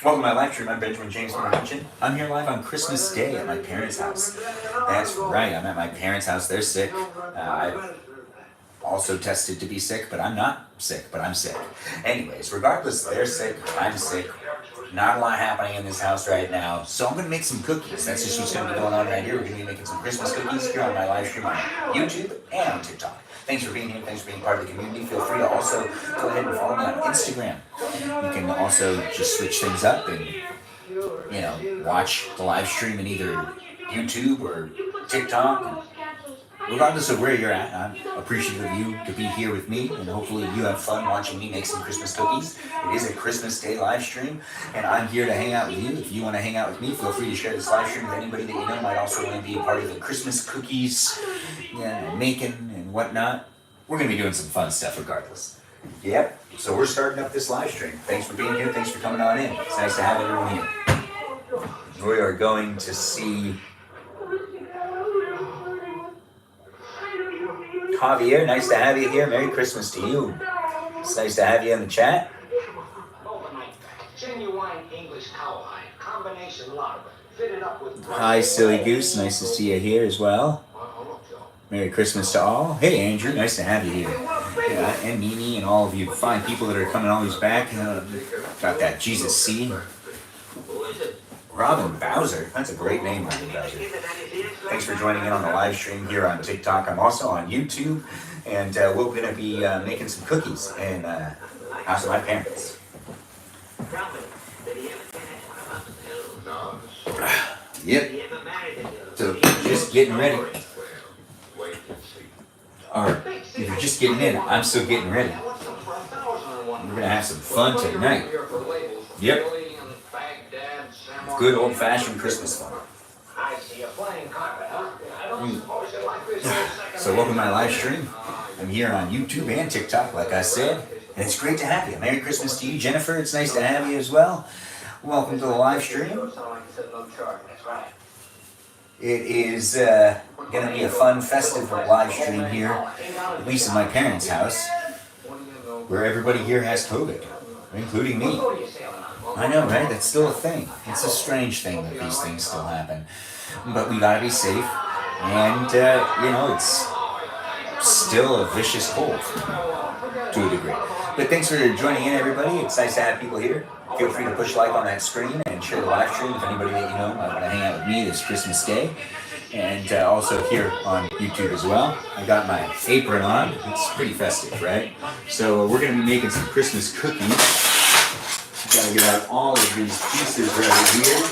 Welcome to my live stream. I'm Benjamin James Martinchin. I'm here live on Christmas Day at my parents' house. That's right, I'm at my parents' house. They're sick. I've also tested to be sick, but I'm not sick, but I'm sick. Anyways, regardless, they're sick, I'm sick. Not a lot happening in this house right now, so I'm gonna make some cookies. That's just what's gonna be going on right here. We're gonna be making some Christmas cookies here on my live stream on YouTube and on TikTok. Thanks for being here. Thanks for being part of the community. Feel free to also go ahead and follow me on Instagram. You can also just switch things up and, watch the live stream in either YouTube or TikTok. Regardless of where you're at, I'm appreciative of you to be here with me, and hopefully you have fun watching me make some Christmas cookies. It is a Christmas Day live stream, and I'm here to hang out with you. If you want to hang out with me, feel free to share this live stream with anybody that you know might also want to be a part of the Christmas cookies, making and whatnot. We're going to be doing some fun stuff regardless. Yep, so we're starting up this live stream. Thanks for being here. Thanks for coming on in. It's nice to have everyone here. We are going to see Javier, nice to have you here. Merry Christmas to you. It's nice to have you in the chat. Hi, Silly Goose. Nice to see you here as well. Merry Christmas to all. Hey, Andrew. Nice to have you here. And Mimi and all of you fine people that are coming always back. Got that Jesus C. Robin Bowser. That's a great name, Robin Bowser. Thanks for joining in on the live stream here on TikTok. I'm also on YouTube, and we're going to be making some cookies in the house of my parents. Yep. So just getting ready. Or if you're just getting in, I'm still getting ready. We're going to have some fun tonight. Yep. Good old-fashioned Christmas fun. So welcome to my live stream. I'm here on YouTube and TikTok, like I said, and it's great to have you. Merry Christmas to you, Jennifer. It's nice to have you as well. Welcome to the live stream. It is going to be a fun, festive live stream here, at least in my parents' house, where everybody here has COVID, including me. I know, right? That's still a thing. It's a strange thing that these things still happen. But we gotta be safe. And, it's still a vicious cold to a degree. But thanks for joining in, everybody. It's nice to have people here. Feel free to push like on that screen and share the live stream with anybody that you know might want to hang out with me this Christmas Day. And also here on YouTube as well. I got my apron on. It's pretty festive, right? So we're going to be making some Christmas cookies. Gotta get out all of these pieces right here.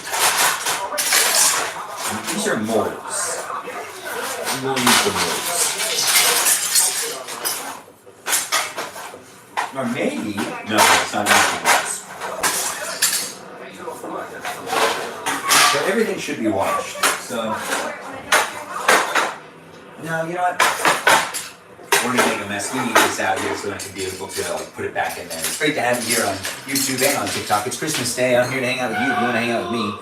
And these are molds. We'll use the molds. Or maybe, no, it's not using molds. So everything should be washed. So, no, you know what? We're going to make a mess. We need this out here so I can be able to put it back in there. It's great to have you here on YouTube and on TikTok. It's Christmas Day. I'm here to hang out with you if you want to hang out with me.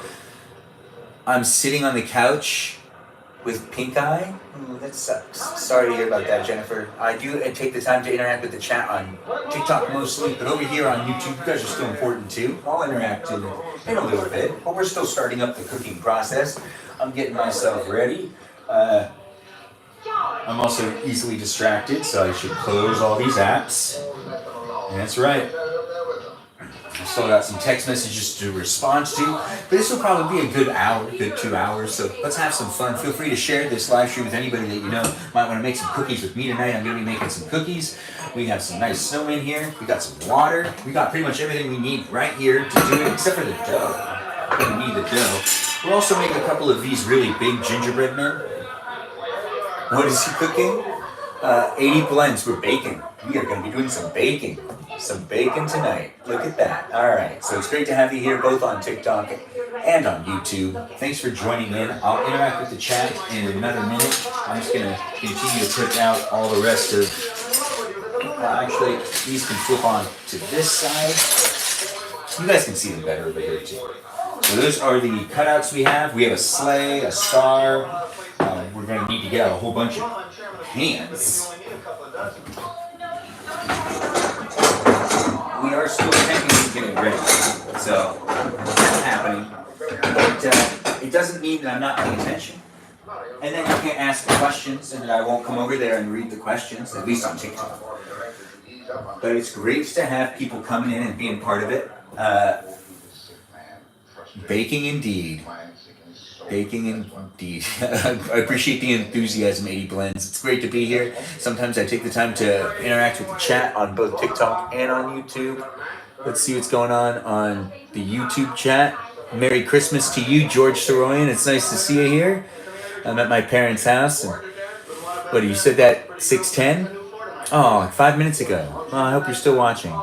I'm sitting on the couch with pink eye. That sucks. Sorry to hear about that, Jennifer. I do take the time to interact with the chat on TikTok mostly, but over here on YouTube, you guys are still important too. I'll interact in a little bit, but we're still starting up the cooking process. I'm getting myself ready. I'm also easily distracted, so I should close all these apps. And that's right. I've still got some text messages to respond to, but this will probably be a good hour, good 2 hours, so let's have some fun. Feel free to share this live stream with anybody that you know might want to make some cookies with me tonight. I'm going to be making some cookies. We have some nice snowmen here. We got some water. We got pretty much everything we need right here to do it, except for the dough. We need the dough. We're also making a couple of these really big gingerbread men. What is he cooking? 80 blends. We're baking. We are going to be doing some baking. Some bacon tonight. Look at that. All right. So it's great to have you here both on TikTok and on YouTube. Thanks for joining in. I'll interact with the chat in another minute. I'm just going to continue to put out all the rest of... actually, these can flip on to this side. You guys can see them better over here too. So those are the cutouts we have. We have a sleigh, a star. We're going to need to get out a whole bunch of hands. We are still technically getting ready. So mean that I'm not paying attention. And then you can't ask the questions, and I won't come over there and read the questions, at least on TikTok. But it's great to have people coming in and being part of it. Baking indeed. Baking indeed. I appreciate the enthusiasm, 80 Blends. It's great to be here. Sometimes I take the time to interact with the chat on both TikTok and on YouTube. Let's see what's going on the YouTube chat. Merry Christmas to you, George Soroyan. It's nice to see you here. I'm at my parents' house. And what, you said that 6:10? Oh, like 5 minutes ago. Oh, I hope you're still watching.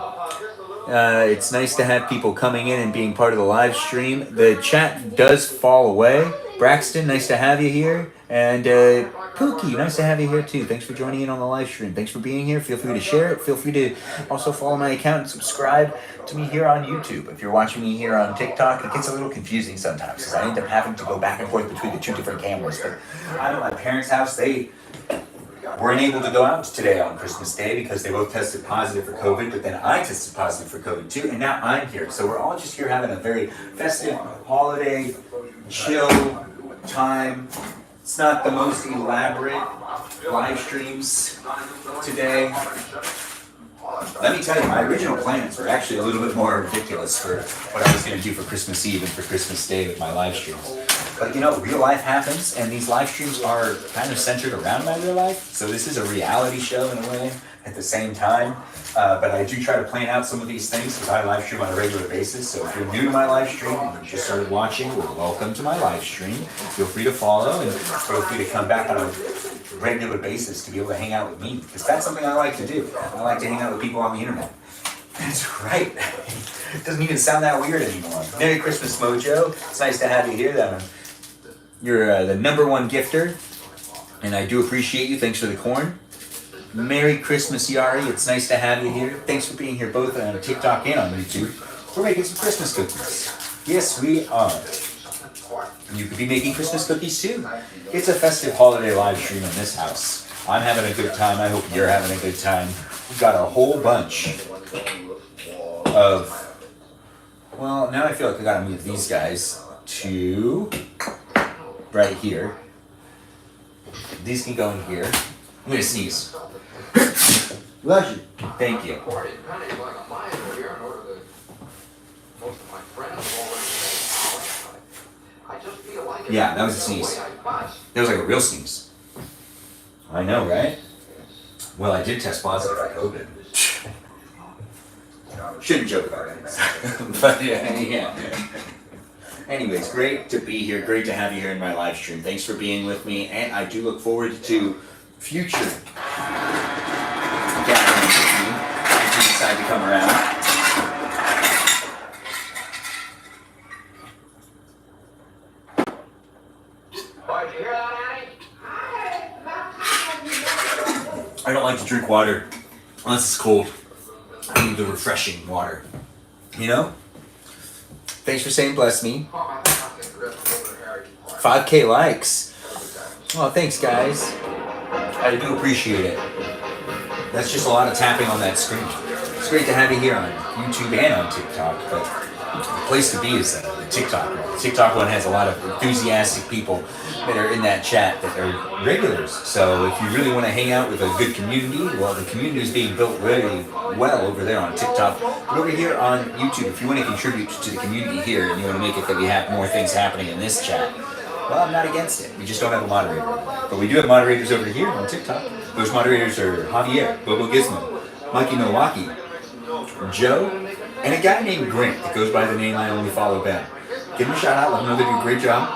It's nice to have people coming in and being part of the live stream. The chat does fall away. Braxton, nice to have you here. And Pookie, nice to have you here too. Thanks for joining in on the live stream. Thanks for being here. Feel free to share it. Feel free to also follow my account and subscribe to me here on YouTube. If you're watching me here on TikTok, it gets a little confusing sometimes because I end up having to go back and forth between the two different cameras. But I'm at my parents' house. They weren't able to go out today on Christmas Day because they both tested positive for COVID, but then I tested positive for COVID too, and now I'm here. So we're all just here having a very festive holiday, chill time. It's not the most elaborate live streams today. Let me tell you, my original plans were actually a little bit more ridiculous for what I was going to do for Christmas Eve and for Christmas Day with my live streams. But you know, real life happens, and these live streams are kind of centered around my real life. So this is a reality show in a way at the same time. But I do try to plan out some of these things because I live stream on a regular basis. So if you're new to my live stream and you just started watching, well, welcome to my live stream. Feel free to follow and feel free to come back on a regular basis to be able to hang out with me, because that's something I like to do. I like to hang out with people on the internet. That's right. It doesn't even sound that weird anymore. Merry Christmas, Mojo. It's nice to have you here. You're the #1 gifter, and I do appreciate you. Thanks for the corn. Merry Christmas, Yari. It's nice to have you here. Thanks for being here both on TikTok and on YouTube. We're making some Christmas cookies. Yes, we are. You could be making Christmas cookies too. It's a festive holiday live stream in this house. I'm having a good time. I hope you're having a good time. We've got a whole bunch of... Well, now I feel like I gotta move these guys to right here. These can go in here. I'm gonna sneeze. Bless you. Thank you. Yeah, that was a sneeze. That was like a real sneeze. I know, right? Well, I did test positive for COVID. Shouldn't joke about it. But yeah. Anyways, great to be here. Great to have you here in my live stream. Thanks for being with me, and I do look forward to future gatherings with you if you decide to come around. I don't like to drink water unless it's cold. I need the refreshing water. You know? Thanks for saying bless me. 5K likes. Oh, thanks guys. I do appreciate it. That's just a lot of tapping on that screen. It's great to have you here on YouTube and on TikTok, but the place to be is the TikTok one. The TikTok one has a lot of enthusiastic people that are in that chat that are regulars. So if you really want to hang out with a good community, well, the community is being built really well over there on TikTok. But over here on YouTube, if you want to contribute to the community here and you want to make it that we have more things happening in this chat, well, I'm not against it. We just don't have a moderator. But we do have moderators over here on TikTok. Those moderators are Javier, Bobo Gizmo, Mikey Milwaukee, Joe, and a guy named Grant that goes by the name I Only Follow Ben. Give them a shout out, let them know they do a great job.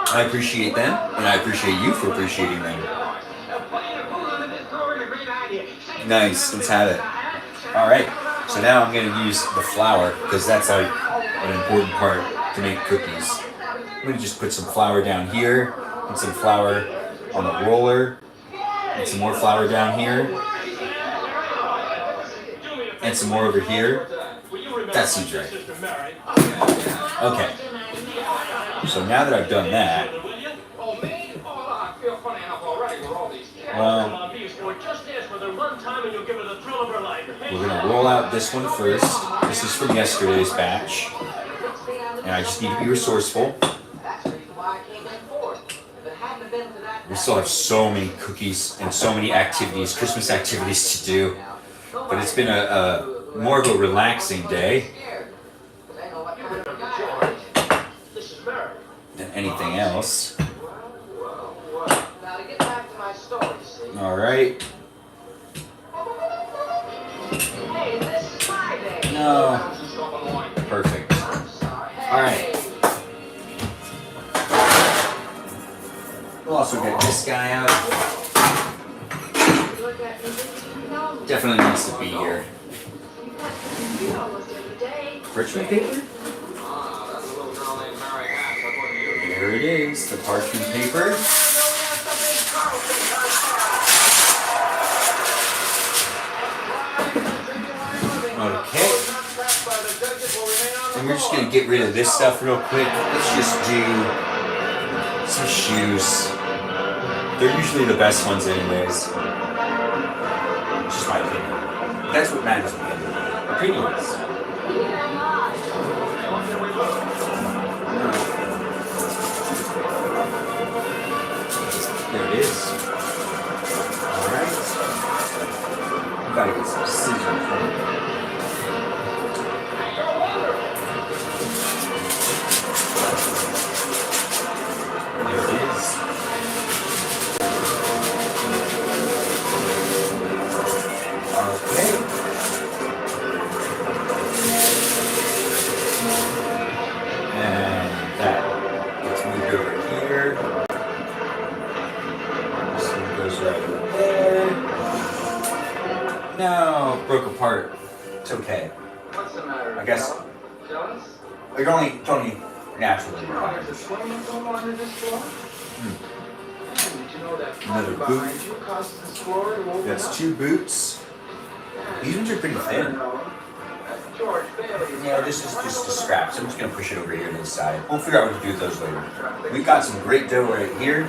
I appreciate them, and I appreciate you for appreciating them. Nice, let's have it. Alright, so now I'm going to use the flour, because that's like an important part to make cookies. I'm going to just put some flour down here, and some flour on the roller, and some more flour down here, and some more over here. That seems right. Okay. So now that I've done that, we're going to roll out this one first. This is from yesterday's batch. And I just need to be resourceful. We still have so many cookies and so many activities, Christmas activities to do. But it's been a more of a relaxing day than anything else. All right. No. Perfect. All right. We'll also get this guy out. Definitely needs to be here. Parchment paper? There it is, the parchment paper. Okay. And we're just going to get rid of this stuff real quick. Let's just do some shoes. They're usually the best ones anyways. Just my opinion. That's what matters at the end of the day. Opinions. There it is. Alright. We gotta get some scissors. No, broke apart. It's okay. What's the matter? I guess they're only naturally required. Another boot. That's 2 boots. These ones are pretty thin. Yeah, this is just a scrap, so I'm just gonna push it over here to the side. We'll figure out what to do with those later. We've got some great dough right here.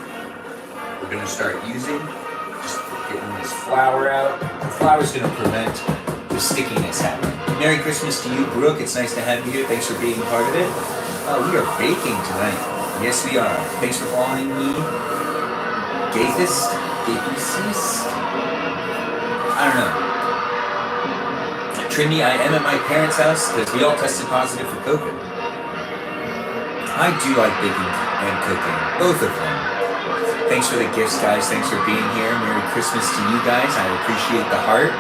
We're gonna start using. Getting this flour out. The flour is going to prevent the stickiness happening. Merry Christmas to you, Brooke. It's nice to have you here. Thanks for being part of it. We are baking tonight. Yes, we are. Thanks for following me. Gathist? I don't know. Trinity, I am at my parents' house because we all tested positive for COVID. I do like baking and cooking. Both of them. Thanks for the gifts, guys. Thanks for being here. Merry Christmas to you guys. I appreciate the heart.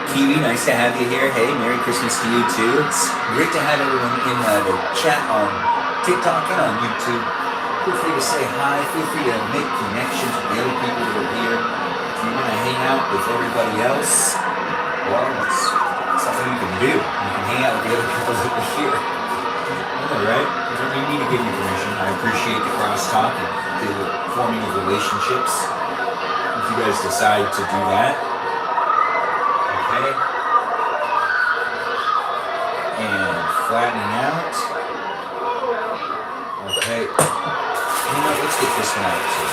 Kiwi, nice to have you here. Hey, Merry Christmas to you too. It's great to have everyone in the chat on TikTok and on YouTube. Feel free to say hi. Feel free to make connections with the other people that are here. If you're going to hang out with everybody else, well, it's something you can do. You can hang out with the other people that are here. All right? You don't need me to give you permission. I appreciate the crosstalk and the forming of relationships. If you guys decide to do that. Okay. And flattening out. Okay. You know, let's get this one out too.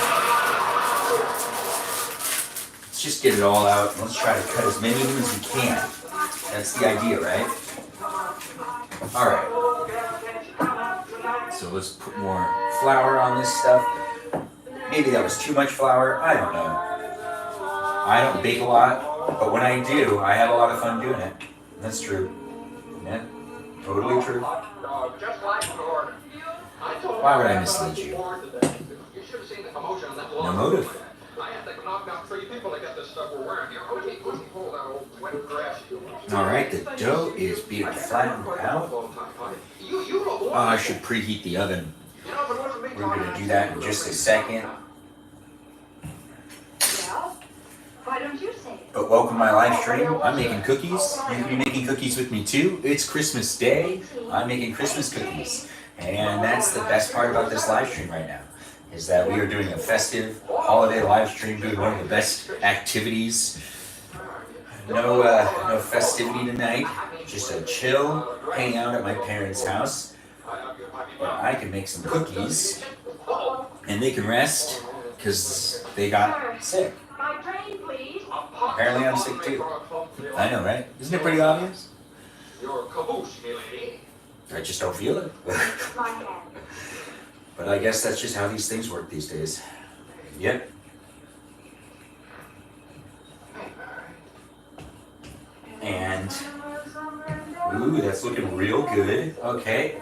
Let's just get it all out. Let's try to cut as many of them as we can. That's the idea, right? Alright. So let's put more flour on this stuff. Maybe that was too much flour. I don't know. I don't bake a lot, but when I do, I have a lot of fun doing it. That's true. Yeah, totally true. Why would I mislead you? No motive. Alright, the dough is being flattened out. Oh, I should preheat the oven. We're going to do that in just a second. Why don't you say it? But welcome to my live stream. I'm making cookies. You can be making cookies with me too. It's Christmas Day. I'm making Christmas cookies. And that's the best part about this live stream right now, is that we are doing a festive holiday live stream, doing one of the best activities. No festivity tonight. Just a chill hangout at my parents' house. And I can make some cookies, and they can rest because they got sick. Apparently I'm sick too. I know, right? Isn't it pretty obvious? I just don't feel it. But I guess that's just how these things work these days. Yep. And, ooh, that's looking real good. Okay.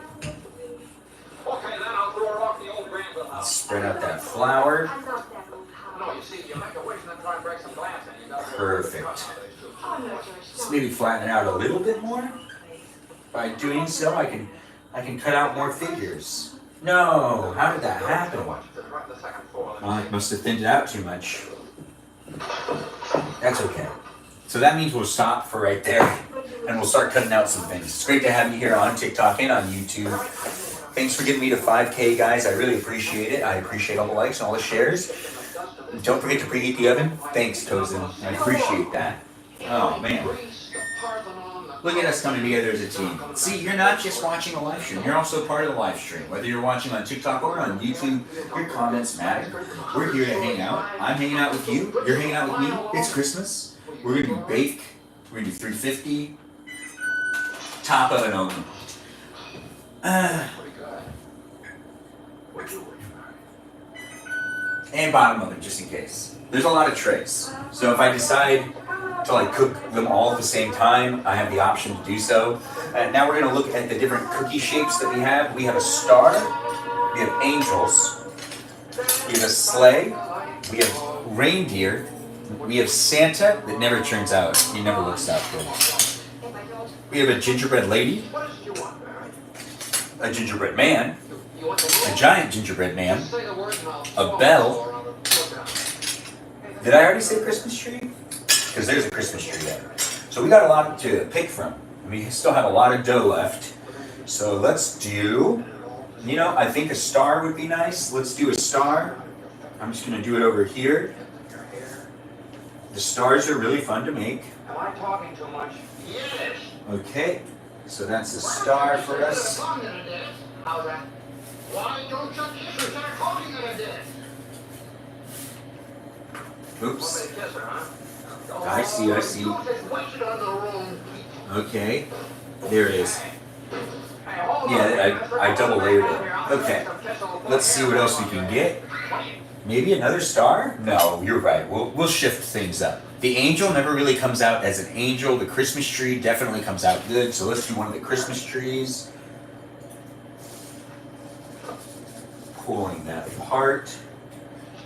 Let's spread out that flour. Perfect. Let's maybe flatten it out a little bit more. By doing so, I can cut out more figures. No, how did that happen? I must have thinned it out too much. That's okay. So that means we'll stop for right there, and we'll start cutting out some things. It's great to have you here on TikTok and on YouTube. Thanks for getting me to 5K, guys. I really appreciate it. I appreciate all the likes and all the shares. Don't forget to preheat the oven. Thanks, Tozen. I appreciate that. Oh, man. Look at us coming together as a team. See, you're not just watching a live stream. You're also part of the live stream. Whether you're watching on TikTok or on YouTube, your comments matter. We're here to hang out. I'm hanging out with you. You're hanging out with me. It's Christmas. We're going to do bake. We're going to do 350. Top oven only. And bottom oven, just in case. There's a lot of trays. So if I decide to like cook them all at the same time, I have the option to do so. Now we're going to look at the different cookie shapes that we have. We have a star, we have angels, we have a sleigh, we have reindeer, we have Santa that never turns out. He never looks that good. We have a gingerbread lady, a gingerbread man, a giant gingerbread man, a bell. Did I already say Christmas tree? Because there's a Christmas tree there. So we got a lot to pick from. We still have a lot of dough left. So let's do, I think a star would be nice. Let's do a star. I'm just going to do it over here. The stars are really fun to make. Am I talking too much? Yes. Okay, so that's a star for us. How's that? Why don't you kiss her? Start calling her a dick. Oops. Kiss her, huh? I see. Okay, there it is. Yeah, I double layered it. Okay, let's see what else we can get. Maybe another star? No, you're right. We'll shift things up. The angel never really comes out as an angel. The Christmas tree definitely comes out good. So let's do one of the Christmas trees. Pulling that apart.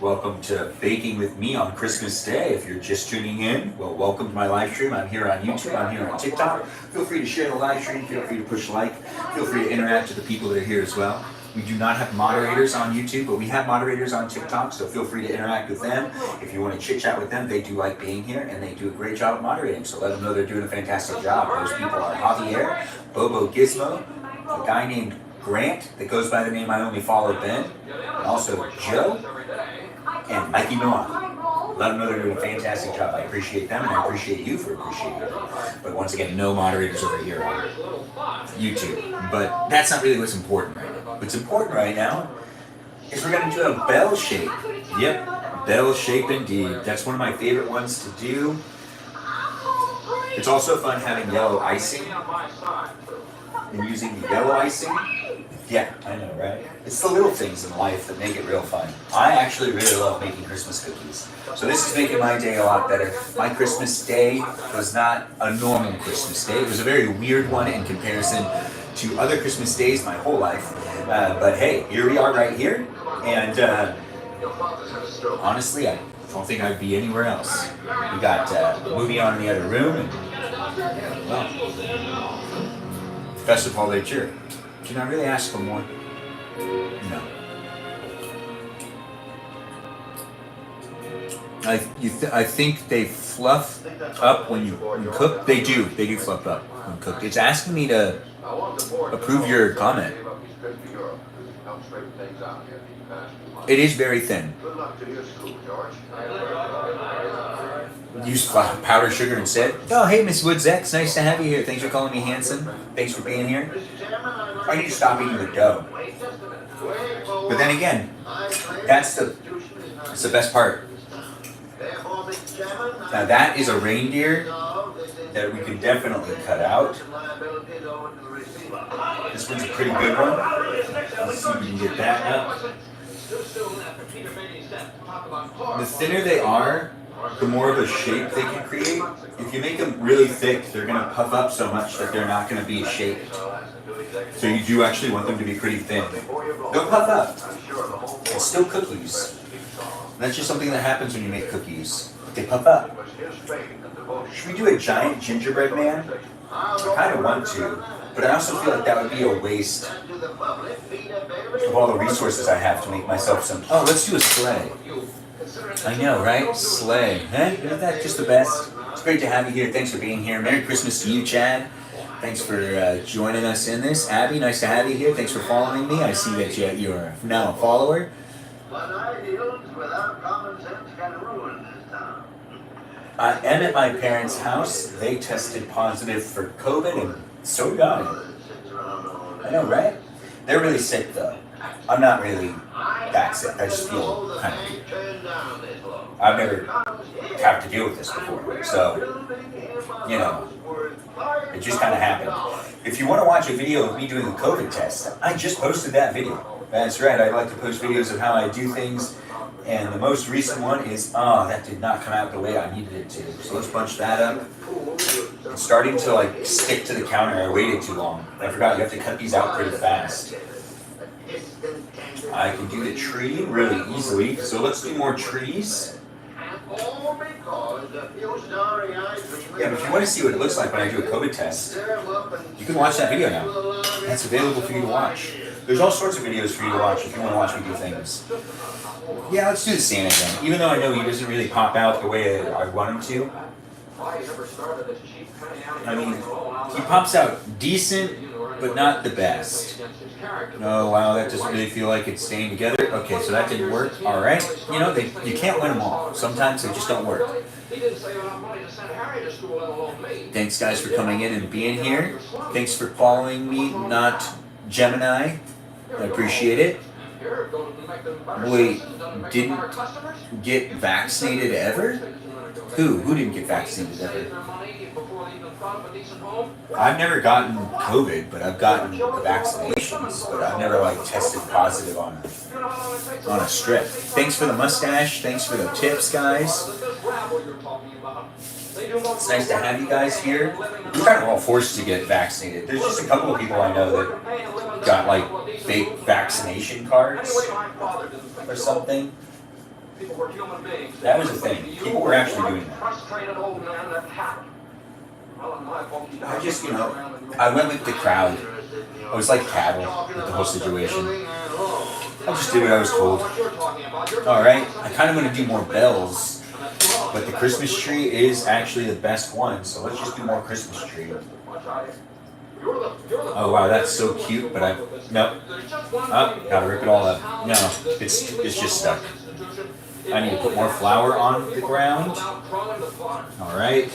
Welcome to Baking with me on Christmas Day. If you're just tuning in, well, welcome to my live stream. I'm here on YouTube, I'm here on TikTok. Feel free to share the live stream, feel free to push like, feel free to interact with the people that are here as well. We do not have moderators on YouTube, but we have moderators on TikTok, so feel free to interact with them. If you want to chit chat with them, they do like being here, and they do a great job of moderating, so let them know they're doing a fantastic job. Those people are Javier, Bobo Gizmo, a guy named Grant that goes by the name I Only Follow Ben, and also Joe, and Mikey Noah. Let them know they're doing a fantastic job. I appreciate them, and I appreciate you for appreciating them. But once again, no moderators over here on YouTube. But that's not really what's important right now. What's important right now is we're going to do a bell shape. Yep, bell shape indeed. That's one of my favorite ones to do. It's also fun having yellow icing and using the yellow icing. Yeah, I know, right? It's the little things in life that make it real fun. I actually really love making Christmas cookies. So this is making my day a lot better. My Christmas day was not a normal Christmas day. It was a very weird one in comparison to other Christmas days my whole life. But hey, here we are right here. And honestly, I don't think I'd be anywhere else. We got a movie on in the other room. And, well, best of all, they cheer. Can I really ask for more? No. I think they fluff up when you cook. They do fluff up when cooked. It's asking me to approve your comment. It is very thin. Use powdered sugar instead. Oh, hey, Miss Woods X, nice to have you here. Thanks for calling me handsome. Thanks for being here. I need to stop eating the dough. But then again, that's the best part. Now that is a reindeer that we could definitely cut out. This one's a pretty good one. Let's see if we can get that up. The thinner they are, the more of a shape they can create. If you make them really thick, they're going to puff up so much that they're not going to be shaped. So you do actually want them to be pretty thin. They'll puff up. It's still cookies. And that's just something that happens when you make cookies. They puff up. Should we do a giant gingerbread man? I kind of want to, but I also feel like that would be a waste of all the resources I have to make myself some. Oh, let's do a sleigh. I know, right? Sleigh. Huh? Isn't that just the best? It's great to have you here. Thanks for being here. Merry Christmas to you, Chad. Thanks for joining us in this. Abby, nice to have you here. Thanks for following me. I see that you're now a follower. I am at my parents' house. They tested positive for COVID, and so did I. I know, right? They're really sick, though. I'm not really that sick. I just feel kind of... I've never had to deal with this before, so, you know, it just kind of happened. If you want to watch a video of me doing the COVID test, I just posted that video. That's right, I like to post videos of how I do things, and the most recent one is, oh, that did not come out the way I needed it to. So let's bunch that up. It's starting to like stick to the counter. I waited too long. I forgot you have to cut these out pretty fast. I can do the tree really easily, so let's do more trees. Yeah, but if you want to see what it looks like when I do a COVID test, you can watch that video now. That's available for you to watch. There's all sorts of videos for you to watch if you want to watch me do things. Yeah, let's do the Santa again. Even though I know he doesn't really pop out the way I want him to. I mean, he pops out decent, but not the best. Oh, wow, that doesn't really feel like it's staying together. Okay, so that didn't work. All right. You know, you can't win them all. Sometimes they just don't work. Thanks, guys, for coming in and being here. Thanks for following me, not Gemini. I appreciate it. Wait, didn't get vaccinated ever? Who didn't get vaccinated ever? I've never gotten COVID, but I've gotten the vaccinations, but I've never like tested positive on a strip. Thanks for the mustache. Thanks for the tips, guys. It's nice to have you guys here. We're kind of all forced to get vaccinated. There's just a couple of people I know that got like fake vaccination cards or something. That was a thing. People were actually doing that. I just, you know, I went with the crowd. I was like cattle with the whole situation. I just did what I was told. Alright, I kind of want to do more bells, but the Christmas tree is actually the best one, so let's just do more Christmas tree. Oh wow, that's so cute, but nope. Oh, gotta rip it all up. No, it's just stuck. I need to put more flour on the ground. Alright.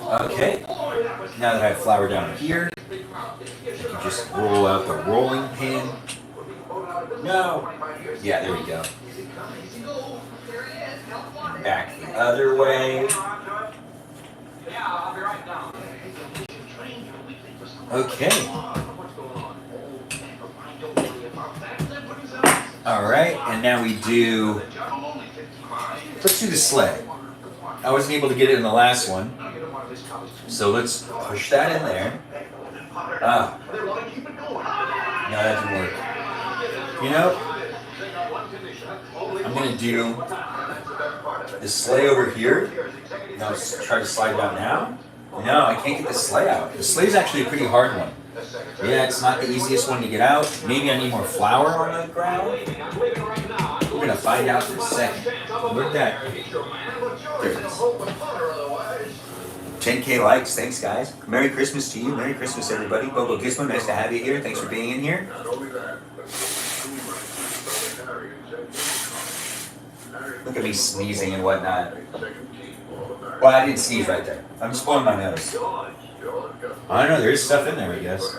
Okay, now that I have flour down here, I can just roll out the rolling pin. No! Yeah, there we go. Back the other way. Okay. Alright, and now we do... Let's do the sleigh. I wasn't able to get it in the last one. So let's push that in there. Ah. No, that didn't work. You know, I'm going to do the sleigh over here. Now let's try to slide it out now. No, I can't get the sleigh out. The sleigh is actually a pretty hard one. Yeah, it's not the easiest one to get out. Maybe I need more flour on the ground. We're going to find out in a second. Where'd that? There it is. 10K likes, thanks guys. Merry Christmas to you. Merry Christmas everybody. Bobo Gizmo, nice to have you here. Thanks for being in here. Look at me sneezing and whatnot. Well, I didn't sneeze right there. I'm just blowing my nose. I don't know, there is stuff in there, I guess.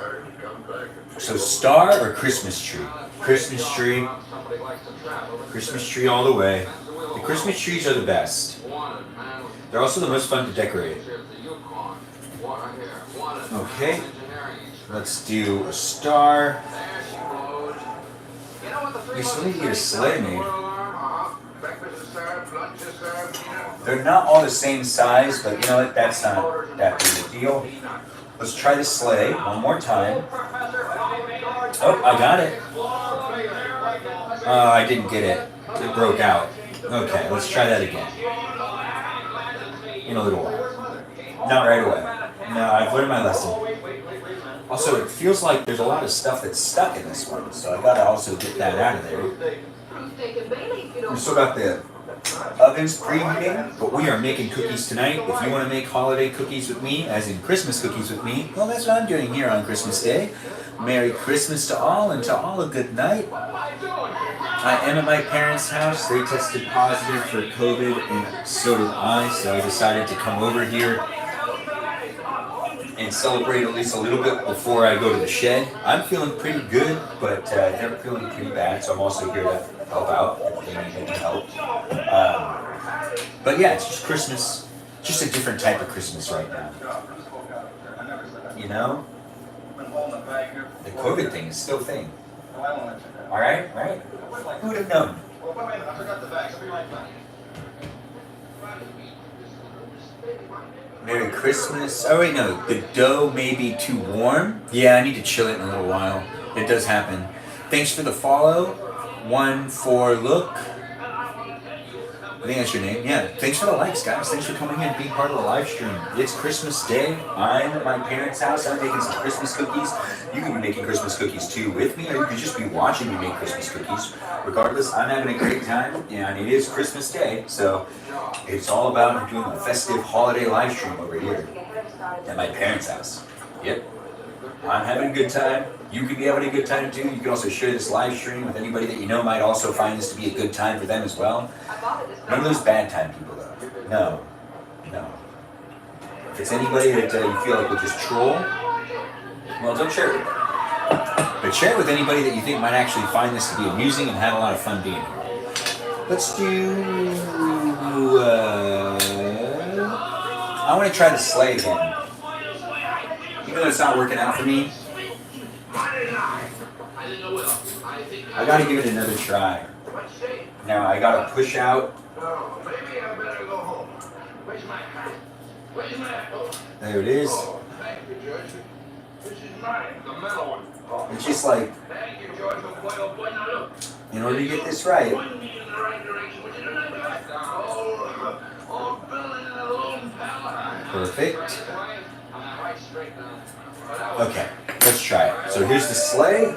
So star or Christmas tree? Christmas tree. Christmas tree all the way. The Christmas trees are the best. They're also the most fun to decorate. Okay, let's do a star. We still need to get a sleigh made. They're not all the same size, but you know what? That's not that big a deal. Let's try the sleigh one more time. Oh, I got it. Oh, I didn't get it. It broke out. Okay, let's try that again. In a little while. Not right away. No, I've learned my lesson. Also, it feels like there's a lot of stuff that's stuck in this one, so I gotta also get that out of there. We still got the ovens preheating, but we are making cookies tonight. If you want to make holiday cookies with me, as in Christmas cookies with me, well, that's what I'm doing here on Christmas Day. Merry Christmas to all, and to all a good night. I am at my parents' house. They tested positive for COVID, and so did I, so I decided to come over here and celebrate at least a little bit before I go to the shed. I'm feeling pretty good, but they're feeling pretty bad, so I'm also here to help out if they need any help. But yeah, it's just Christmas, just a different type of Christmas right now. You know? The COVID thing is still a thing. Alright? Right? Who would have known? Merry Christmas. Oh wait, no, the dough may be too warm. Yeah, I need to chill it in a little while. It does happen. Thanks for the follow. 1-4 Look. I think that's your name. Yeah, thanks for the likes, guys. Thanks for coming in and being part of the live stream. It's Christmas Day. I'm at my parents' house. I'm making some Christmas cookies. You can be making Christmas cookies too with me, or you can just be watching me make Christmas cookies. Regardless, I'm having a great time. Yeah, and it is Christmas Day, so it's all about doing a festive holiday live stream over here at my parents' house. Yep. I'm having a good time. You could be having a good time too. You can also share this live stream with anybody that you know might also find this to be a good time for them as well. None of those bad time people though. No. No. If it's anybody that you feel like will just troll, well, don't share it with them. But share it with anybody that you think might actually find this to be amusing and have a lot of fun being here. Let's do... I want to try the sleigh again. Even though it's not working out for me, I gotta give it another try. Now I gotta push out. There it is. It's just like, in order to get this right, perfect. Okay, let's try it. So here's the sleigh. I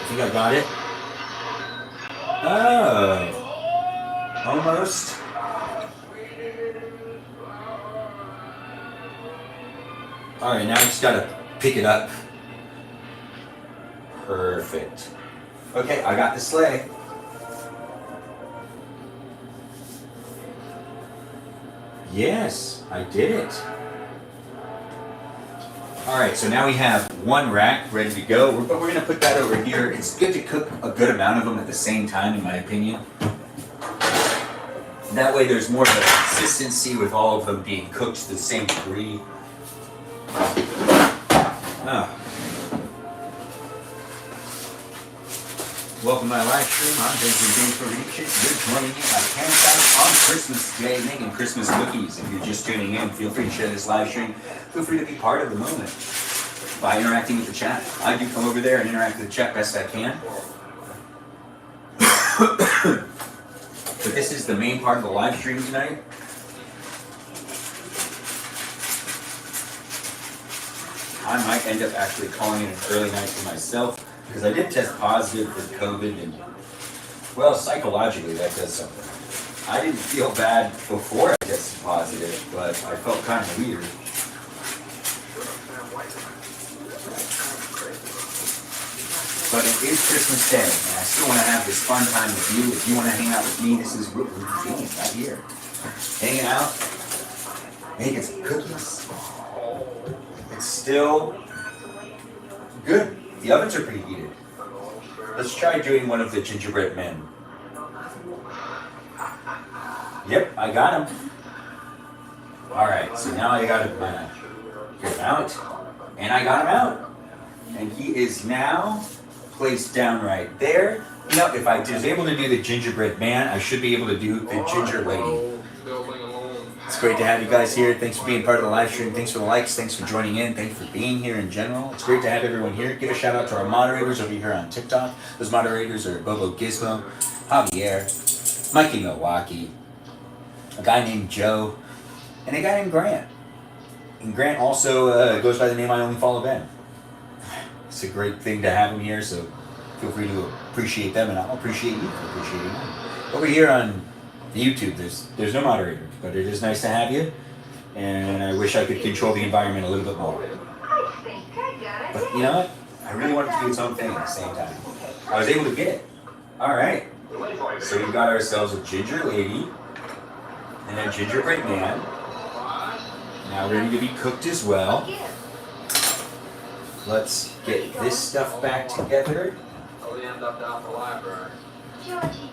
think I got it. Oh, almost. All right, now I just gotta pick it up. Perfect. Okay, I got the sleigh. Yes, I did it. All right, so now we have one rack ready to go, but we're gonna put that over here. It's good to cook a good amount of them at the same time, in my opinion. That way there's more of a consistency with all of them being cooked to the same degree. Welcome to my live stream. I'm Benjamin James for Reaction. You're joining me at my parents' house on Christmas Day making Christmas cookies. If you're just tuning in, feel free to share this live stream. Feel free to be part of the moment by interacting with the chat. I do come over there and interact with the chat best I can. But this is the main part of the live stream tonight. I might end up actually calling it an early night for myself, because I did test positive for COVID, and well, psychologically that does something. I didn't feel bad before I tested positive, but I felt kind of weird. But it is Christmas Day, and I still want to have this fun time with you. If you want to hang out with me, this is what we're doing right here. Hanging out, making some cookies. It's still good. The ovens are preheated. Let's try doing one of the gingerbread men. Yep, I got him. Alright, so now I got him get him out. And I got him out. And he is now placed down right there. You know, if I was able to do the gingerbread man, I should be able to do the ginger lady. It's great to have you guys here. Thanks for being part of the live stream. Thanks for the likes. Thanks for joining in. Thanks for being here in general. It's great to have everyone here. Give a shout out to our moderators over here on TikTok. Those moderators are Bobo Gizmo, Javier, Mikey Milwaukee, a guy named Joe, and a guy named Grant. And Grant also goes by the name I Only Follow Ben. It's a great thing to have him here, so feel free to appreciate them, and I'll appreciate you for appreciating them. Over here on YouTube, there's no moderator, but it is nice to have you, and I wish I could control the environment a little bit more. I think I got it. But you know what? I really wanted to do its own thing at the same time. I was able to get it. Alright, so we got ourselves a ginger lady, and a gingerbread man, now ready to be cooked as well. Let's get this stuff back together. Georgie,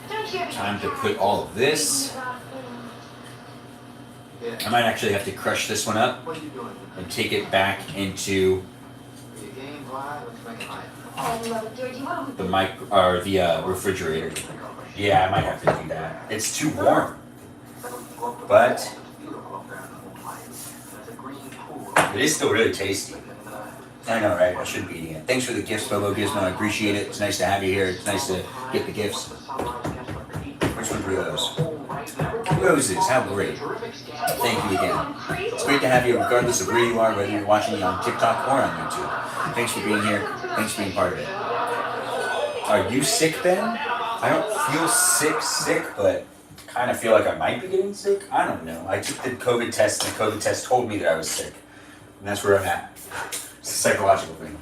don't you ever Time to put all of this. I might actually have to crush this one up and take it back into Oh, Georgie, what the refrigerator. Yeah, I might have to do that. It's too warm, but it is still really tasty. I know, right? I shouldn't be eating it. Thanks for the gifts, Bobo Gizmo. I appreciate it. It's nice to have you here. It's nice to get the gifts. Which ones were those? Roses. How great. Thank you again. It's great to have you regardless of where you are, whether you're watching me on TikTok or on YouTube. Thanks for being here. Thanks for being part of it. Are you sick, Ben? I don't feel sick, but kind of feel like I might be getting sick. I don't know. I took the COVID test, and the COVID test told me that I was sick. And that's where I'm at. It's a psychological thing.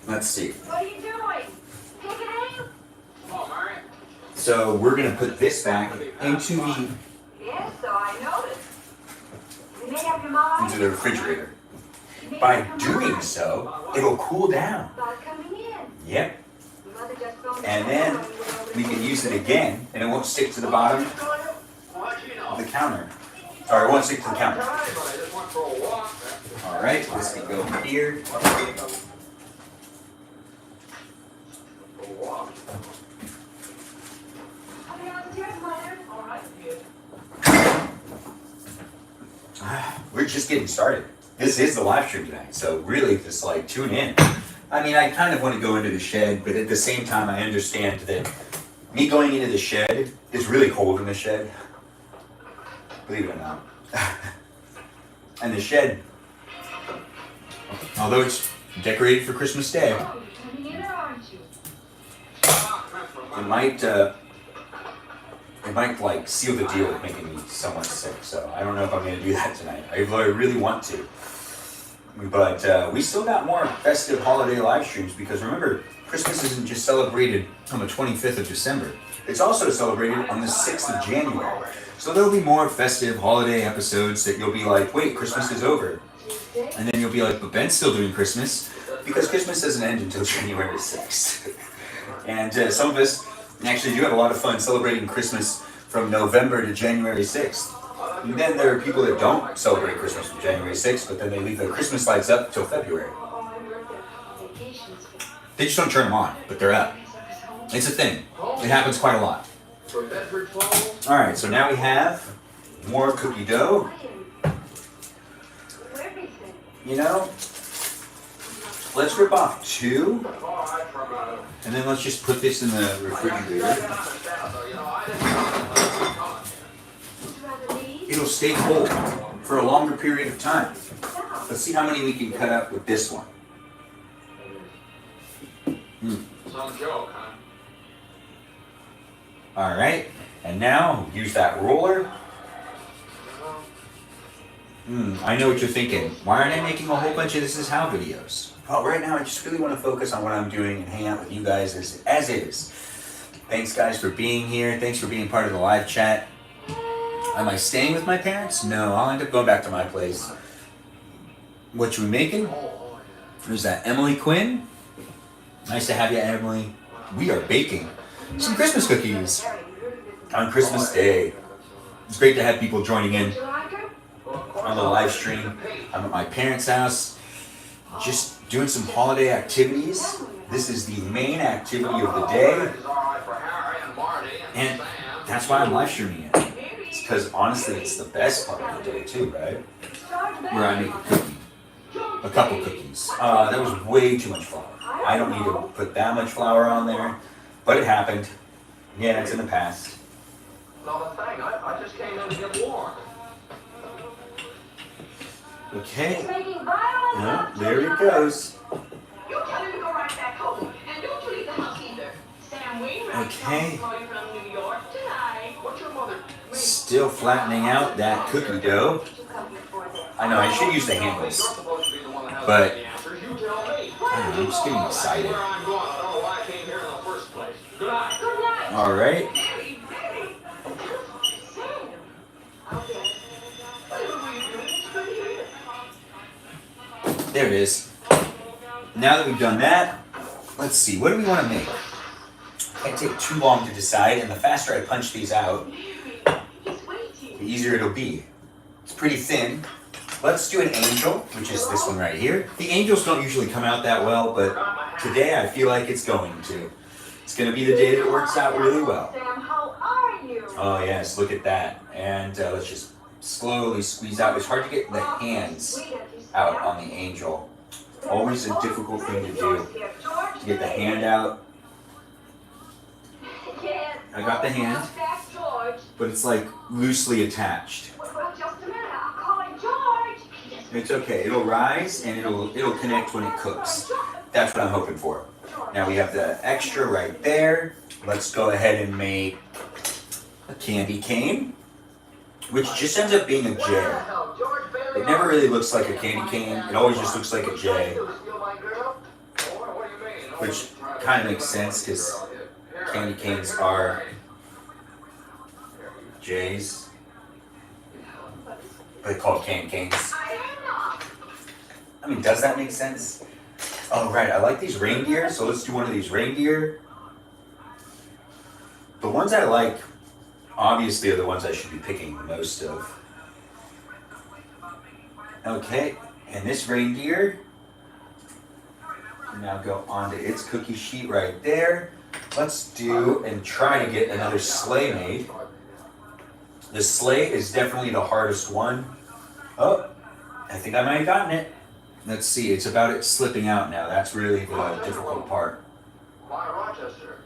Let's see. What are you doing? Picking So we're gonna put this back into the Yes, so I noticed. You made up your mind? into the refrigerator. You made By up your doing mind so, it'll cool down. about coming in. Yep. Your mother just phoned me And then when you went over we to can the- use it again, and it won't stick to the bottom of the counter. Or it won't stick to the counter. All right, this can go here. I'll be downstairs, Mother. All right. We're just getting started. This is the live stream tonight, so really just like tune in. I mean, I kind of want to go into the shed, but at the same time, I understand that me going into the shed is really cold in the shed. Believe it or not. And the shed, although it's decorated for Christmas Day, Oh, you're coming in, aren't you? it might like seal the deal with making me somewhat sick. So I don't know if I'm going to do that tonight. I really want to. But we still got more festive holiday live streams because remember, Christmas isn't just celebrated on the 25th of December. It's also celebrated on the 6th of January. So there'll be more festive holiday episodes that you'll be like, wait, Christmas is over. And then you'll be like, but Ben's still doing Christmas because Christmas doesn't end until January 6th. And some of us actually do have a lot of fun celebrating Christmas from November to January 6th. And then there are people that don't celebrate Christmas from January 6th, but then they leave their Christmas lights up till February. Oh, I worked at vacations. They just don't turn them on, but they're up. It's a thing. It happens quite a lot. Alright, so now we have more cookie dough. Everything. You know, let's rip off 2, and then let's just put this in the refrigerator. Would you rather leave? It'll stay cold for a longer period of time. Let's see how many we can cut up with this one. Some joke, huh? Alright, and now use that roller. I know what you're thinking. Why aren't I making a whole bunch of This Is How videos? Well, right now I just really want to focus on what I'm doing and hang out with you guys as is. Thanks guys for being here. Thanks for being part of the live chat. Am I staying with my parents? No, I'll end up going back to my place. What you making? There's that Emily Quinn. Nice to have you, Emily. We are baking some Christmas cookies on Christmas Day. It's great to have people joining in on the live stream. I'm at my parents' house, just doing some holiday activities. This is the main activity of the day, and that's why I'm live streaming it. It's because honestly, it's the best part of the day too, right? Where I make a cookie, a couple cookies. That was way too much flour. I don't need to put that much flour on there, but it happened. Yeah, it's in the past. No, the thing, I just came in to get warm. Okay. No, there it goes. You tell him to go right back home, and don't you leave the house either. Sam Wainwright Okay. calling from New York tonight. What's your mother? Still flattening out that cookie dough. I know I should use the handles, but I don't know, I'm just getting excited. Where I'm going, I don't know why I came here in the first place. Good night. Good night. All right. Very, very. Sam. Okay. What were you doing? It's good here. There it is. Now that we've done that, let's see. What do we want to make? Can't take too long to decide, and the faster I punch these out, He's waiting. the easier it'll be. It's pretty thin. Let's do an angel, which is this one right here. The angels don't usually come out that well, but today I feel like it's going to. It's going to be the day that it works out really well. Sam, how are you? Oh yes, look at that. And let's just slowly squeeze out. It's hard to get the hands out on the angel. Always a difficult thing to do, to get the hand out. I got the hand, but it's like loosely attached. Well, just a minute. I'll call him George. It's okay. It'll rise and it'll connect when it cooks. That's what I'm hoping for. Now we have the extra right there. Let's go ahead and make a candy cane, which just ends up being a J. It never really looks like a candy cane. It always just looks like a J, which kind of makes sense because candy canes are J's. They're called candy canes. I mean, does that make sense? Oh, right. I like these reindeer, so let's do one of these reindeer. The ones I like, obviously, are the ones I should be picking the most of. Okay, and this reindeer now go onto its cookie sheet right there. Let's do and try to get another sleigh made. The sleigh is definitely the hardest one. Oh, I think I might have gotten it. Let's see, it's about it slipping out now. That's really the difficult part. Why Rochester?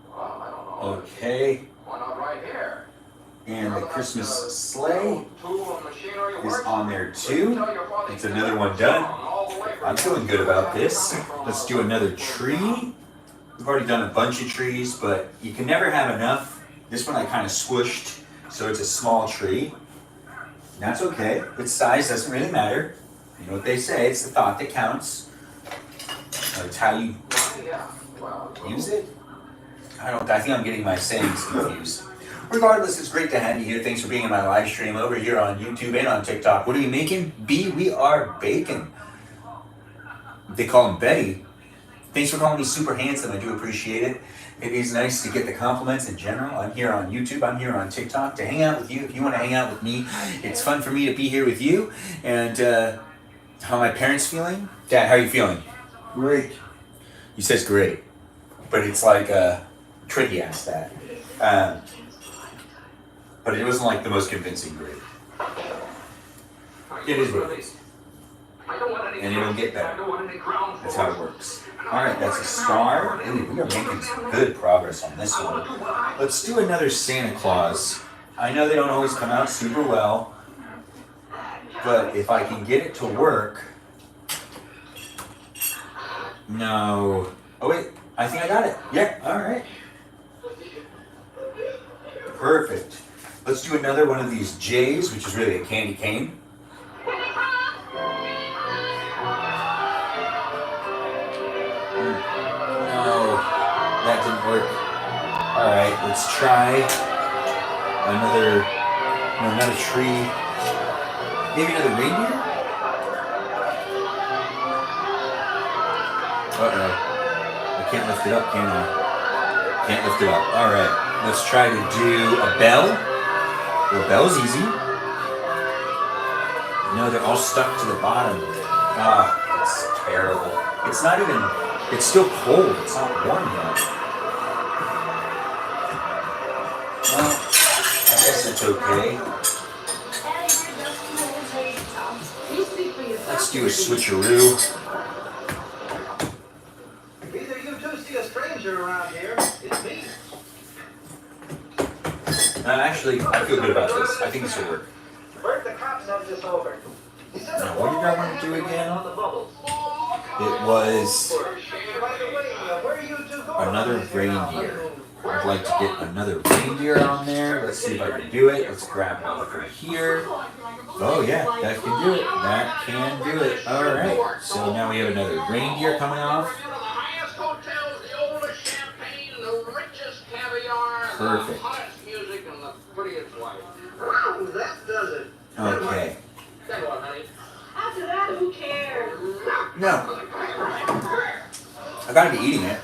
Well, I don't know. Okay, Why not right here? and the Christmas sleigh is on there too. It's another one done. I'm feeling good about this. Let's do another tree. We've already done a bunch of trees, but you can never have enough. This one I kind of squished, so it's a small tree. That's okay. Its size doesn't really matter. You know what they say, it's the thought that counts. It's how you use it. I think I'm getting my sayings confused. Regardless, it's great to have you here. Thanks for being in my live stream over here on YouTube and on TikTok. What are we making? B, we are baking. They call him Betty. Thanks for calling me super handsome. I do appreciate it. It is nice to get the compliments in general. I'm here on YouTube. I'm here on TikTok to hang out with you. If you want to hang out with me, it's fun for me to be here with you. And how are my parents feeling? Dad, how are you feeling? Great. He says great. But it's like tricky asked that. But it wasn't like the most convincing great. It is what it is. And it'll get better. That's how it works. Alright, that's a star. Ooh, we are making some good progress on this one. Let's do another Santa Claus. I know they don't always come out super well, but if I can get it to work... No. Oh wait, I think I got it. Yeah, alright. Perfect. Let's do another one of these J's, which is really a candy cane. No, that didn't work. Alright, let's try another, no, not a tree. Maybe another reindeer? Uh-oh. I can't lift it up, can I? Can't lift it up. Alright, let's try to do a bell. Well, bell's easy. No, they're all stuck to the bottom. Ah, that's terrible. It's not even, it's still cold. It's not warm yet. Well, I guess it's okay. Let's do a switcheroo. Either you two see a stranger around here, it's me. Actually, I feel good about this. I think this will work. Bert, the cop sent this over. He said Now, what did I want to do again? on the bubbles. It was By the way, where are you two going? another reindeer. I'd like to get another reindeer on there. Let's see if I can do it. Let's grab one over here. Oh yeah, that can do it. That can do it. Alright, so now we have another reindeer coming off. Perfect. That does it. Okay. After that, who cares? No. I gotta be eating it.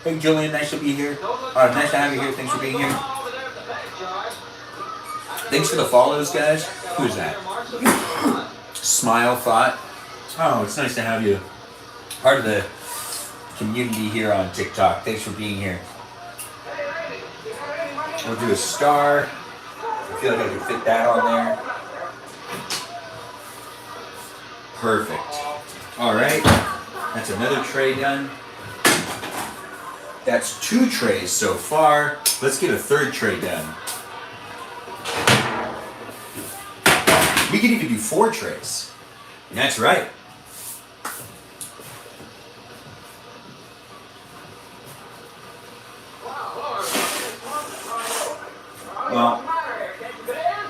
Hey Jillian, nice to be here. Nice to have you here. Thanks for being here. Thanks for the follows, guys. Who's that? Smile Thought. Oh, it's nice to have you. Part of the community here on TikTok. Thanks for being here. We'll do a star. I feel like I can fit that on there. Perfect. Alright. That's another tray done. That's 2 trays so far. Let's get a 3rd tray done. We could even do 4 trays. That's right. Well,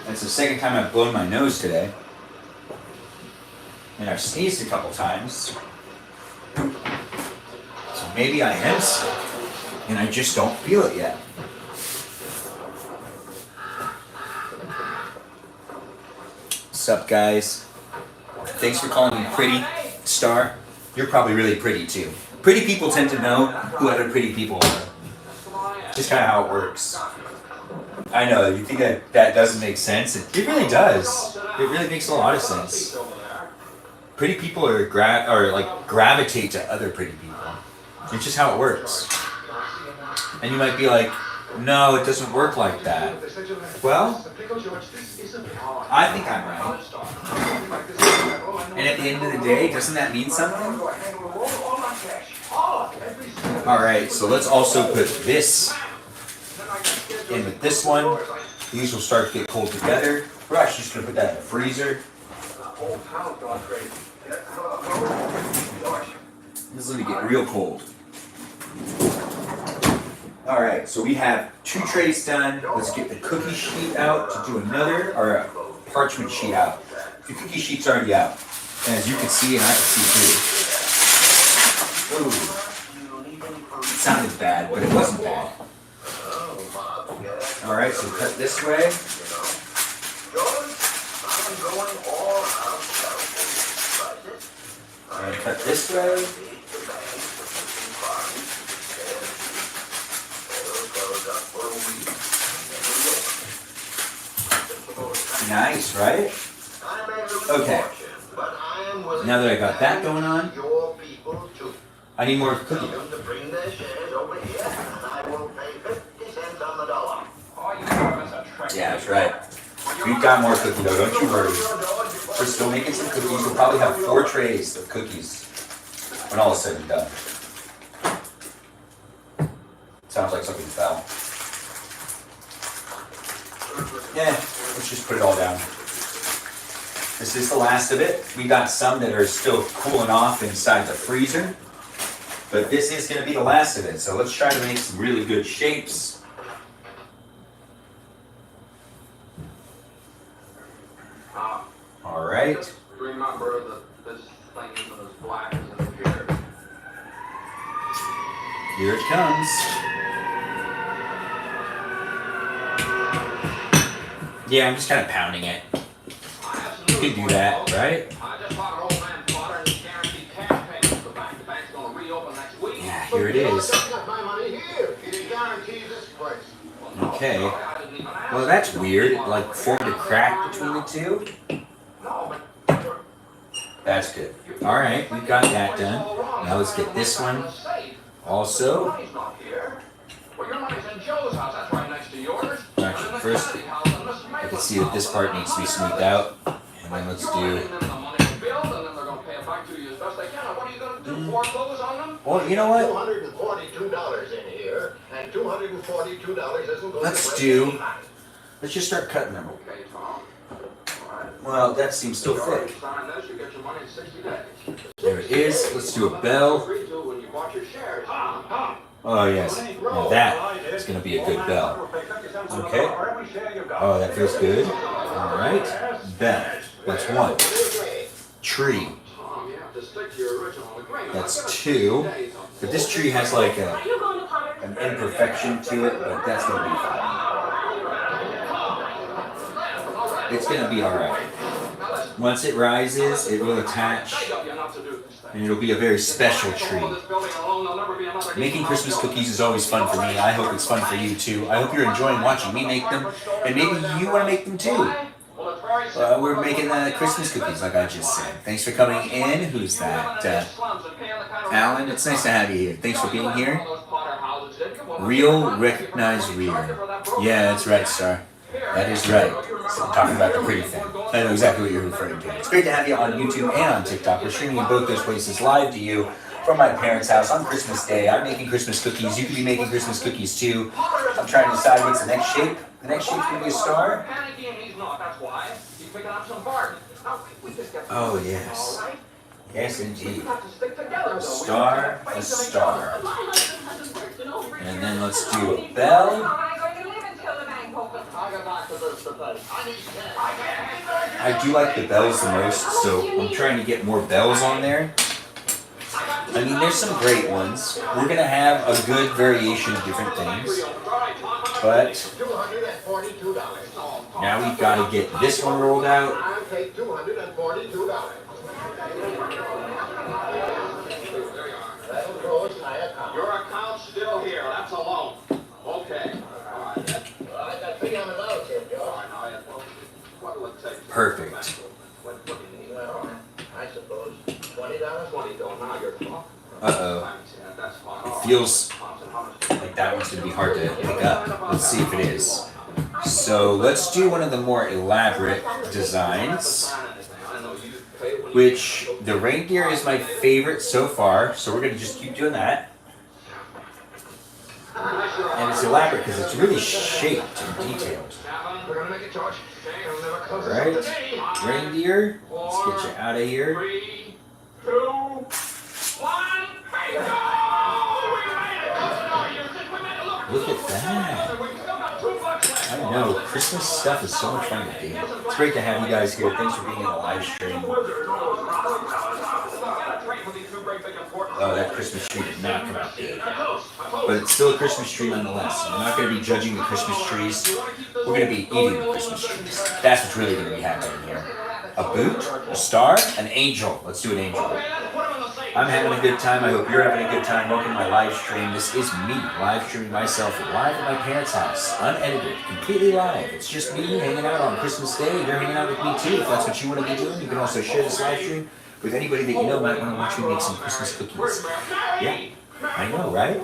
that's the second time I've blown my nose today. And I've sneezed a couple times. So maybe I am sick. And I just don't feel it yet. What's up, guys? Thanks for calling me pretty, Star. You're probably really pretty, too. Pretty people tend to know who other pretty people are. Just kind of how it works. I know, you think that doesn't make sense? It really does. It really makes a lot of sense. Pretty people are gravitate to other pretty people. It's just how it works. And you might be like, no, it doesn't work like that. Well, I think I'm right. And at the end of the day, doesn't that mean something? Alright, so let's also put this in with this one. These will start to get cold together. We're actually just going to put that in the freezer. This is going to get real cold. Alright, so we have 2 trays done. Let's get the cookie sheet out to do another, or a parchment sheet out. The cookie sheet's already out. And as you can see, and I can see too. Ooh. It sounded bad, but it wasn't bad. Alright, so cut this way. And cut this way. Nice, right? Okay. Now that I got that going on, I need more cookie dough. Yeah, that's right. We've got more cookie dough, don't you worry. We're still making some cookies. We'll probably have 4 trays of cookies when all is said and done. Sounds like something fell. Yeah, let's just put it all down. This is the last of it. We got some that are still cooling off inside the freezer. But this is going to be the last of it. So let's try to make some really good shapes. All right. Remember that this thing isn't as black as it appears. Here it comes. Yeah, I'm just kind of pounding it. You could do that, right? I just bought an old man plotter and it's guaranteed cash payments. The bank's gonna reopen next week. Yeah, here it is. I got my money here. It guarantees this place. Okay. Well, that's weird. It, like, formed a crack between the two. That's good. All right, we got that done. Now let's get this one also. Money's not here. Well, your money's in Joe's house. That's right next to yours. Actually, first, I can see that this part needs to be smoothed out. And then let's do... Well, you know what? $242 in here, and $242 isn't going Let's to do... Let's just start cutting them. Okay, Tom. Well, that seems still thick. Sign this, you get your money in 60 days. There it is. Let's do a bell. Agreed to when you bought your shares. Tom. Oh, yes. Now that is going to be a good bell. Okay. Oh, that feels good. All right. Bell. That's one. Tree. Tom, you have to stick to your original agreement. That's two. But this tree has like a, Are you going to Potter? an imperfection to it, but that's going to be fine. It's going to be all right. Once it rises, it will attach, and it'll be a very special tree. Making Christmas cookies is always fun for me. I hope it's fun for you too. I hope you're enjoying watching me make them, and maybe you want to make them too. We're making Christmas cookies, like I just said. Thanks for coming in. Who's that? Alan, it's nice to have you here. Thanks for being here. Real, recognize real. Yeah, that's right, Star. That is right. So I'm talking about the pretty thing. I know exactly what you're referring to. It's great to have you on YouTube and on TikTok. We're streaming in both those places live to you from my parents' house on Christmas Day. I'm making Christmas cookies. You could be making Christmas cookies too. I'm trying to decide what's the next shape. The next shape's going to be a star. Oh, yes. Yes, indeed. Star, a star. And then let's do a bell. I do like the bells the most, so I'm trying to get more bells on there. I mean, there's some great ones. We're going to have a good variation of different things. But now we've got to get this one rolled out. I'll take $242. That'll go into my account. Your account's still here. That's a loan. Okay. All right. Well, I got $300 here, Joe. What will it take? Perfect. Well, I suppose $20. $20. Now you're talking. Uh-oh. It feels like that one's going to be hard to pick up. Let's see if it is. So let's do one of the more elaborate designs, which the reindeer is my favorite so far, so we're going to just keep doing that. And it's elaborate because it's really shaped and detailed. We're gonna make it, George. Alright, reindeer, let's get you out of here. 3, 2, 1, bingo! Look at that. I know, Christmas stuff is so much fun to do. It's great to have you guys here. Thanks for being in the live stream. Oh, that Christmas tree did not come out good. But it's still a Christmas tree nonetheless. We're not going to be judging the Christmas trees. We're going to be eating the Christmas trees. That's what's really going to be happening here. A boot, a star, an angel. Let's do an angel. I'm having a good time. I hope you're having a good time. Welcome to my live stream. This is me live streaming myself live at my parents' house. Unedited, completely live. It's just me hanging out on Christmas Day. You're hanging out with me too. If that's what you want to be doing, you can also share this live stream with anybody that you know might want to watch me make some Christmas cookies. Yeah, I know, right?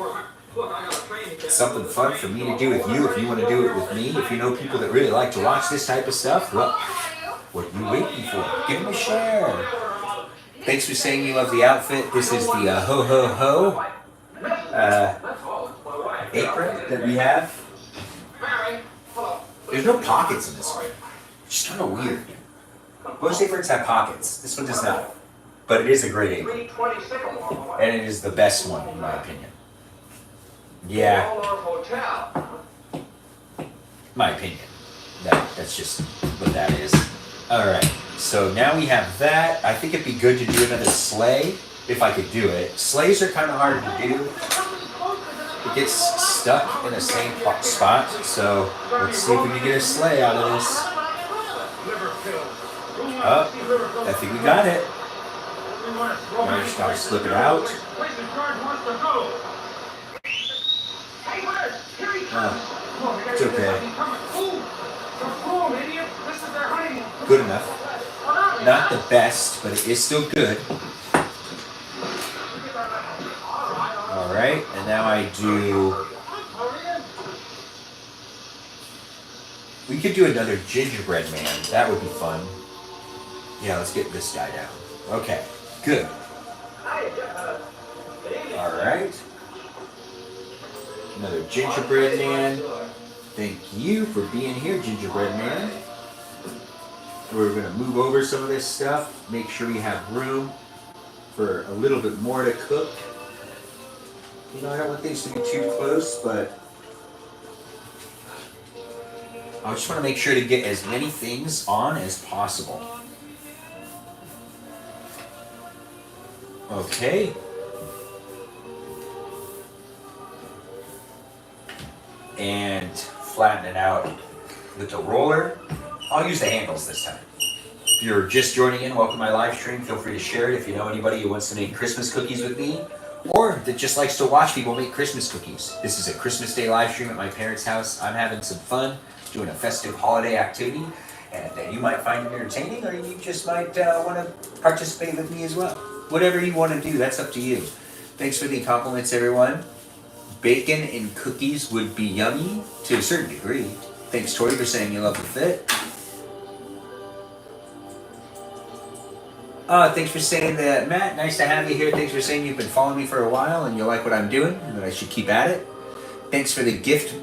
It's something fun for me to do with you if you want to do it with me. If you know people that really like to watch this type of stuff, well, what are you waiting for? Give them a share. Thanks for saying you love the outfit. This is the ho ho ho apron that we have. There's no pockets in this one. It's just kind of weird. Most aprons have pockets. This one does not. But it is a great apron. And it is the best one, in my opinion. Yeah, my opinion. That's just what that is. Alright, so now we have that. I think it'd be good to do another sleigh, if I could do it. Sleighs are kind of hard to do. It gets stuck in the same spot, so let's see if we can get a sleigh out of this. Oh, I think we got it. Now just gotta slip it out. Oh, it's okay. Good enough. Not the best, but it is still good. Alright, and now I do... We could do another gingerbread man. That would be fun. Yeah, let's get this guy down. Okay, good. Alright. Another gingerbread man. Thank you for being here, gingerbread man. We're going to move over some of this stuff. Make sure we have room for a little bit more to cook. You know, I don't want things to be too close, but I just want to make sure to get as many things on as possible. Okay. And flatten it out with the roller. I'll use the handles this time. If you're just joining in, welcome to my live stream. Feel free to share it if you know anybody who wants to make Christmas cookies with me, or that just likes to watch people make Christmas cookies. This is a Christmas Day live stream at my parents' house. I'm having some fun, doing a festive holiday activity, and you might find it entertaining, or you just might want to participate with me as well. Whatever you want to do, that's up to you. Thanks for the compliments, everyone. Bacon and cookies would be yummy to a certain degree. Thanks, Tori, for saying you love the fit. Thanks for saying that, Matt. Nice to have you here. Thanks for saying you've been following me for a while and you like what I'm doing and that I should keep at it. Thanks for the gift,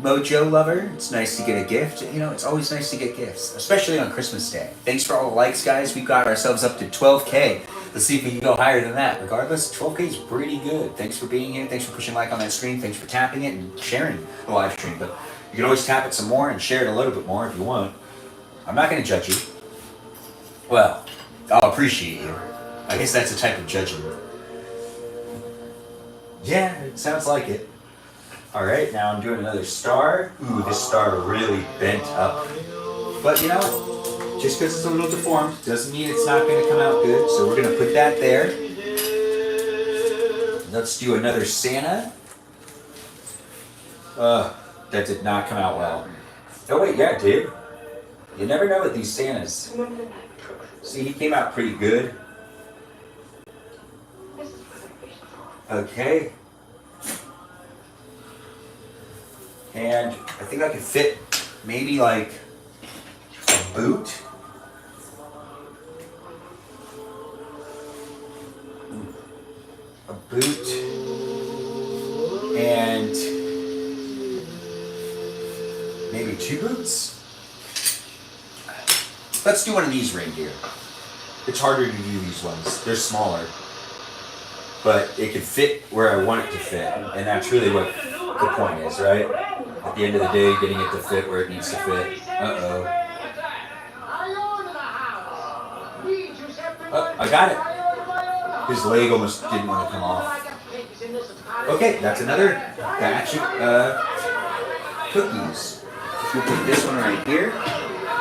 Mojo lover. It's nice to get a gift. You know, it's always nice to get gifts, especially on Christmas Day. Thanks for all the likes, guys. We've got ourselves up to 12K. Let's see if we can go higher than that. Regardless, 12K is pretty good. Thanks for being here. Thanks for pushing like on that screen. Thanks for tapping it and sharing the live stream. But you can always tap it some more and share it a little bit more if you want. I'm not going to judge you. Well, I'll appreciate you. I guess that's a type of judging. Yeah, it sounds like it. Alright, now I'm doing another star. Ooh, this star really bent up. But you know, just because it's a little deformed doesn't mean it's not going to come out good. So we're going to put that there. Let's do another Santa. That did not come out well. Oh wait, yeah, it did. You never know with these Santas. See, he came out pretty good. Okay. And I think I could fit maybe like a boot. A boot. And maybe 2 boots. Let's do one of these reindeer. It's harder to do these ones. They're smaller. But it can fit where I want it to fit. And that's really what the point is, right? At the end of the day, getting it to fit where it needs to fit. Uh-oh. Oh, I got it. His leg almost didn't want to come off. Okay, that's another batch of cookies. If we put this one right here,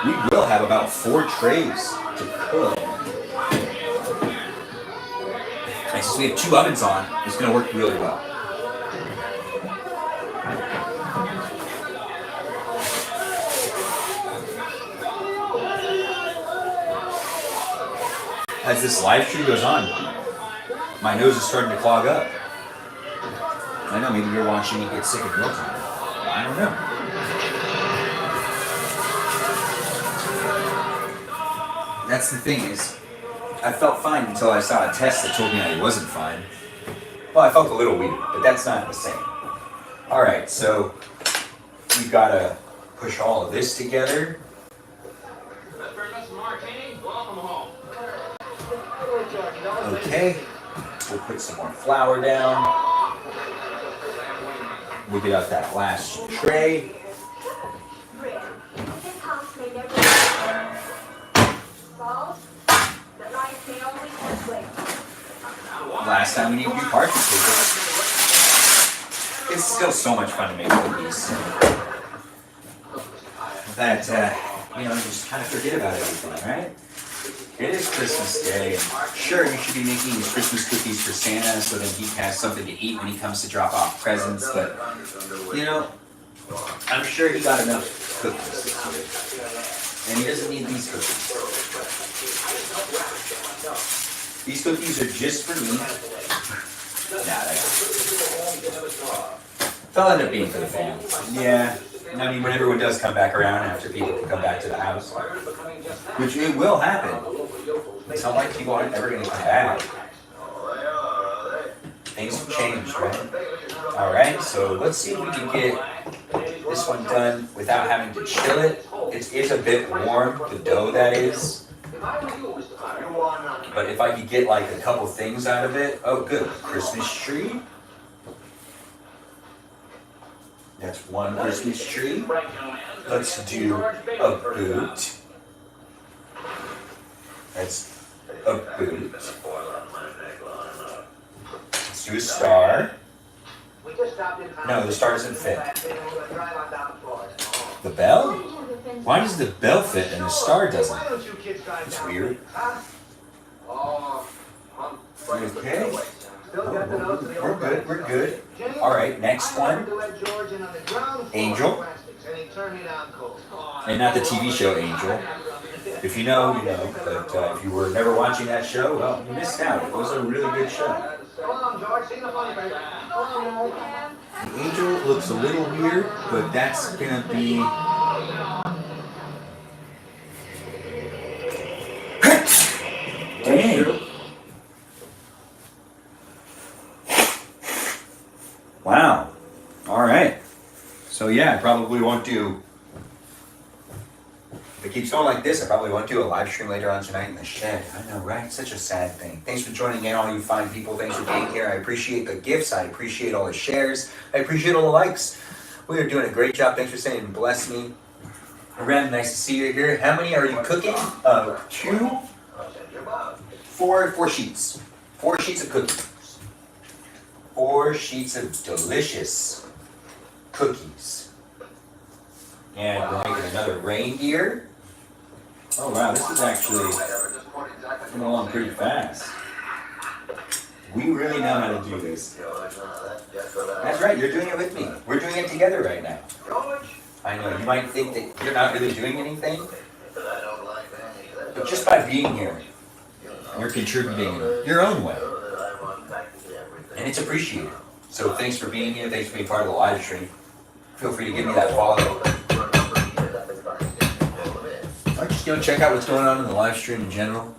we will have about 4 trays to cook. And since we have 2 ovens on, it's going to work really well. As this live stream goes on, my nose is starting to clog up. I know, maybe you're watching me get sick of mealtime. I don't know. That's the thing is, I felt fine until I saw a test that told me I wasn't fine. Well, I felt a little weird, but that's not the same. All right, so we've got to push all of this together. Okay, we'll put some more flour down. We'll get out that last tray. Last time we need to do parchment paper. It's still so much fun to make cookies. That, you know, just kind of forget about everything, right? It is Christmas Day, and sure, you should be making these Christmas cookies for Santa so that he has something to eat when he comes to drop off presents, but, you know, I'm sure he got enough cookies this year, and he doesn't need these cookies. These cookies are just for me. They'll end up being for the family. Yeah, I mean, when everyone does come back around after people can come back to the house, which it will happen. It's not like people aren't ever going to come back. Things have changed, right? Alright, so let's see if we can get this one done without having to chill it. It is a bit warm, the dough that is. But if I could get like a couple things out of it, oh good, Christmas tree. That's one Christmas tree. Let's do a boot. That's a boot. Let's do a star. No, the star doesn't fit. The bell? Why does the bell fit and the star doesn't? It's weird. Okay. We're good, we're good. Alright, next one. Angel. And not the TV show Angel. If you know, you know. But if you were never watching that show, well, you missed out. It was a really good show. The angel looks a little weird, but that's gonna be... Dang! Wow. Alright. So yeah, I probably won't do... If it keeps going like this, I probably won't do a live stream later on tonight in the shed. I know, right? Such a sad thing. Thanks for joining in, all you fine people. Thanks for being here. I appreciate the gifts. I appreciate all the shares. I appreciate all the likes. We are doing a great job. Thanks for saying bless me. Ren, nice to see you here. How many are you cooking? 4 sheets. 4 sheets of cookies. 4 sheets of delicious cookies. And we're making another reindeer. Oh wow, this is actually coming along pretty fast. We really know how to do this. That's right, you're doing it with me. We're doing it together right now. I know, you might think that you're not really doing anything, but just by being here, you're contributing in your own way. And it's appreciated. So thanks for being here, thanks for being part of the live stream. Feel free to give me that follow. Or just check out what's going on in the live stream in general.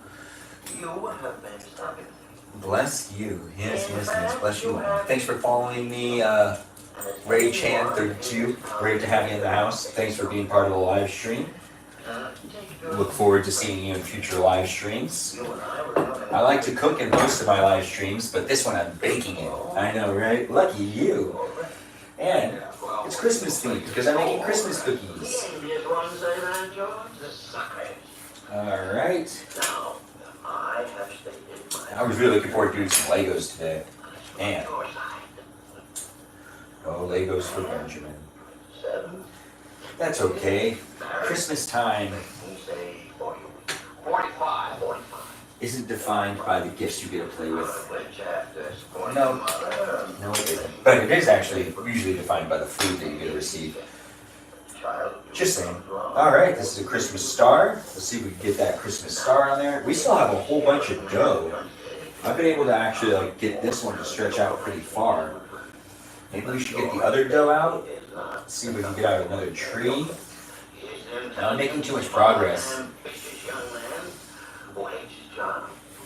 Bless you. Yes, bless you all. Thanks for following me, Ray Chan 32. Great to have you in the house. Thanks for being part of the live stream. Look forward to seeing you in future live streams. I like to cook in most of my live streams, but this one I'm baking it. I know, right? Lucky you. And it's Christmas themed because I'm making Christmas cookies. Alright. I was really looking forward to doing some Legos today. And no Legos for Benjamin. That's okay. Christmas time isn't defined by the gifts you get to play with. No, it isn't. But it is actually usually defined by the food that you get to receive. Just saying. Alright, this is a Christmas star. Let's see if we can get that Christmas star on there. We still have a whole bunch of dough. I've been able to actually get this one to stretch out pretty far. Maybe we should get the other dough out. Let's see if we can get out another tree. Not making too much progress.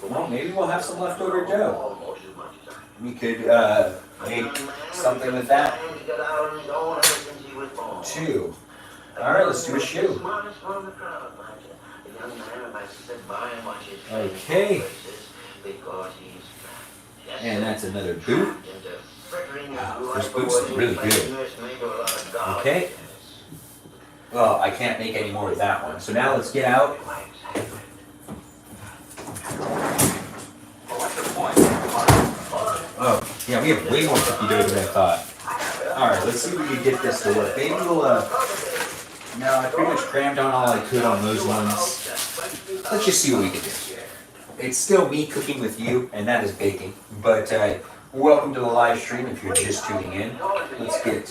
Well, maybe we'll have some leftover dough. We could make something with that too. Alright, let's do a shoe. Okay. And that's another boot. Wow, this boot's really good. Okay. Well, I can't make any more with that one. So now let's get out. Oh, yeah, we have way more cookie dough than I thought. Alright, let's see if we can get this to work. Maybe we'll, no, I pretty much crammed on all I could on those ones. let's just see what we can do. It's still me cooking with you, and that is baking. But welcome to the live stream if you're just tuning in. Let's get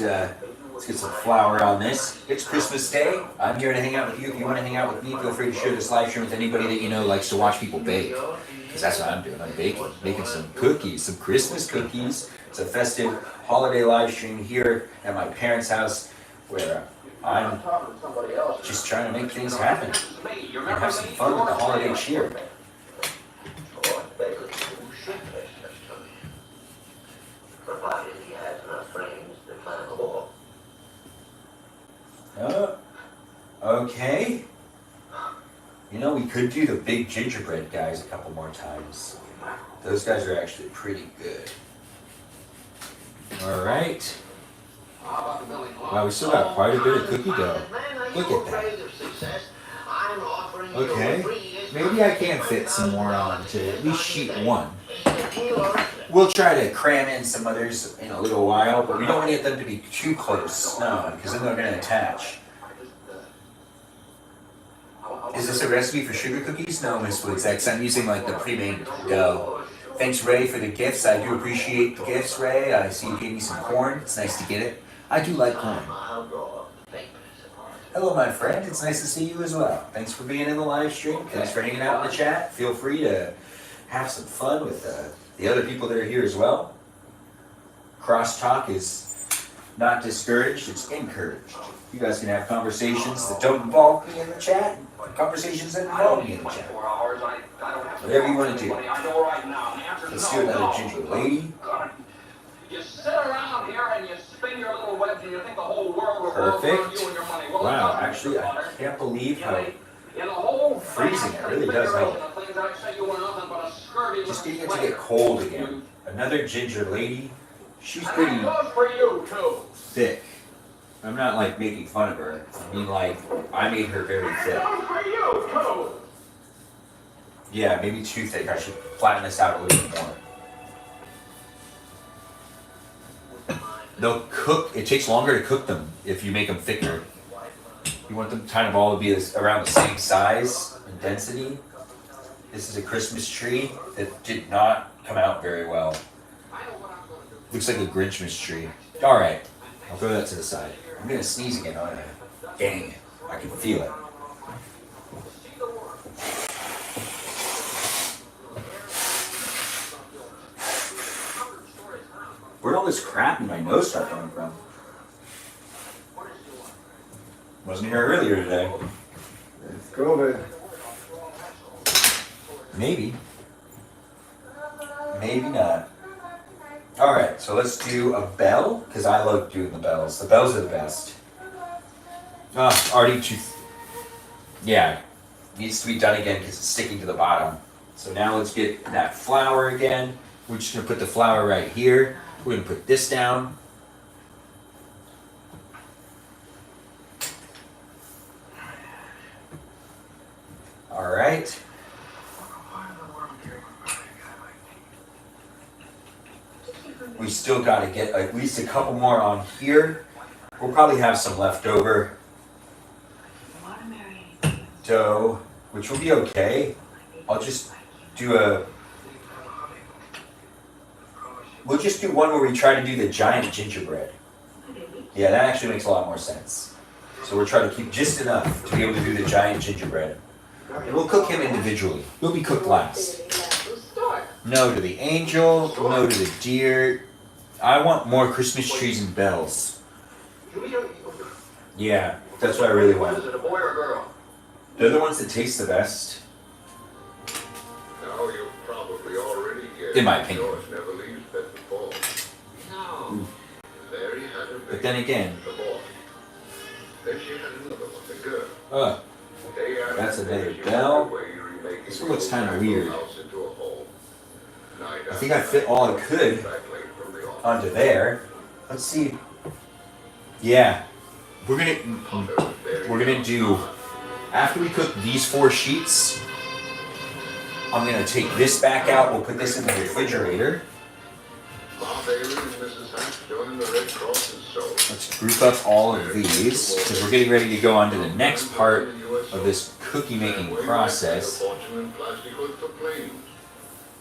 some flour on this. It's Christmas Day. I'm here to hang out with you. If you want to hang out with me, feel free to share this live stream with anybody that you know likes to watch people bake. Because that's what I'm doing. I'm baking. Making some cookies, some Christmas cookies. It's a festive holiday live stream here at my parents' house where I'm just trying to make things happen and have some fun with the holiday cheer. Okay. You know, we could do the big gingerbread guys a couple more times. Those guys are actually pretty good. All right. Wow, we still got quite a bit of cookie dough. Look at that. Okay. Maybe I can fit some more on to at least sheet one. We'll try to cram in some others in a little while, but we don't want to get them to be too close. No, because then they're going to attach. Is this a recipe for sugar cookies? No, Miss Woods. I'm using like the pre-made dough. Thanks, Ray, for the gifts. I do appreciate the gifts, Ray. I see you gave me some corn. It's nice to get it. I do like corn. Hello, my friend. It's nice to see you as well. Thanks for being in the live stream. Thanks for hanging out in the chat. Feel free to have some fun with the other people that are here as well. Crosstalk is not discouraged, it's encouraged. You guys can have conversations that don't involve me in the chat, conversations that involve me in the chat. Whatever you want to do. Let's do another ginger lady. You sit around here and you spin your little webs and you think the whole world will revolve around you and your money. Well, wow, actually, I can't believe how freezing it really does help. Just getting it to get cold again. Another ginger lady. She's pretty thick. I'm not like making fun of her. I mean, like, I made her very thick. Yeah, maybe too thick. I should flatten this out a little bit more. They'll cook. It takes longer to cook them if you make them thicker. You want them kind of all to be around the same size and density. This is a Christmas tree that did not come out very well. Looks like a Grinchmas tree. All right, I'll throw that to the side. I'm gonna sneeze again, aren't I? Dang it, I can feel it. Where'd all this crap in my nose start coming from? Wasn't here earlier today. It's COVID. Maybe. Maybe not. Alright, so let's do a bell, because I love doing the bells. The bells are the best. Already too... Yeah, needs to be done again because it's sticking to the bottom. So now let's get that flour again. We're just going to put the flour right here. We're going to put this down. Alright. We still got to get at least a couple more on here. We'll probably have some leftover dough, which will be okay. I'll just do we'll just do one where we try to do the giant gingerbread. Yeah, that actually makes a lot more sense. So we're trying to keep just enough to be able to do the giant gingerbread. And we'll cook him individually. He'll be cooked last. No to the angel, no to the deer. I want more Christmas trees and bells. Yeah, that's what I really want. Is it a boy or a girl? They're the ones that taste the best. Now you've probably already guessed. In my opinion. George never leaves Bedford Falls. No. There he had a But then again, the boy. Then she had another one, the girl. Day after That's a day, better she bell. wondered where you remaking This the one looks old kinda Nagel weird. house into a home. Night I think I after fit all I could night, back late from the office. onto there. Let's see. Yeah, we're gonna do, after we cook these 4 sheets, I'm gonna take this back out. We'll put this in the refrigerator. Bob Bailey and Mrs. Hatch joined the Red Cross and so. Let's group up all of these because we're getting ready to go on to the next part of this cookie making process.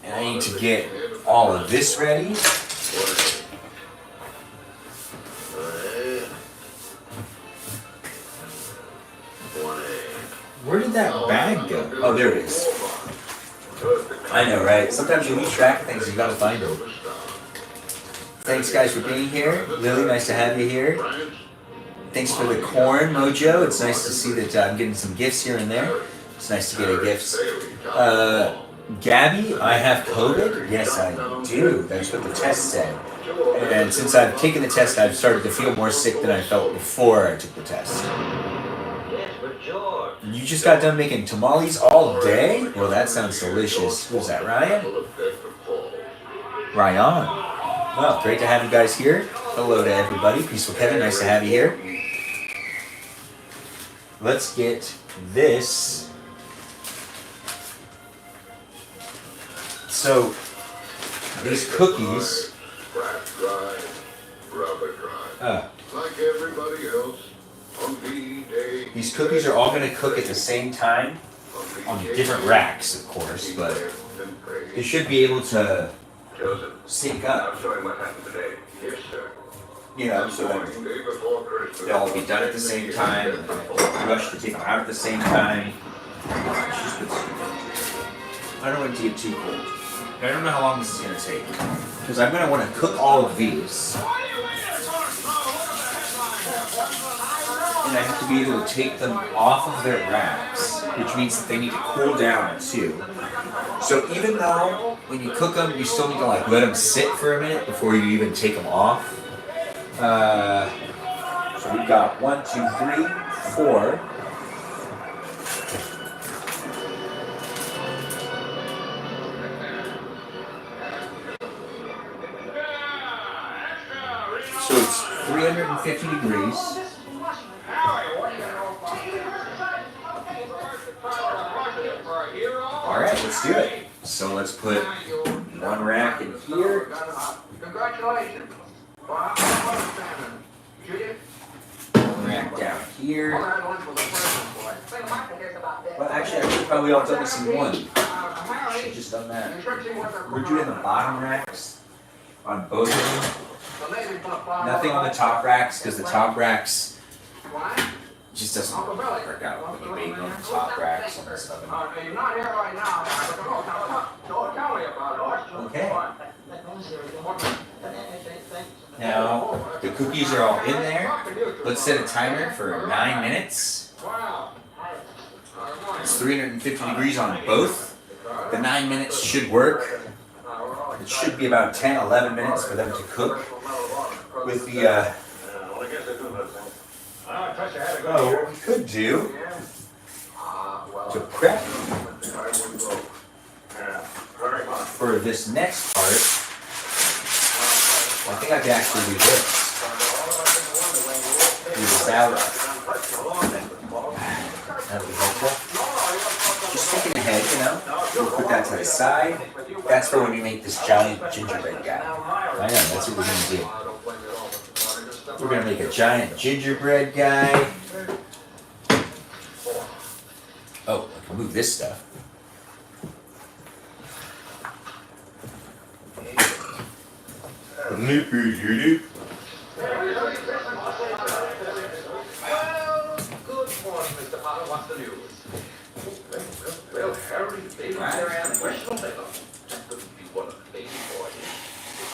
And I need to get all of this ready. Where did that bag go? Oh, there it is. I know, right? Sometimes you lose track of things, you gotta find them. Thanks, guys, for being here. Lily, nice to have you here. Thanks for the corn, Mojo. It's nice to see that I'm getting some gifts here and there. It's nice to get a gift. Gabby, I have COVID? Yes, I do. That's what the test said. And since I've taken the test, I've started to feel more sick than I felt before I took the test. You just got done making tamales all day? Well, that sounds delicious. Who's that, Ryan? Ryan. Well, great to have you guys here. Hello to everybody. Peaceful Kevin, nice to have you here. Let's get this. So, these cookies. Like everybody else. These cookies are all going to cook at the same time on different racks, of course, but they should be able to sync up. You know, so that they'll all be done at the same time, and rush to take them out at the same time. I don't want it to get too cold. I don't know how long this is going to take, because I'm going to want to cook all of these. And I have to be able to take them off of their racks, which means that they need to cool down too. So even though when you cook them, you still need to like let them sit for a minute before you even take them off. So we've got 1, 2, 3, 4. So it's 350 degrees. Alright, let's do it. So let's put one rack in here. Congratulations. One rack down here. Well, actually, I should probably all done this in one. I should have just done that. We're doing the bottom racks on both of them. Nothing on the top racks, because the top racks just doesn't work out when you make on the top racks on this oven. Okay. Now, the cookies are all in there. Let's set a timer for 9 minutes. It's 350 degrees on both. The 9 minutes should work. It should be about 10, 11 minutes for them to cook with the, what we could do to prep for this next part, I think I can actually do this. Do the salad. That'll be helpful. Just thinking ahead, you know. We'll put that to the side. That's for when we make this giant gingerbread guy. I know, that's what we're going to do. We're going to make a giant gingerbread guy. Oh, I can move this stuff. Nippy duty. Well, good morning, Mr. Potter. What's the news? Well, Harry, baby, there and questionable Balaam. Just couldn't be one of the baby boys.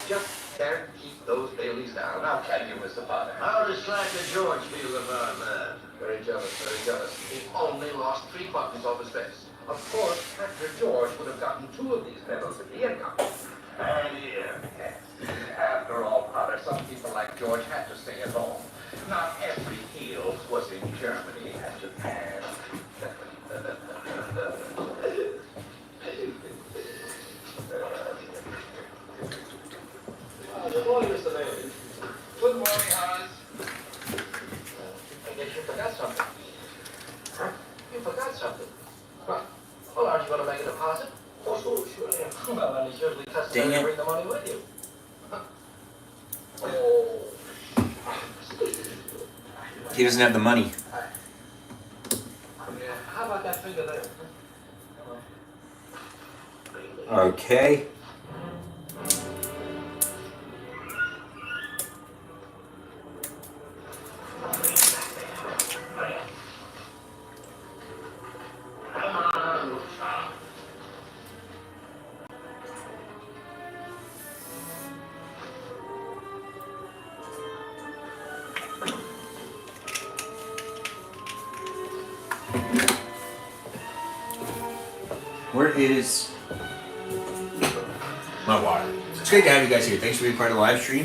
Just can't keep those Baileys down. I'll tell you, Mr. Potter. How does Slacker George feel about that? Very jealous, very jealous. He only lost 3 buttons off his vest. Of course, Slacker George would have gotten 2 of these medals if he had gotten. After all, Potter, some people like George had to stay at home. Not every heel was in Germany and Japan. Good morning, Mr. Bailey. Good morning, Hans. I guess you forgot something. Huh? You forgot something. What? Well, aren't you going to make a deposit? Oh, sure. Well, then it's usually customary to bring the money with you. Oh. He doesn't have the money. Okay. Where is my water? It's great to have you guys here. Thanks for being part of the live stream.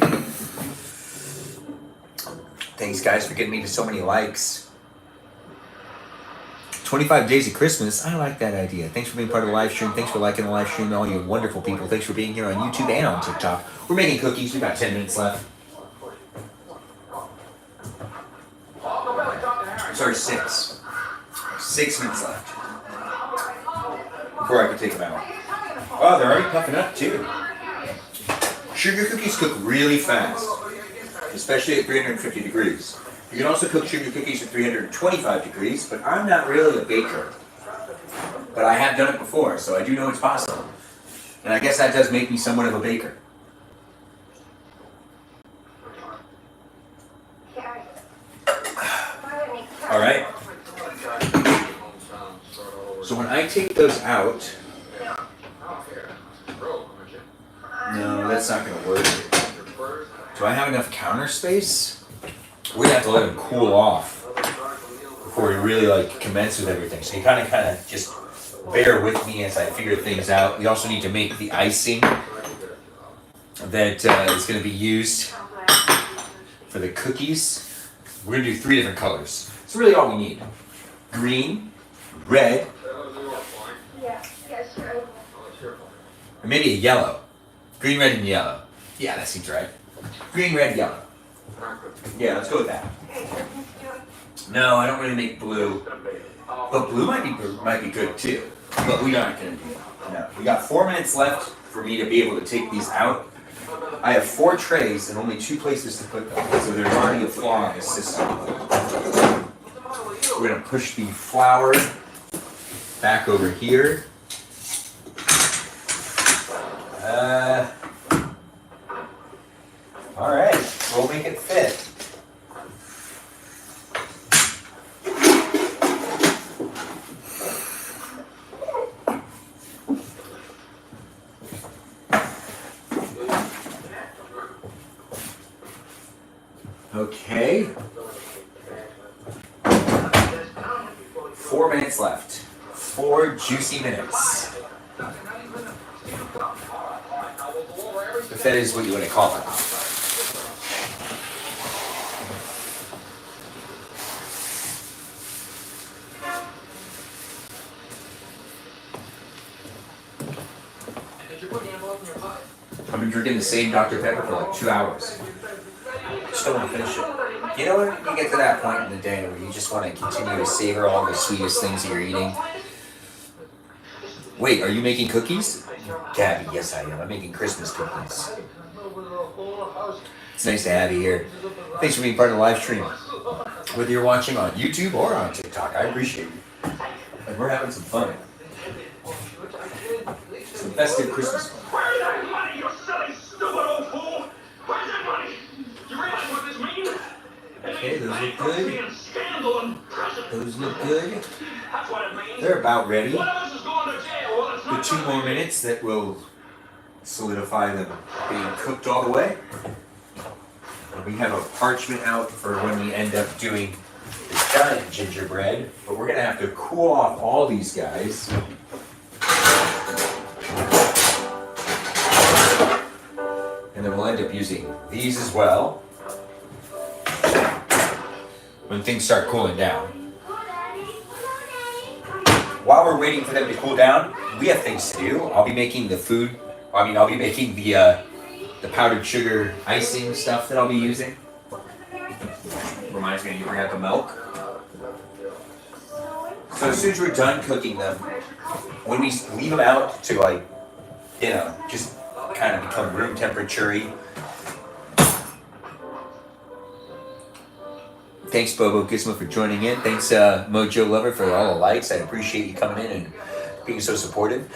Thanks, guys, for getting me to so many likes. 25 days of Christmas. I like that idea. Thanks for being part of the live stream. Thanks for liking the live stream, all you wonderful people. Thanks for being here on YouTube and on TikTok. We're making cookies. We've got 10 minutes left. Sorry, 6. 6 minutes left before I can take them out. Oh, they're already puffing up too. Sugar cookies cook really fast, especially at 350 degrees. You can also cook sugar cookies at 325 degrees, but I'm not really a baker. But I have done it before, so I do know it's possible. And I guess that does make me somewhat of a baker. All right. So when I take those out, no, that's not going to work. Do I have enough counter space? We're gonna have to let them cool off before we really commence with everything. So you kind of just bear with me as I figure things out. We also need to make the icing that is going to be used for the cookies. We're gonna do 3 different colors. It's really all we need: green, red, and maybe a yellow. Green, red, and yellow. Yeah, that seems right. Green, red, yellow. Yeah, let's go with that. No, I don't really make blue. But blue might be good too. But we're not gonna do that. No. We got 4 minutes left for me to be able to take these out. I have 4 trays and only 2 places to put them. So there's already a flaw in the system. We're gonna push the flour back over here. All right, we'll make it fit. Okay. 4 minutes left. 4 juicy minutes. If that is what you want to call it. I've been drinking the same Dr. Pepper for like 2 hours. Just don't want to finish it. You know when you get to that point in the day where you just want to continue to savor all the sweetest things that you're eating? Wait, are you making cookies? Gabby, yes I am. I'm making Christmas cookies. It's nice to have you here. Thanks for being part of the live stream. Whether you're watching on YouTube or on TikTok, I appreciate you. And we're having some fun. Some festive Christmas fun. Where's that money, you silly, stupid old fool? Where's that money? You realize what this means? Okay, those look good. Scandal and prison. Those look good. That's what it means. They're about ready. One of us is going to jail. Well, it's The not 2 more minutes that will solidify them being cooked all the way. And we have a parchment out for when we end up doing the giant gingerbread, but we're gonna have to cool off all these guys. And then we'll end up using these as well when things start cooling down. While we're waiting for them to cool down, we have things to do. I'll be making the food. I'll be making the powdered sugar icing stuff that I'll be using. Reminds me to bring out the milk. So as soon as we're done cooking them, when we leave them out to just kind of become room temperature-y, Thanks, Bobo Gizmo, for joining in. Thanks, Mojo Lover, for all the likes. I appreciate you coming in and being so supportive.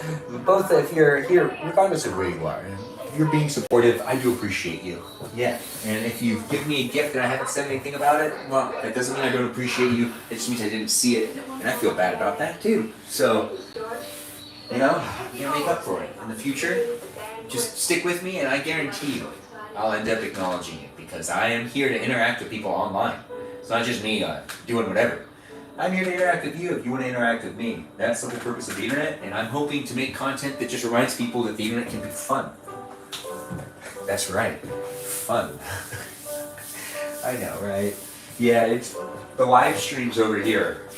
Both, if you're here, regardless of where you are, if you're being supportive, I do appreciate you. Yeah. And if you give me a gift and I haven't said anything about it, well, that doesn't mean I don't appreciate you. It just means I didn't see it, and I feel bad about that too. So, you know, I'm gonna make up for it in the future. Just stick with me, and I guarantee you, I'll end up acknowledging it because I am here to interact with people online. It's not just me doing whatever. I'm here to interact with you if you want to interact with me. That's the whole purpose of the internet, and I'm hoping to make content that just reminds people that the internet can be fun. That's right, fun. I know, right? Yeah, it's the live streams over here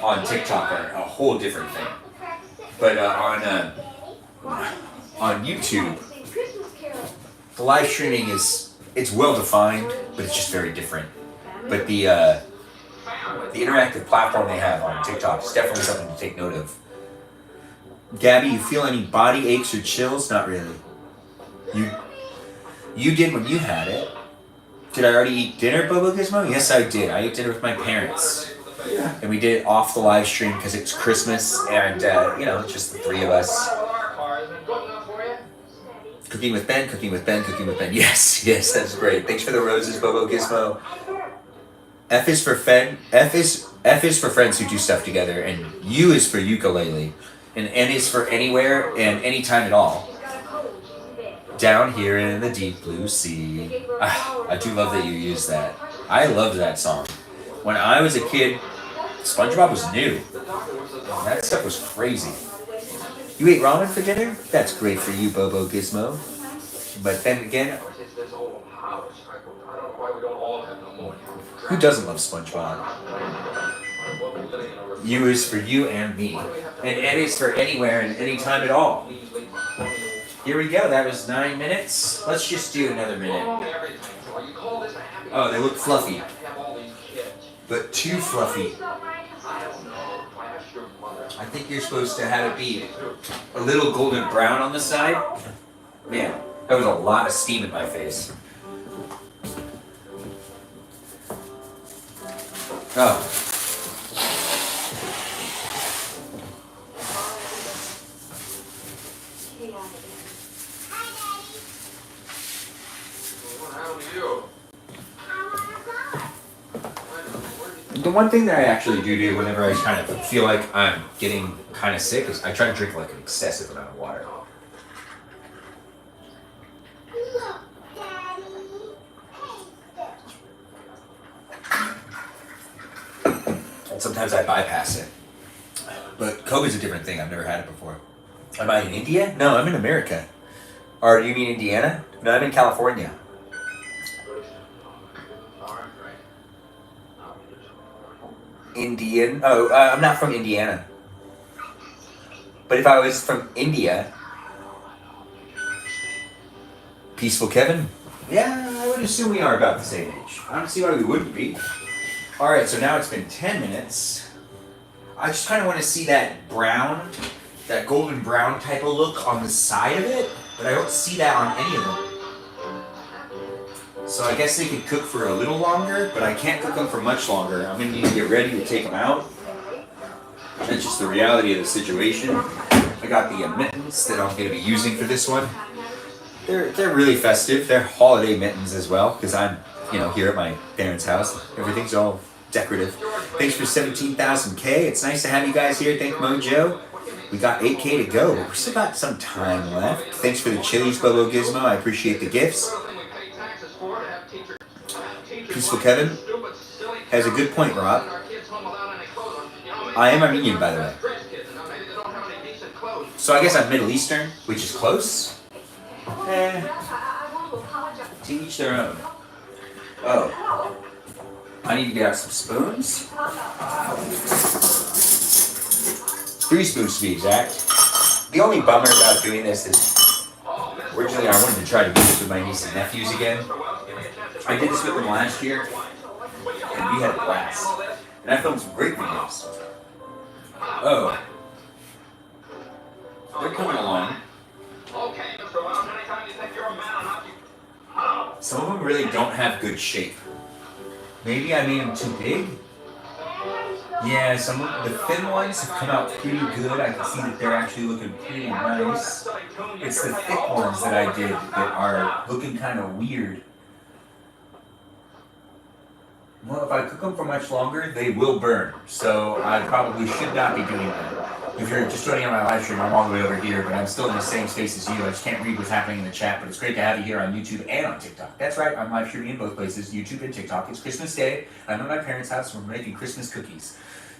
on TikTok are a whole different thing. But on YouTube, the live streaming it's well defined, but it's just very different. But the interactive platform they have on TikTok is definitely something to take note of. Gabby, you feel any body aches or chills? Not really. You did when you had it. Did I already eat dinner, Bobo Gizmo? Yes, I did. I ate dinner with my parents. And we did it off the live stream because it's Christmas and, it's just the three of us. Cooking with Ben, cooking with Ben, cooking with Ben. Yes, that's great. Thanks for the roses, Bobo Gizmo. F is for friends who do stuff together, and U is for ukulele, and N is for anywhere and anytime at all. Down here in the deep blue sea. I do love that you use that. I loved that song. When I was a kid, SpongeBob was new. That stuff was crazy. You ate ramen for dinner? That's great for you, Bobo Gizmo. But then again, who doesn't love SpongeBob? U is for you and me. And N is for anywhere and anytime at all. Here we go, that was 9 minutes. Let's just do another minute. Oh, they look fluffy. But too fluffy. I think you're supposed to have it be a little golden brown on the side. Man, that was a lot of steam in my face. Oh. The one thing that I actually do whenever I kind of feel like I'm getting kind of sick is I try to drink like an excessive amount of water. And sometimes I bypass it. But COVID's a different thing. I've never had it before. Am I in India? No, I'm in America. Or do you mean Indiana? No, I'm in California. Indian? Oh, I'm not from Indiana. But if I was from India... Peaceful Kevin? Yeah, I would assume we are about the same age. I don't see why we wouldn't be. Alright, so now it's been 10 minutes. I just kind of want to see that brown, that golden brown type of look on the side of it, but I don't see that on any of them. So I guess they could cook for a little longer, but I can't cook them for much longer. I'm going to need to get ready to take them out. That's just the reality of the situation. I got the mittens that I'm going to be using for this one. They're really festive. They're holiday mittens as well, because I'm, here at my parents' house. Everything's all decorative. Thanks for 17,000K. It's nice to have you guys here. Thank Mojo. We got 8K to go. We still got some time left. Thanks for the chilies, Bobo Gizmo. I appreciate the gifts. Peaceful Kevin has a good point, Rob. I am Armenian, by the way. So I guess I'm Middle Eastern, which is close. To each their own. Oh. I need to get out some spoons. 3 spoons to be exact. The only bummer about doing this is originally I wanted to try to do this with my niece and nephews again. I did this with them last year, and we had a blast. And I filmed some great videos. Oh. They're coming along. Some of them really don't have good shape. Maybe I made them too big? Yeah, some of the thin ones have come out pretty good. I can see that they're actually looking pretty nice. It's the thick ones that I did that are looking kind of weird. Well, if I cook them for much longer, they will burn. So I probably should not be doing that. If you're just joining on my live stream, I'm all the way over here, but I'm still in the same space as you. I just can't read what's happening in the chat, but it's great to have you here on YouTube and on TikTok. That's right, I'm live streaming in both places, YouTube and TikTok. It's Christmas Day. I'm at my parents' house and we're making Christmas cookies.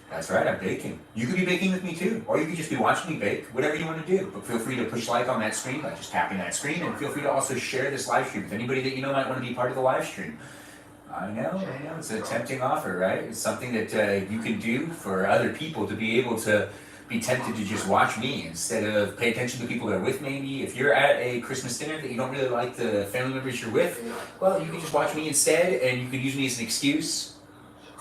That's right, I'm baking. You could be baking with me too, or you could just be watching me bake, whatever you want to do. But feel free to push like on that screen by just tapping that screen, and feel free to also share this live stream with anybody that you know might want to be part of the live stream. I know, it's a tempting offer, right? It's something that you can do for other people to be able to be tempted to just watch me instead of pay attention to people that are with maybe. If you're at a Christmas dinner that you don't really like the family members you're with, well, you can just watch me instead, and you can use me as an excuse.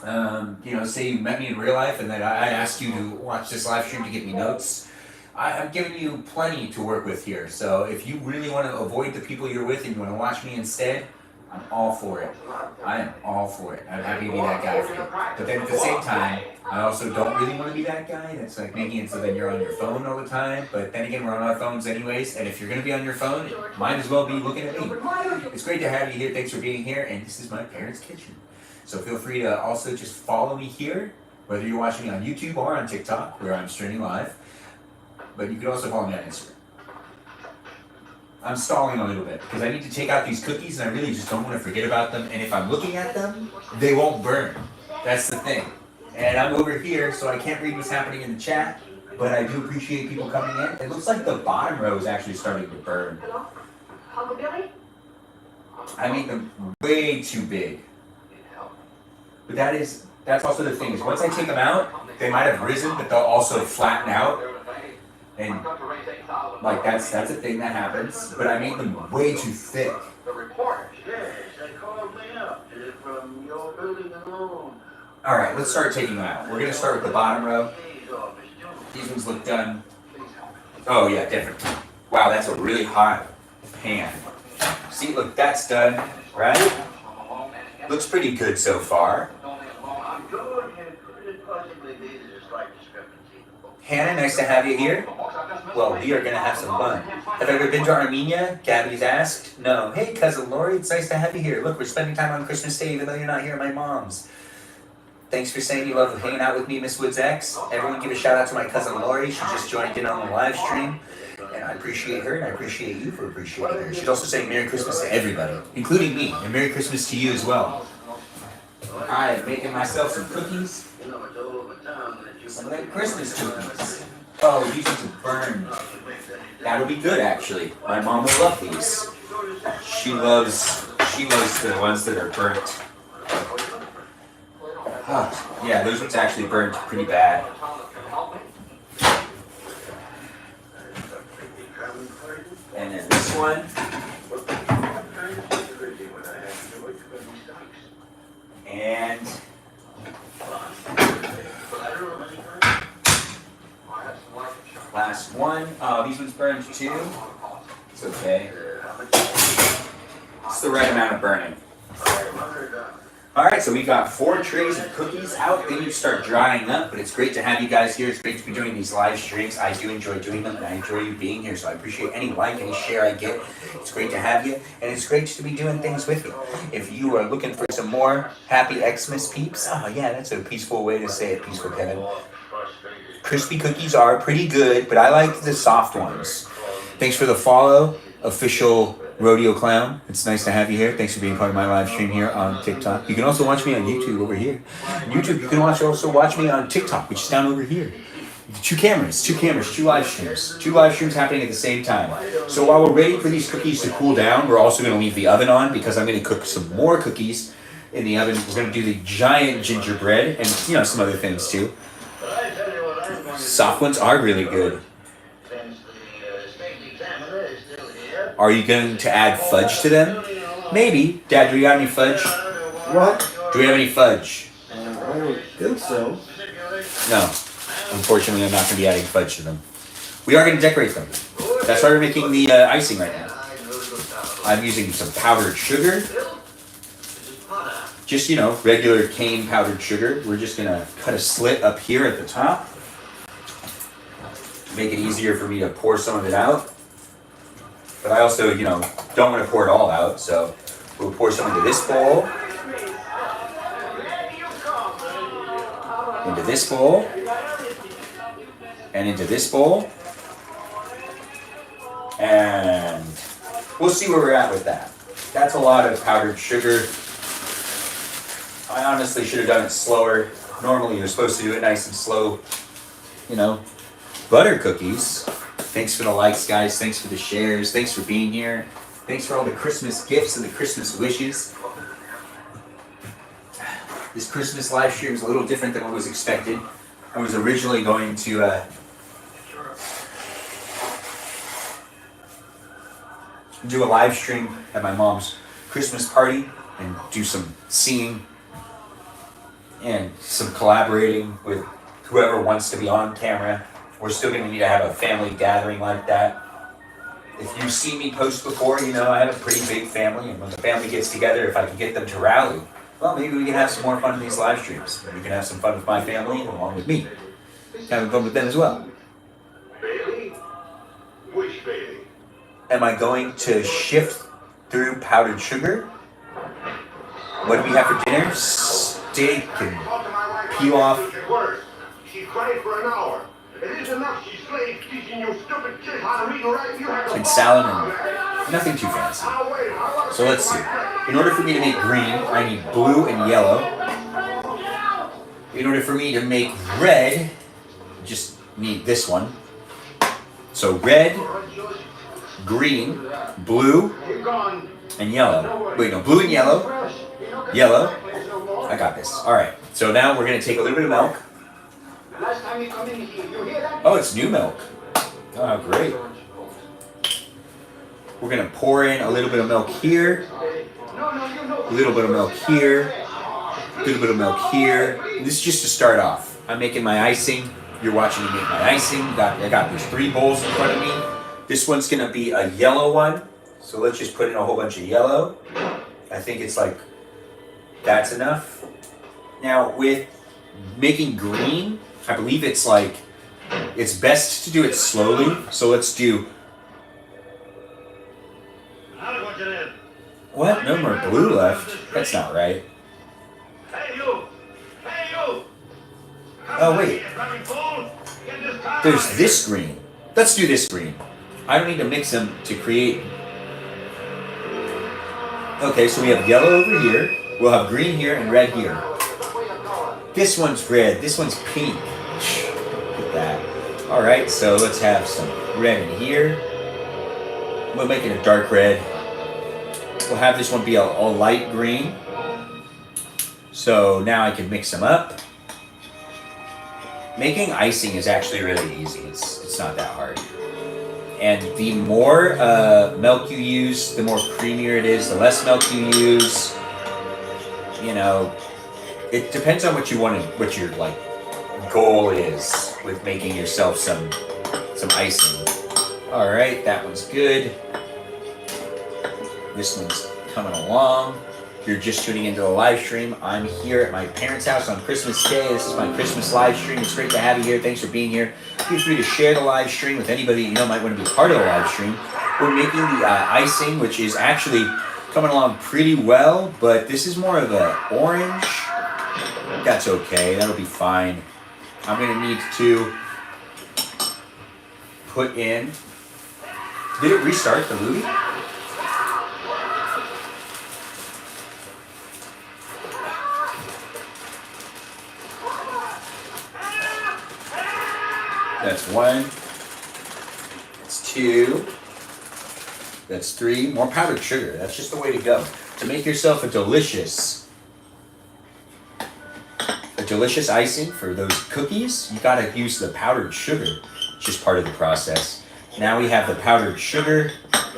Say you met me in real life and that I asked you to watch this live stream to give me notes. I'm giving you plenty to work with here. So if you really want to avoid the people you're with and you want to watch me instead, I'm all for it. I am all for it. I'm happy to be that guy for you. But then at the same time, I also don't really want to be that guy that's like making it so that you're on your phone all the time. But then again, we're on our phones anyways. And if you're going to be on your phone, might as well be looking at me. It's great to have you here. Thanks for being here. And this is my parents' kitchen. So feel free to also just follow me here, whether you're watching me on YouTube or on TikTok, where I'm streaming live. But you can also follow me on Instagram. I'm stalling a little bit because I need to take out these cookies and I really just don't want to forget about them. And if I'm looking at them, they won't burn. That's the thing. And I'm over here, so I can't read what's happening in the chat, but I do appreciate people coming in. It looks like the bottom row is actually starting to burn. Hello? Uncle Billy? I made them way too big. But that's also the thing is once I take them out, they might have risen, but they'll also flatten out. And like that's a thing that happens. But I made them way too thick. The reporter. Yes, they called me up from your building alone. Alright, let's start taking them out. We're gonna start with the bottom row. These ones look done. Oh yeah, definitely. Wow, that's a really hot pan. See, look, that's done, right? Looks pretty good so far. Hannah, nice to have you here. Well, we are going to have some fun. Have you ever been to Armenia? Gabby's asked. No. Hey, Cousin Lori, it's nice to have you here. Look, we're spending time on Christmas Day, even though you're not here at my mom's. Thanks for saying you love hanging out with me, Miss Woods X. Everyone give a shout out to my Cousin Lori. She just joined in on the live stream. And I appreciate her, and I appreciate you for appreciating her. She's also saying Merry Christmas to everybody, including me, and Merry Christmas to you as well. I am making myself some cookies. Some of them Christmas cookies. Oh, these ones are burned. That'll be good, actually. My mom will love these. She loves the ones that are burnt. Yeah, those ones actually burned pretty bad. And then this one. And last one. Oh, these ones burned too. It's okay. It's the right amount of burning. Alright, so we got 4 trays of cookies out. They need to start drying up, but it's great to have you guys here. It's great to be doing these live streams. I do enjoy doing them, and I enjoy you being here, so I appreciate any like, any share I get. It's great to have you, and it's great to be doing things with you. If you are looking for some more happy Xmas peeps, oh yeah, that's a peaceful way to say it, Peaceful Kevin. Crispy cookies are pretty good, but I like the soft ones. Thanks for the follow, official Rodeo Clown. It's nice to have you here. Thanks for being part of my live stream here on TikTok. You can also watch me on YouTube over here. YouTube, you can also watch me on TikTok, which is down over here. 2 cameras, 2 live streams. 2 live streams happening at the same time. So while we're waiting for these cookies to cool down, we're also going to leave the oven on because I'm going to cook some more cookies in the oven. We're going to do the giant gingerbread and, some other things too. Soft ones are really good. Are you going to add fudge to them? Maybe. Dad, do we got any fudge? What? Do we have any fudge? I don't think so. No. Unfortunately, I'm not going to be adding fudge to them. We are going to decorate them. That's why we're making the icing right now. I'm using some powdered sugar. just, regular cane powdered sugar. We're just gonna cut a slit up here at the top. Make it easier for me to pour some of it out. But I also, don't want to pour it all out, so we'll pour some into this bowl. Into this bowl. And into this bowl. And we'll see where we're at with that. That's a lot of powdered sugar. I honestly should have done it slower. Normally you're supposed to do it nice and slow. Butter cookies. Thanks for the likes, guys. Thanks for the shares. Thanks for being here. Thanks for all the Christmas gifts and the Christmas wishes. This Christmas live stream is a little different than what was expected. I was originally going to do a live stream at my mom's Christmas party and do some singing and some collaborating with whoever wants to be on camera. We're still going to need to have a family gathering like that. If you've seen me post before, I have a pretty big family, and when the family gets together, if I can get them to rally, well, maybe we can have some more fun in these live streams. We can have some fun with my family and along with me. Having fun with them as well. Bailey? Which Bailey? Am I going to shift through powdered sugar? What do we have for dinner? Steak and pilaf. She's cried for an hour. It isn't enough she's slaves teaching you stupid kids how to read and write. You have to And salad and nothing too fancy. So let's see. In order for me to make green, I need blue and yellow. In order for me to make red, just need this one. So red, green, blue, and yellow. Wait, no, blue and yellow. Yellow. I got this. All right. So now we're going to take a little bit of milk. Oh, it's new milk. Oh, great. We're going to pour in a little bit of milk here. A little bit of milk here. A little bit of milk here. This is just to start off. I'm making my icing. You're watching me make my icing. I got these 3 bowls in front of me. This one's going to be a yellow one. So let's just put in a whole bunch of yellow. I think it's like, that's enough. Now with making green, I believe it's best to do it slowly. So let's do. What? No more blue left? That's not right. Hey you! Hey you! Oh wait. There's this green. Let's do this green. I don't need to mix them to create. Okay, so we have yellow over here. We'll have green here and red here. This one's red. This one's pink. Look at that. All right, so let's have some red in here. We'll make it a dark red. We'll have this one be a light green. So now I can mix them up. Making icing is actually really easy. It's not that hard. And the more milk you use, the more creamier it is. The less milk you use, it depends on what you want to, what your goal is with making yourself some icing. All right, that one's good. This one's coming along. If you're just tuning into the live stream, I'm here at my parents' house on Christmas Day. This is my Christmas live stream. It's great to have you here. Thanks for being here. Feel free to share the live stream with anybody you know might want to be part of the live stream. We're making the icing, which is actually coming along pretty well, but this is more of an orange. That's okay. That'll be fine. I'm going to need to put in... Did it restart the movie? That's 1. That's 2. That's 3. More powdered sugar. That's just the way to go. To make yourself a delicious icing for those cookies, you gotta use the powdered sugar. It's just part of the process. Now we have the powdered sugar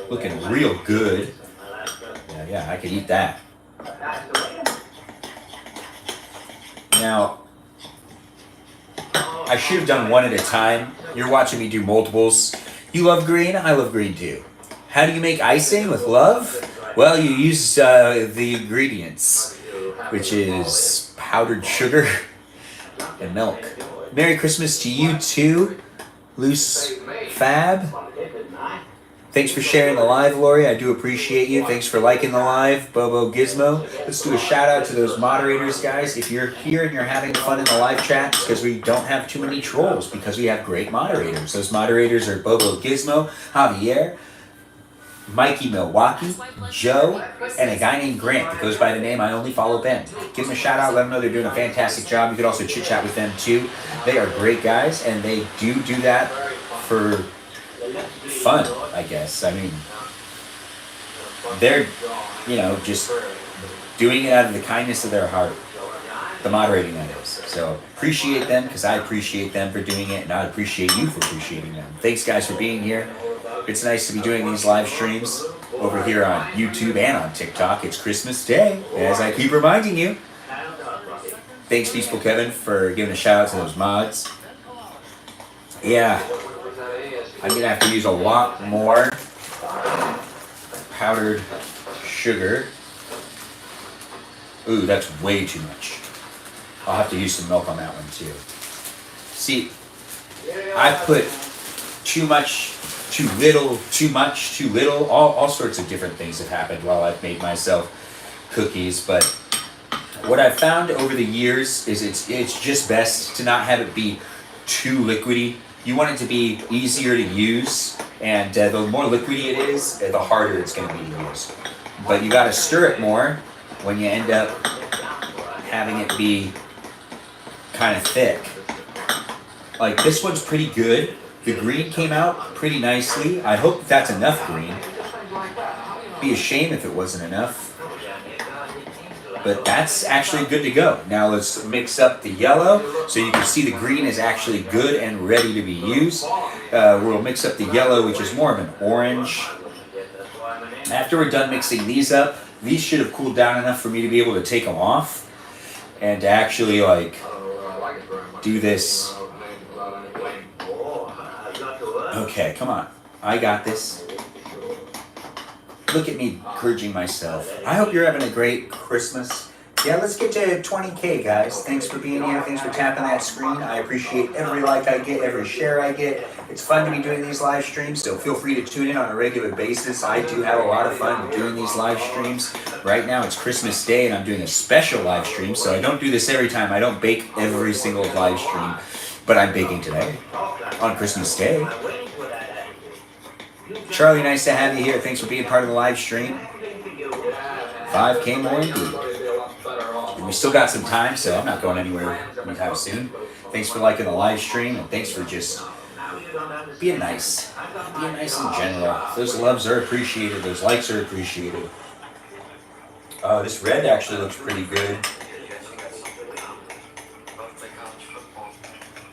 looking real good. Yeah, I could eat that. Now, I should have done one at a time. You're watching me do multiples. You love green? I love green too. How do you make icing with love? Well, you use the ingredients. which is powdered sugar and milk. Merry Christmas to you too, Loose Fab. Thanks for sharing the live, Lori. I do appreciate you. Thanks for liking the live, Bobo Gizmo. Let's do a shout out to those moderators, guys. If you're here and you're having fun in the live chat, it's because we don't have too many trolls, because we have great moderators. Those moderators are Bobo Gizmo, Javier, Mikey Milwaukee, Joe, and a guy named Grant that goes by the name I Only Follow Ben. Give them a shout out, let them know they're doing a fantastic job. You could also chit chat with them too. They are great guys, and they do that for fun, I guess. I mean, they're, just doing it out of the kindness of their heart. The moderating, that is. So appreciate them, because I appreciate them for doing it, and I appreciate you for appreciating them. Thanks, guys, for being here. It's nice to be doing these live streams over here on YouTube and on TikTok. It's Christmas Day, as I keep reminding you. Thanks, Peaceful Kevin, for giving a shout out to those mods. Yeah, I'm going to have to use a lot more powdered sugar. Ooh, that's way too much. I'll have to use some milk on that one too. See, I put too much, too little, too much, too little. All sorts of different things have happened while I've made myself cookies. But what I've found over the years is it's just best to not have it be too liquidy. You want it to be easier to use, and the more liquidy it is, the harder it's going to be to use. But you got to stir it more when you end up having it be kind of thick. Like this one's pretty good. The green came out pretty nicely. I hope that's enough green. Be a shame if it wasn't enough. But that's actually good to go. Now let's mix up the yellow so you can see the green is actually good and ready to be used. We'll mix up the yellow, which is more of an orange. After we're done mixing these up, these should have cooled down enough for me to be able to take them off and to actually do this. Okay, come on. I got this. Look at me encouraging myself. I hope you're having a great Christmas. Yeah, let's get to 20K, guys. Thanks for being here. Thanks for tapping that screen. I appreciate every like I get, every share I get. It's fun to be doing these live streams, so feel free to tune in on a regular basis. I do have a lot of fun doing these live streams. Right now it's Christmas Day, and I'm doing a special live stream, so I don't do this every time. I don't bake every single live stream, but I'm baking today on Christmas Day. Charlie, nice to have you here. Thanks for being part of the live stream. 5K more indeed. And we still got some time, so I'm not going anywhere anytime soon. Thanks for liking the live stream, and thanks for just being nice. Being nice in general. Those loves are appreciated. Those likes are appreciated. This red actually looks pretty good.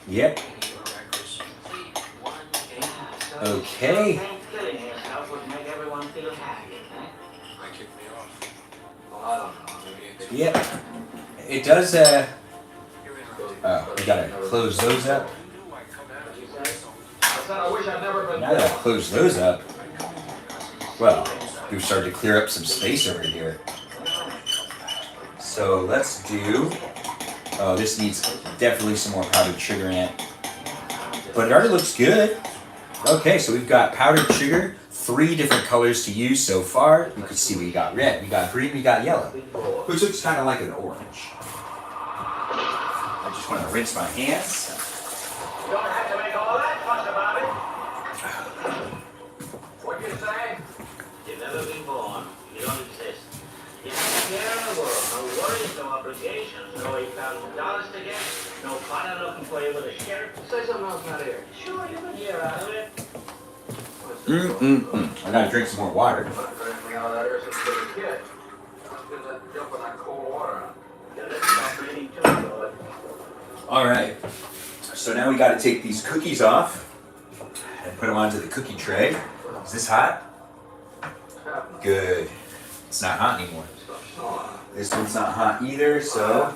Yep. Okay. Yep. It does, we gotta close those up. Now that I've closed those up, well, we've started to clear up some space over here. So let's do, this needs definitely some more powdered sugar in it. But it already looks good. Okay, so we've got powdered sugar, 3 different colors to use so far. You can see we got red, we got green, we got yellow, which looks kind of like an orange. I just want to rinse my hands. You don't have to make all that fuss about it. What you say? You've never been born. You don't exist. You have a care in the world, no worries, no obligations, no $8,000 to get, no father looking for you with a shirt. Say something else out here. Sure, you've been here out of it. I gotta drink some more water. Anything out of that here since you were a kid. Let's get that jump in that cold water. Yeah, that's not really too good. Alright, so now we gotta take these cookies off and put them onto the cookie tray. Is this hot? Good. It's not hot anymore. This one's not hot either, so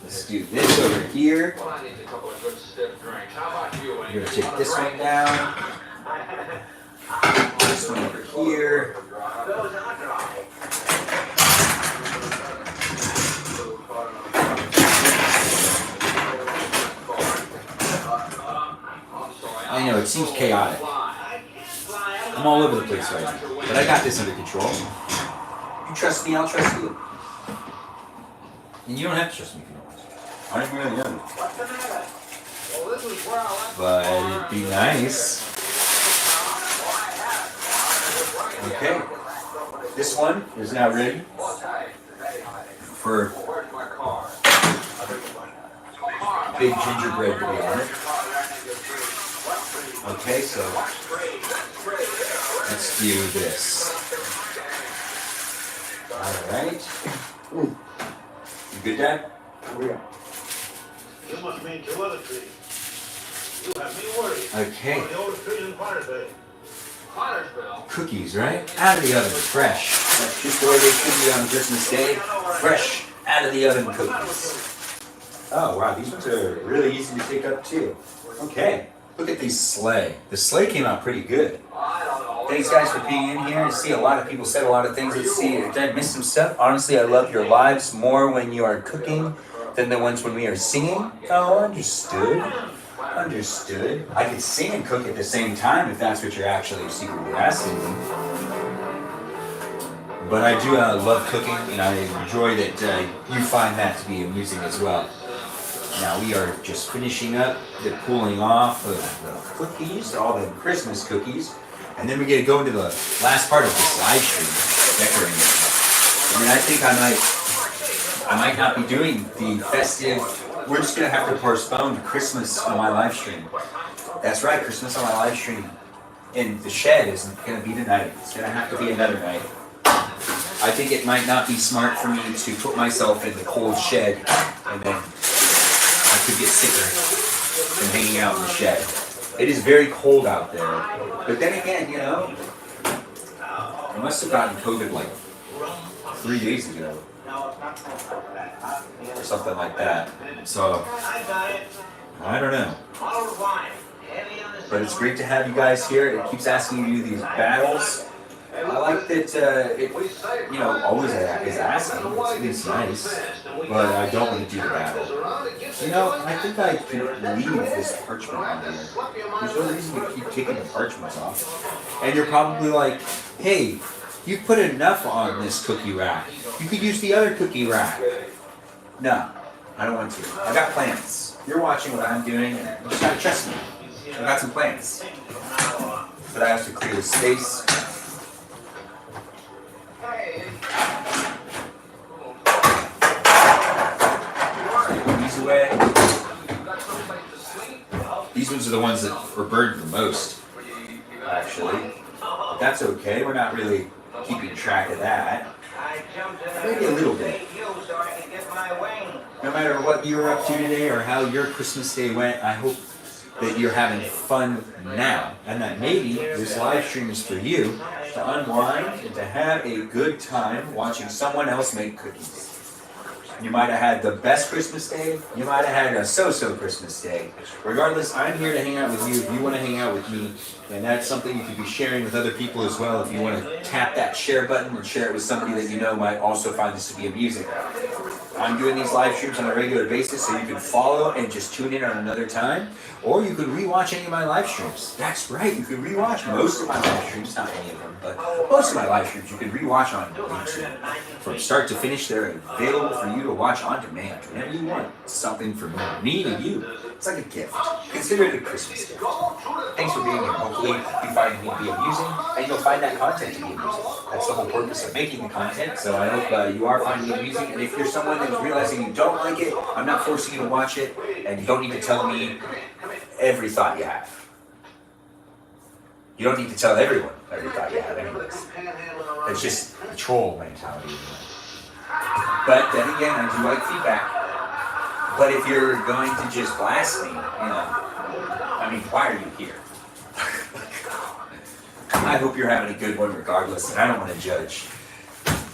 let's do this over here. Well, I need a couple of good stiff drinks. How about you? We're gonna take this one down. This one over here. Those are dry. I know, it seems chaotic. I'm all over the place right now. But I got this under control. You trust me, I'll trust you. And you don't have to trust me if you don't want to. I don't really know. But it'd be nice. Okay. This one is now ready for big gingerbread to be on it. Okay, so let's do this. Alright. You good, Dad? Oh, yeah. You must mean two other trees. You have me worried. Okay. One of the oldest trees in Pottersville. Cookies, right? Out of the oven, fresh. That's just the way they should be on Christmas Day. Fresh, out of the oven cookies. Oh, wow, these ones are really easy to pick up too. Okay, look at these sleigh. The sleigh came out pretty good. Thanks, guys, for being in here. I see a lot of people said a lot of things. Let's see, did I miss some stuff? Honestly, I love your lives more when you are cooking than the ones when we are singing. Oh, understood. Understood. I could sing and cook at the same time if that's what you're actually secretly asking me. But I do love cooking, and I enjoy that you find that to be amusing as well. Now we are just finishing up the cooling off of the cookies, all the Christmas cookies, and then we get to go into the last part of this live stream, decorating. I mean, I think I might not be doing the festive. We're just gonna have to postpone Christmas on my live stream. That's right, Christmas on my live stream. And the shed isn't gonna be tonight. It's gonna have to be another night. I think it might not be smart for me to put myself in the cold shed, and then I could get sicker from hanging out in the shed. It is very cold out there. But then again, you know, I must have gotten COVID like 3 days ago. Or something like that. So, I don't know. But it's great to have you guys here. It keeps asking you to do these battles. I like that it, you know, always is asking. It's nice. But I don't want to do the battle. You know, I think I can leave this parchment on here. There's no reason to keep taking the parchments off. And you're probably like, hey, you put enough on this cookie rack. You could use the other cookie rack. No, I don't want to. I got plans. You're watching what I'm doing, and you just gotta trust me. I got some plans. But I have to clear the space. Put these away. These ones are the ones that were burned the most, actually. But that's okay. We're not really keeping track of that. Maybe a little bit. No matter what you're up to today or how your Christmas day went, I hope that you're having fun now. And that maybe this live stream is for you to unwind and to have a good time watching someone else make cookies. You might have had the best Christmas day. You might have had a so-so Christmas day. Regardless, I'm here to hang out with you if you want to hang out with me. And that's something you can be sharing with other people as well if you want to tap that share button and share it with somebody that you know might also find this to be amusing. I'm doing these live streams on a regular basis, so you can follow and just tune in on another time. Or you can rewatch any of my live streams. That's right, you can rewatch most of my live streams, not any of them, but most of my live streams you can rewatch on YouTube. From start to finish, they're available for you to watch on demand whenever you want. It's something for me and you. It's like a gift. Consider it a Christmas gift. Thanks for being here. Hopefully you find me to be amusing, and you'll find that content to be amusing. That's the whole purpose of making the content, so I hope you are finding it amusing. And if you're someone that's realizing you don't like it, I'm not forcing you to watch it, and you don't need to tell me every thought you have. You don't need to tell everyone every thought you have anyways. It's just a troll mentality. But then again, I do like feedback. But if you're going to just blast me, you know, I mean, why are you here? I hope you're having a good one regardless, and I don't want to judge.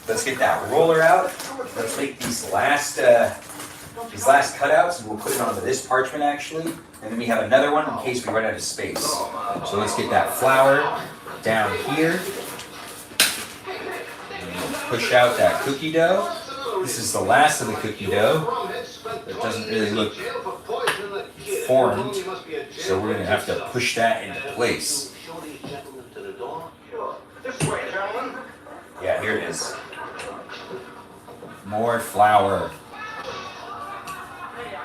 Let's get that roller out. Let's make these last cutouts, and we'll put it onto this parchment actually. And then we have another one in case we run out of space. So let's get that flour down here. And we'll push out that cookie dough. This is the last of the cookie dough. It doesn't really look formed, so we're gonna have to push that into place. Show these gentlemen to the door. Sure. This way, gentlemen. Yeah, here it is. More flour.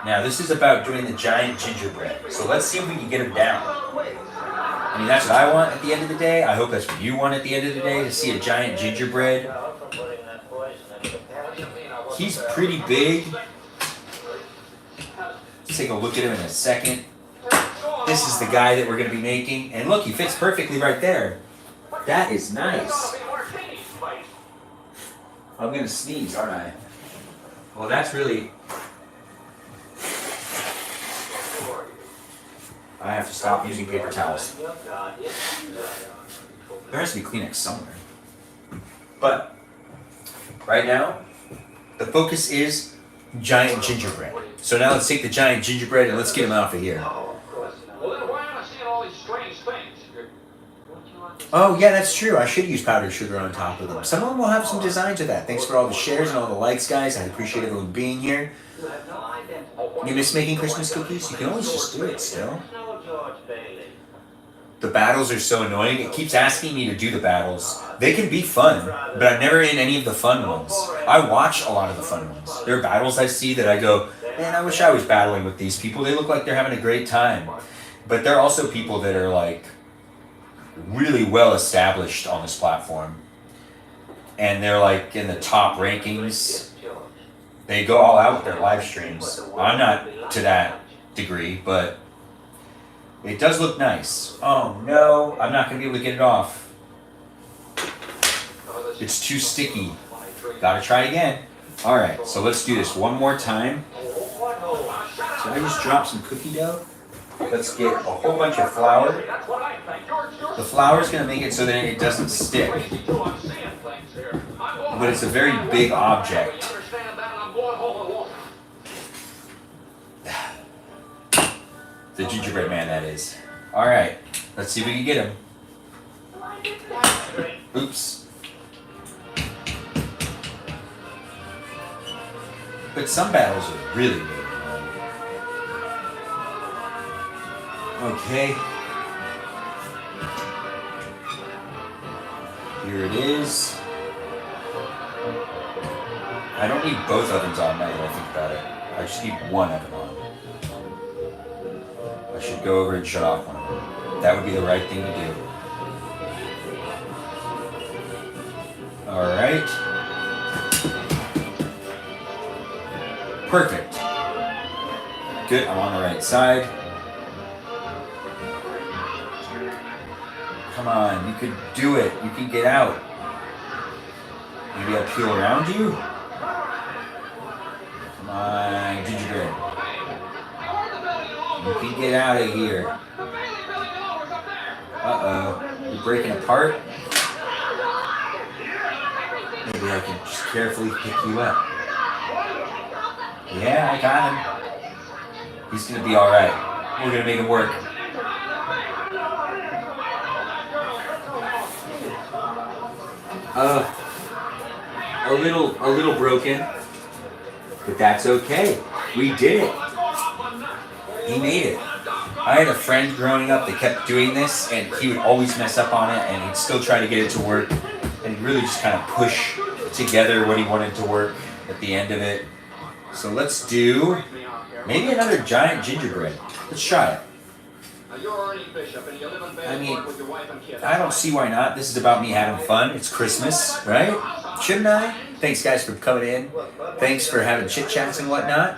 Now this is about doing the giant gingerbread. So let's see if we can get him down. I mean, that's what I want at the end of the day. I hope that's what you want at the end of the day, to see a giant gingerbread. He's pretty big. Let's take a look at him in a second. This is the guy that we're going to be making. And look, he fits perfectly right there. That is nice. I'm going to sneeze, aren't I? Well, that's really... I have to stop using paper towels. There has to be Kleenex somewhere. But, right now, the focus is giant gingerbread. So now let's take the giant gingerbread and let's get him off of here. Well, then why am I seeing all these strange things? Oh, yeah, that's true. I should use powdered sugar on top of them. Some of them will have some designs of that. Thanks for all the shares and all the likes, guys. I appreciate everyone being here. You miss making Christmas cookies? You can always just do it still. The battles are so annoying. It keeps asking me to do the battles. They can be fun, but I'm never in any of the fun ones. I watch a lot of the fun ones. There are battles I see that I go, man, I wish I was battling with these people. They look like they're having a great time. But there are also people that are like really well established on this platform. And they're like in the top rankings. They go all out with their live streams. I'm not to that degree, but it does look nice. Oh no, I'm not going to be able to get it off. It's too sticky. Gotta try again. Alright, so let's do this one more time. So I just dropped some cookie dough. Let's get a whole bunch of flour. The flour is going to make it so that it doesn't stick. But it's a very big object. The gingerbread man, that is. Alright, let's see if we can get him. Oops. But some battles are really big. Okay. Here it is. I don't need both ovens on now that I think about it. I just need one oven on. I should go over and shut off one of them. That would be the right thing to do. Alright. Perfect. Good, I'm on the right side. Come on, you could do it. You can get out. Maybe I'll peel around you? Come on, gingerbread. You can get out of here. Uh-oh. You're breaking apart? Maybe I can just carefully pick you up. Yeah, I got him. He's gonna be alright. We're gonna make him work. A little broken, but that's okay. We did it. He made it. I had a friend growing up that kept doing this, and he would always mess up on it, and he'd still try to get it to work, and he'd really just kind of push together what he wanted to work at the end of it. So let's do maybe another giant gingerbread. Let's try it. I mean, I don't see why not. This is about me having fun. It's Christmas, right? Shouldn't I? Thanks, guys, for coming in. Thanks for having chit-chats and whatnot.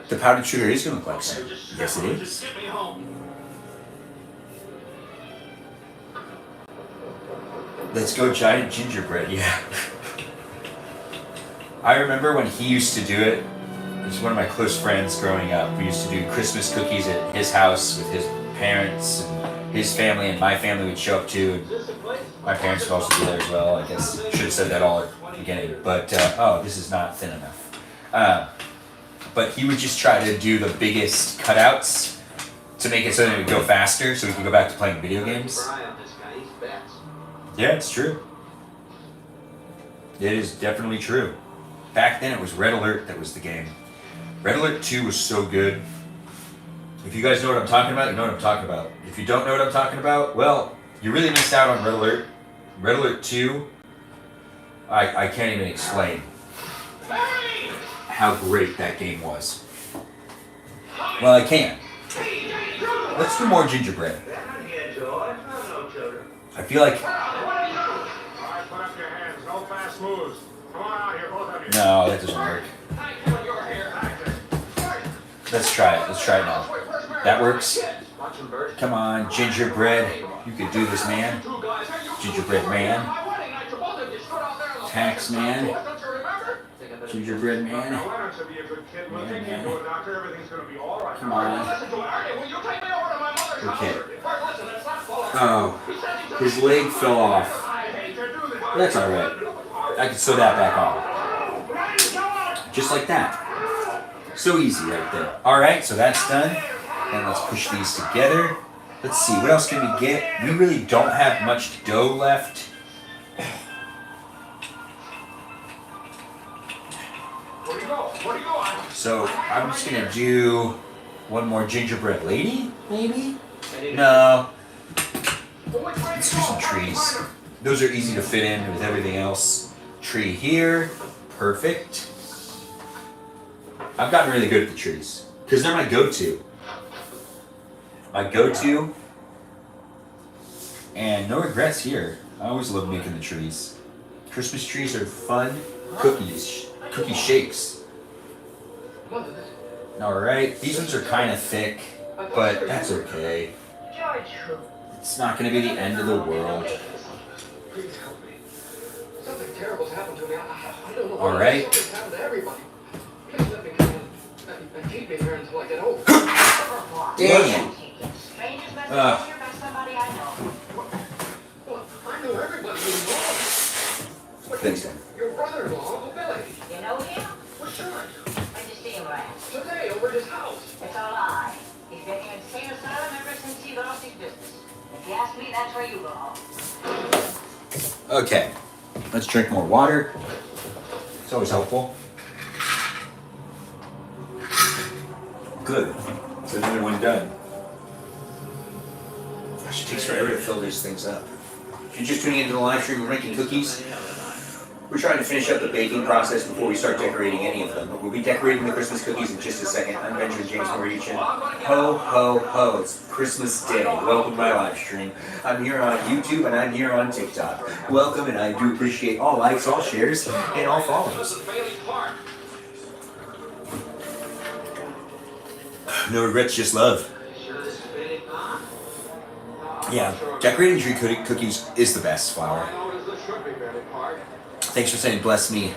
The powdered sugar is going to look like so. Yes, it is. Let's go giant gingerbread, yeah. I remember when he used to do it. He was one of my close friends growing up. We used to do Christmas cookies at his house with his parents and his family, and my family would show up too. And my parents would also be there as well. I guess I should have said that all at the beginning. But, oh, this is not thin enough. But he would just try to do the biggest cutouts to make it so that it would go faster so we could go back to playing video games. Yeah, it's true. It is definitely true. back then it was Red Alert that was the game. Red Alert 2 was so good. If you guys know what I'm talking about, you know what I'm talking about. If you don't know what I'm talking about, well, you really missed out on Red Alert. Red Alert 2, I can't even explain how great that game was. Well, I can. Let's do more gingerbread. I feel like... Alright, put up your hands. No fast moves. Come on out here, both of you. No, that doesn't work. Let's try it. Let's try it now. That works. Come on, gingerbread. You can do this, man. Gingerbread man. Tax man. Gingerbread man. Now, why don't you be a good kid? We'll take you to a doctor. Everything's going to be all right. Come on. Okay. Oh, his leg fell off. That's alright. I can sew that back on. Just like that. So easy right there. Alright, so that's done. And let's push these together. Let's see, what else can we get? We really don't have much dough left. So I'm just gonna do one more gingerbread lady, maybe? No. Let's do some trees. Those are easy to fit in with everything else. Tree here, perfect. I've gotten really good at the trees because they're my go-to. My go-to, and no regrets here. I always love making the trees. Christmas trees are fun. Cookie shakes. Alright, these ones are kind of thick, but that's okay. It's not going to be the end of the world. Please help me. Something terrible's happened to me. I don't know what Alright. it's happened to everybody. Please let me come and keep me here until I get home. Damn. Strangers message Ugh. here by somebody I know. Well, I know everybody who's involved. Thanks, Dan. Your brother-in-law, Uncle Billy. You know him? What's sure? Where'd you see him last? Today, over at his house. It's a lie. He's been in an insane asylum ever since he lost his business. If you ask me, that's where you belong. Okay, let's drink more water. It's always helpful. Good. It's another one done. Gosh, it takes forever to fill these things up. If you're just tuning into the live stream, we're making cookies. We're trying to finish up the baking process before we start decorating any of them. But we'll be decorating the Christmas cookies in just a second. I'm Benjamin James Mauritian. Ho, ho, ho. It's Christmas Day. Welcome to my live stream. I'm here on YouTube and I'm here on TikTok. Welcome, and I do appreciate all likes, all shares, and all follows. No regrets, just love. Yeah, decorating tree cookies is the best flower. Thanks for saying bless me.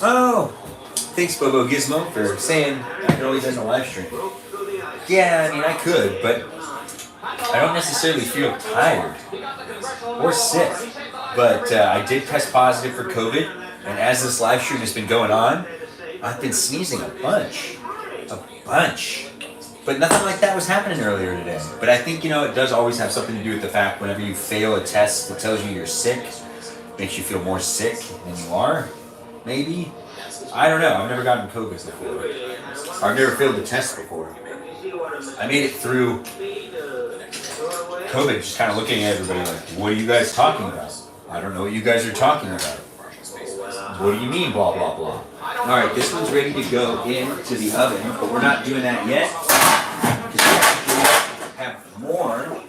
Oh, thanks Bobo Gizmo for saying I can always end a live stream. Yeah, I mean I could, but I don't necessarily feel tired or sick. But I did test positive for COVID, and as this live stream has been going on, I've been sneezing a bunch. But nothing like that was happening earlier today. But I think, it does always have something to do with the fact whenever you fail a test that tells you you're sick, makes you feel more sick than you are, maybe? I don't know. I've never gotten COVID before. I've never failed a test before. I made it through COVID just kind of looking at everybody like, what are you guys talking about? I don't know what you guys are talking about. What do you mean, blah, blah, blah? Alright, this one's ready to go into the oven, but we're not doing that yet. Because we have more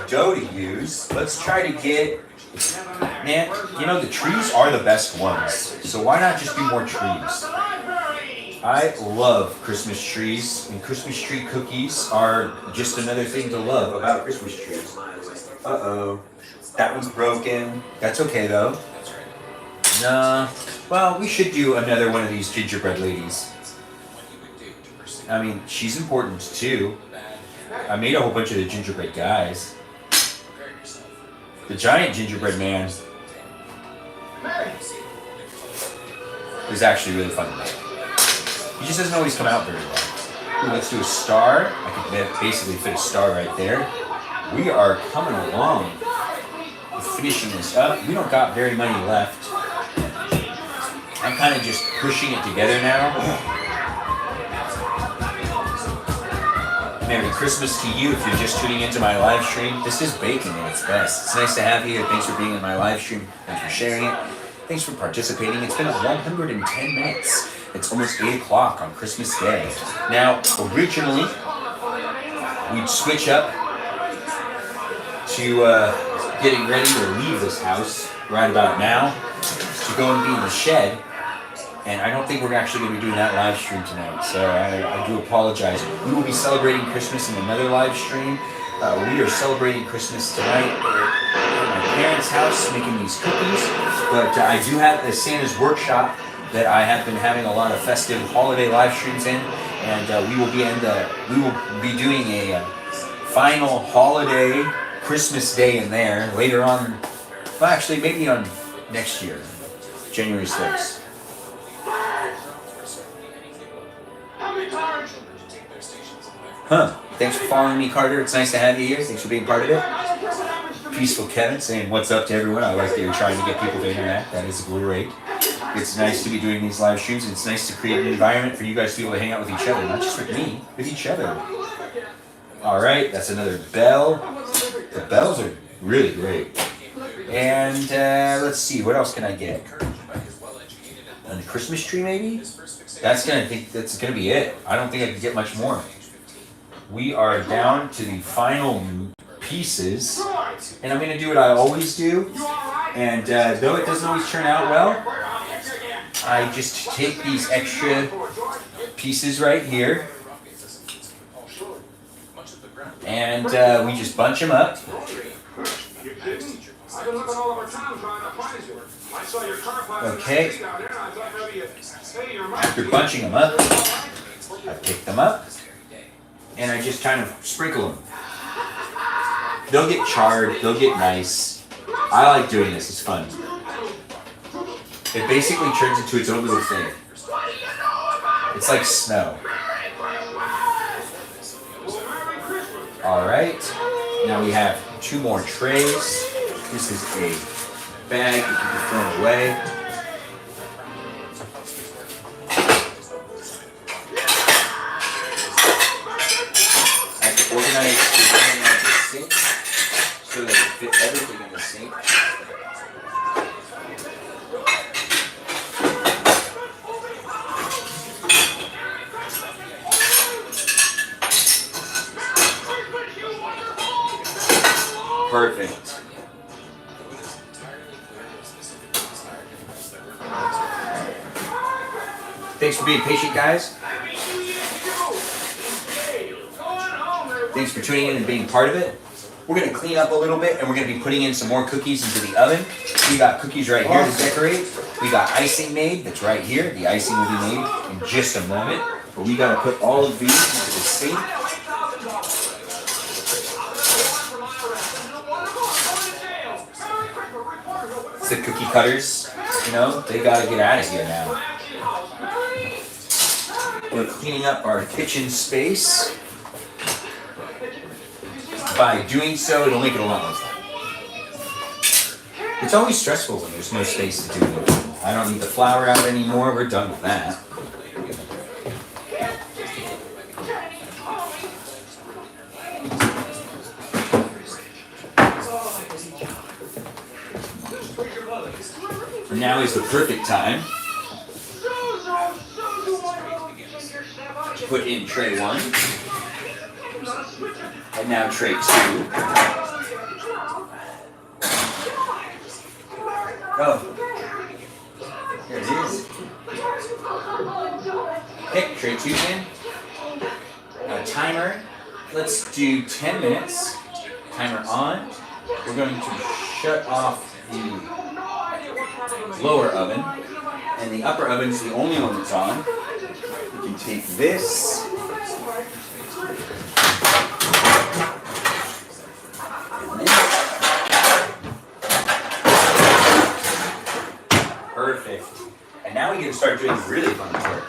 dough to use. Let's try to get... Man, the trees are the best ones. So why not just do more trees? I love Christmas trees, and Christmas tree cookies are just another thing to love about Christmas trees. Uh-oh. That one's broken. That's okay, though. Nah. Well, we should do another one of these gingerbread ladies. I mean, she's important, too. I made a whole bunch of the gingerbread guys. The giant gingerbread man is actually really fun to make. He just doesn't always come out very well. Ooh, let's do a star. I could basically fit a star right there. we are coming along with finishing this up. We don't got very many left. I'm kind of just pushing it together now. Merry Christmas to you if you're just tuning into my live stream. This is baking at its best. It's nice to have you here. Thanks for being in my live stream. Thanks for sharing it. Thanks for participating. It's been 110 minutes. It's almost 8 o'clock on Christmas Day. Now, originally, we'd switch up to getting ready to leave this house right about now to go and be in the shed. And I don't think we're actually going to be doing that live stream tonight, so I do apologize. We will be celebrating Christmas in another live stream. We are celebrating Christmas tonight at my parents' house, making these cookies. But I do have a Santa's Workshop that I have been having a lot of festive holiday live streams in, and we will be doing a final holiday Christmas day in there later on. Well, actually, maybe on next year, January 6th. Huh. Thanks for following me, Carter. It's nice to have you here. Thanks for being part of it. Peaceful Kevin saying what's up to everyone. I like that you're trying to get people to interact. That is great. It's nice to be doing these live streams. It's nice to create an environment for you guys to be able to hang out with each other. Not just with me, with each other. Alright, that's another bell. The bells are really great. And let's see, what else can I get? On the Christmas tree maybe? That's gonna be it. I don't think I can get much more. We are down to the final pieces, and I'm gonna do what I always do. And though it doesn't always turn out well, I just take these extra pieces right here, and we just bunch them up. Okay. After bunching them up, I pick them up and I just kind of sprinkle them. They'll get charred, they'll get nice. I like doing this, it's fun. It basically turns into its own little thing. It's like snow. Alright, now we have 2 more trays. This is a bag that you can throw away. I have to organize everything in the sink so that I can fit everything in the sink. Perfect. Thanks for being patient, guys. Thanks for tuning in and being part of it. We're going to clean up a little bit, and we're going to be putting in some more cookies into the oven. We got cookies right here to decorate. We got icing made that's right here. The icing will be made in just a moment. But we got to put all of these into the sink. It's the cookie cutters, you know, they got to get out of here now. We're cleaning up our kitchen space. By doing so, it'll make it a lot more fun. It's always stressful when there's no space to do it. I don't need the flour out anymore. We're done with that. Now is the perfect time to put in tray 1, and now tray 2. Oh, there it is. Okay, tray 2's in. Now timer, let's do 10 minutes. Timer on. We're going to shut off the lower oven, and the upper oven is the only one that's on. We can take this, and this. Perfect. And now we can start doing really fun work.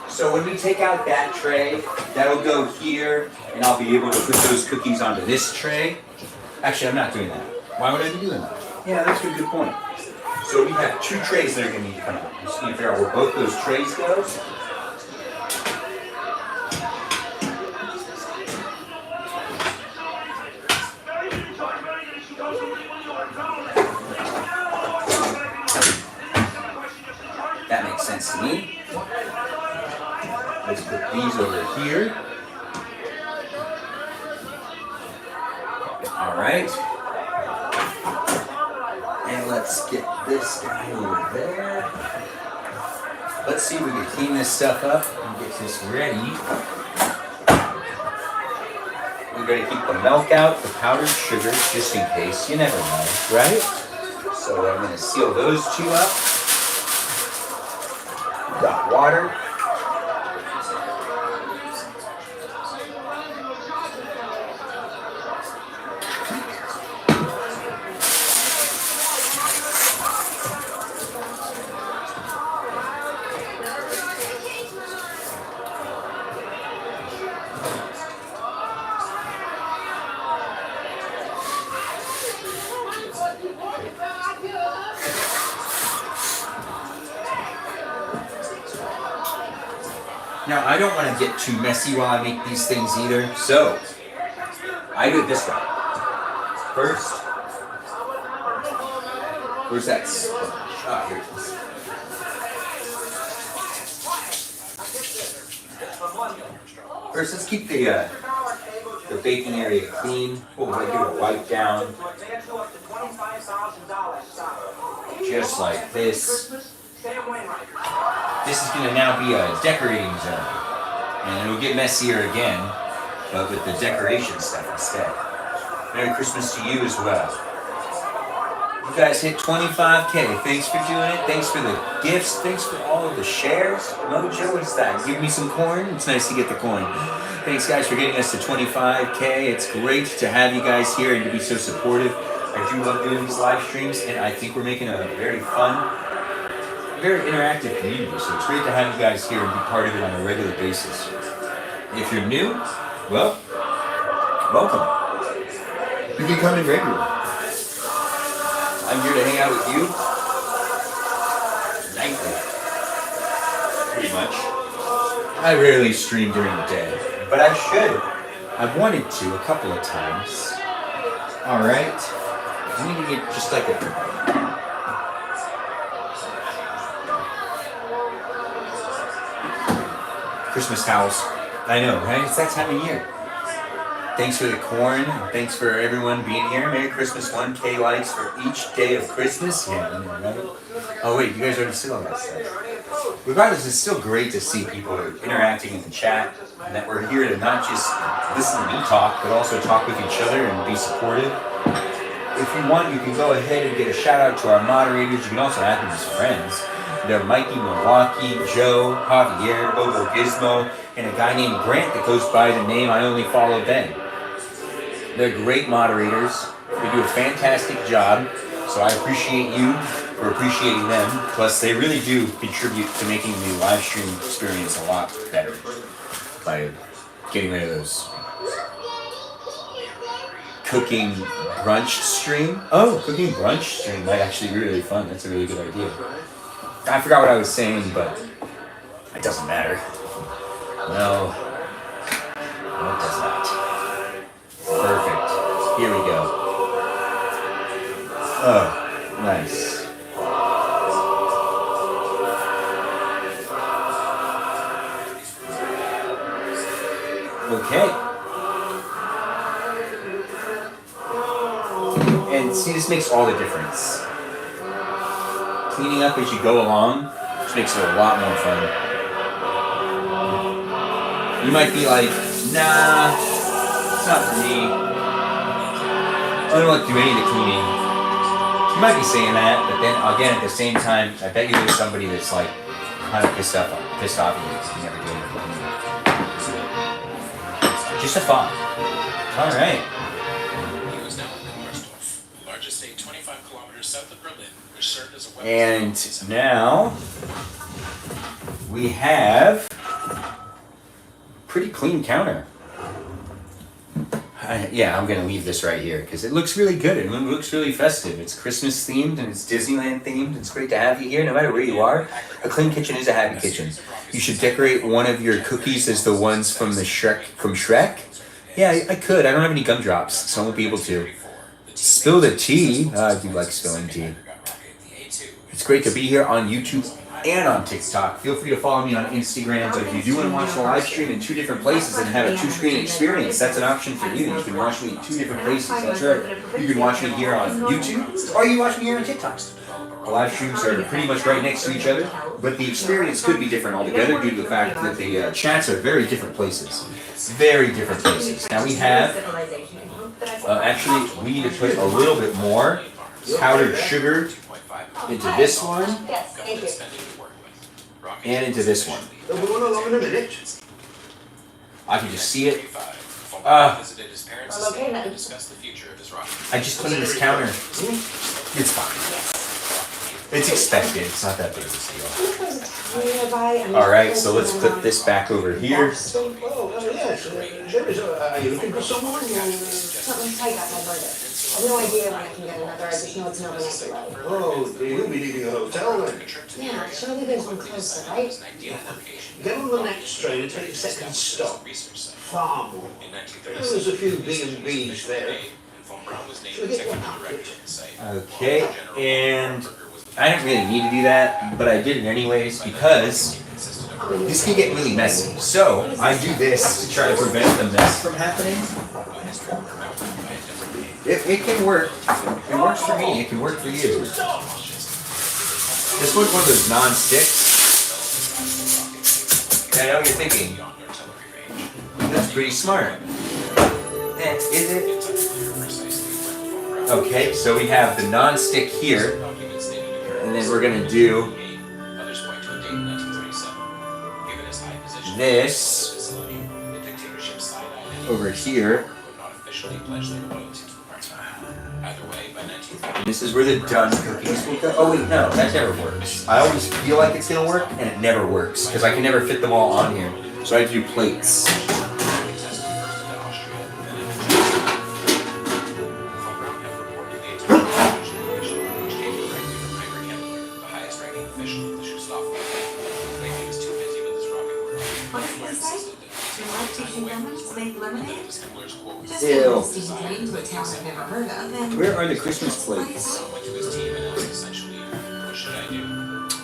So when we take out that tray, that'll go here, and and I'll be able to put those cookies onto this tray. Actually, I'm not doing that. Why would I be doing that? Yeah, that's a good point. So we have 2 trays that are going to need to come out. Just need to figure out where both those trays go. That makes sense to me. Let's put these over here. All right. And let's get this guy over there. Let's see if we can clean this stuff up and get this ready. We're going to keep the milk out, the powdered sugar, just in case. You never know, right? So I'm going to seal those 2 up. Got water. Now, I don't want to get too messy while I make these things either, so I do it this way. First, where's that sponge? Ah, here it is. First, let's keep the baking area clean. We'll give it a wipe down. Just like this. This is going to now be a decorating zone. And it'll get messier again, but with the decoration stuff instead. Merry Christmas to you as well. You guys hit 25K. Thanks for doing it. Thanks for the gifts. Thanks for all of the shares. Mojo, what's that? Give me some corn. It's nice to get the coin. Thanks, guys, for getting us to 25K. It's great to have you guys here and to be so supportive. I do love doing these live streams, and I think we're making a very fun, very interactive community. So it's great to have you guys here and be part of it on a regular basis. If you're new, well, welcome. You can come in regularly. I'm here to hang out with you nightly, pretty much. I rarely stream during the day, but I should. I've wanted to a couple of times. All right. I need to get just like a Christmas towels. I know, right? It's that time of year. Thanks for the corn. Thanks for everyone being here. Merry Christmas. 1K likes for each day of Christmas. Yeah, I know, right? Oh wait, you guys already said all that stuff. Regardless, it's still great to see people interacting in the chat, and that we're here to not just listen to me talk, but also talk with each other and be supportive. If you want, you can go ahead and get a shout out to our moderators. You can also add them as friends. They're Mikey Milwaukee, Joe, Javier, Bobo Gizmo, and a guy named Grant that goes by the name I Only Follow Ben. They're great moderators. They do a fantastic job, so I appreciate you for appreciating them. Plus, they really do contribute to making the live stream experience a lot better by getting rid of those cooking brunch stream. Oh, cooking brunch stream might actually be really fun. That's a really good idea. I forgot what I was saying, but it doesn't matter. No, it does not. Perfect. Here we go. Oh, nice. Okay. And see, this makes all the difference. Cleaning up as you go along just makes it a lot more fun. You might be like, nah, it's not for me. I don't want to do any of the cleaning. You might be saying that, but then again, at the same time, I bet you there's somebody that's like kind of pissed off at you because you never do anything. Just a thought. All right. And now we have pretty clean counter. Yeah, I'm gonna leave this right here because it looks really good and it looks really festive. It's Christmas themed and it's Disneyland themed. It's great to have you here, no matter where you are. A clean kitchen is a happy kitchen. You should decorate one of your cookies as the ones from Shrek. Yeah, I could. I don't have any gumdrops, so I won't be able to. Spill the tea. I do like spilling tea. It's great to be here on YouTube and on TikTok. Feel free to follow me on Instagram. So if you do want to watch the live stream in 2 different places and have a 2-screen experience, that's an option for you. You can watch me in 2 different places. That's right. You can watch me here on YouTube, or you can watch me here on TikTok. The live streams are pretty much right next to each other, but the experience could be different altogether due to the fact that the chats are very different places. Very different places. Now we have, actually, we need to put a little bit more powdered sugar into this one Yes, thank you. and into this one. We're going along in a minute. I can just see it. I'm okay now. I just cleaned this counter. It's fine. It's expected. It's not that big of a deal. All right, so let's put this back over here. Oh, yes. There is are you looking for someone? Something tight got my brother. I have no idea when I can get another. I just know it's an overnight delay. Oh, you'll be leaving a hotel then. Yeah, surely there's one closer, right? Get on the next train and take the second stop. Farmwood. There's a few B&Bs there. Shall we get one outfit? Okay, and I didn't really need to do that, but I did it anyways because this can get really messy. So I do this to try to prevent the mess from happening. It can work. It works for me. It can work for you. This one's one of those non-sticks. I know what you're thinking. That's pretty smart. Is it? Okay, so we have the non-stick here, and then we're gonna do this over here. This is where the done cookies will go. Oh wait, no, that never works. I always feel like it's gonna work, and it never works because I can never fit them all on here. So I have to do plates. Ew. Where are the Christmas plates?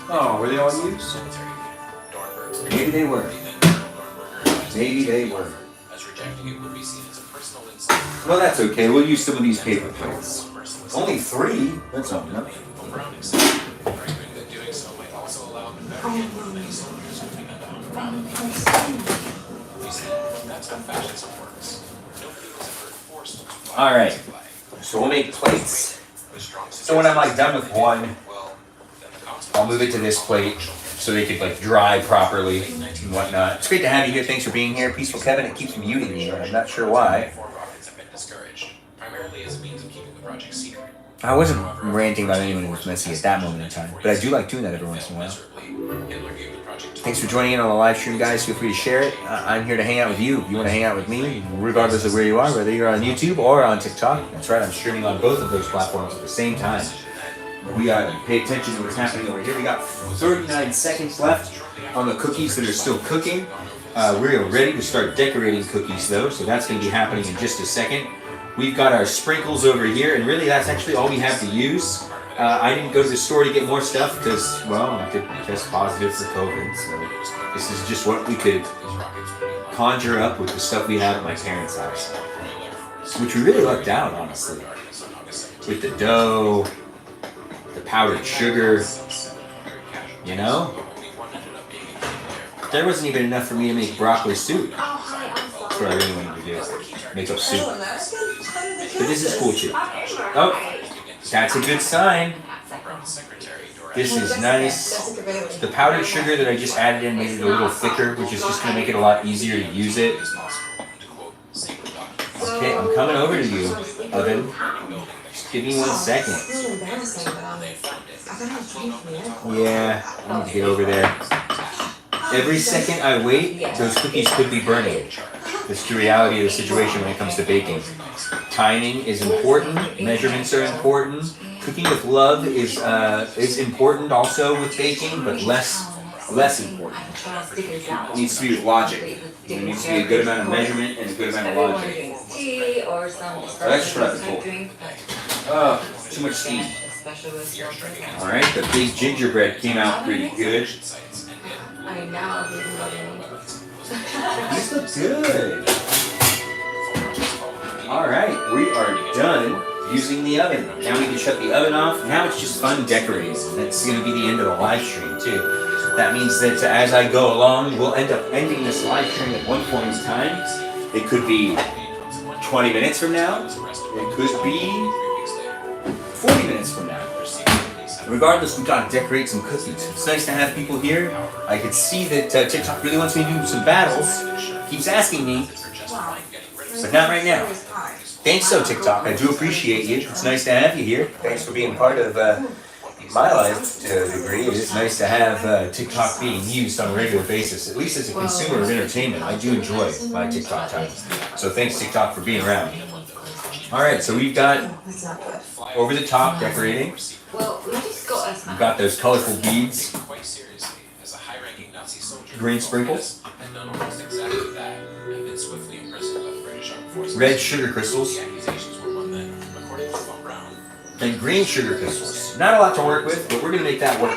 Oh, were they all used? Maybe they were. Maybe they were. Well, that's okay. We'll use some of these paper plates. Only 3? That's not enough. Alright, so we'll make plates. So when I'm like done with one, I'll move it to this plate so they could like dry properly and whatnot. It's great to have you here. Thanks for being here. Peaceful Kevin, it keeps muting me, but I'm not sure why. I wasn't ranting about anyone who was messy at that moment in time, but I do like doing that every once in a while. Thanks for joining in on the live stream, guys. Feel free to share it. I'm here to hang out with you. If you want to hang out with me, regardless of where you are, whether you're on YouTube or on TikTok. That's right, I'm streaming on both of those platforms at the same time. We gotta pay attention to what's happening over here. We got 39 seconds left on the cookies that are still cooking. We're ready to start decorating cookies though, so that's going to be happening in just a second. We've got our sprinkles over here, and really that's actually all we have to use. I didn't go to the store to get more stuff because, well, I could test positive for COVID, so this is just what we could conjure up with the stuff we have at my parents' house. Which we really lucked out, honestly. With the dough, the powdered sugar, you know? There wasn't even enough for me to make broccoli soup. That's what I really wanted to do, make up soup. But this is cool too. Oh, that's a good sign. This is nice. The powdered sugar that I just added in made it a little thicker, which is just going to make it a lot easier to use it. Okay, I'm coming over to you, Oven. Just give me 1 second. Yeah, I need to get over there. Every second I wait, those cookies could be burning. This is the reality of the situation when it comes to baking. Timing is important. Measurements are important. Cooking with love is important also with baking, but less important. It needs to be with logic. There needs to be a good amount of measurement and a good amount of logic. Tea or some That's just what I've been told. drink. Oh, too much steam. Alright, the big gingerbread came out pretty good. I know. These look good. Alright, we are done using the oven. Now we can shut the oven off. Now it's just fun decorating. That's going to be the end of the live stream too. That means that as I go along, we'll end up ending this live stream at one point in time. It could be 20 minutes from now. It could be 40 minutes from now. Regardless, we've got to decorate some cookies. It's nice to have people here. I could see that TikTok really wants me to do some battles. Keeps asking me, but not right now. Thanks though, TikTok. I do appreciate you. It's nice to have you here. Thanks for being part of my life to a degree. It is nice to have TikTok being used on a regular basis. At least as a consumer of entertainment, I do enjoy my TikTok time. So thanks TikTok for being around. Alright, so we've got over the top decorating. Well, we just got us. We've got those colorful beads. Green sprinkles. Red sugar crystals. And green sugar crystals. Not a lot to work with, but we're going to make that work.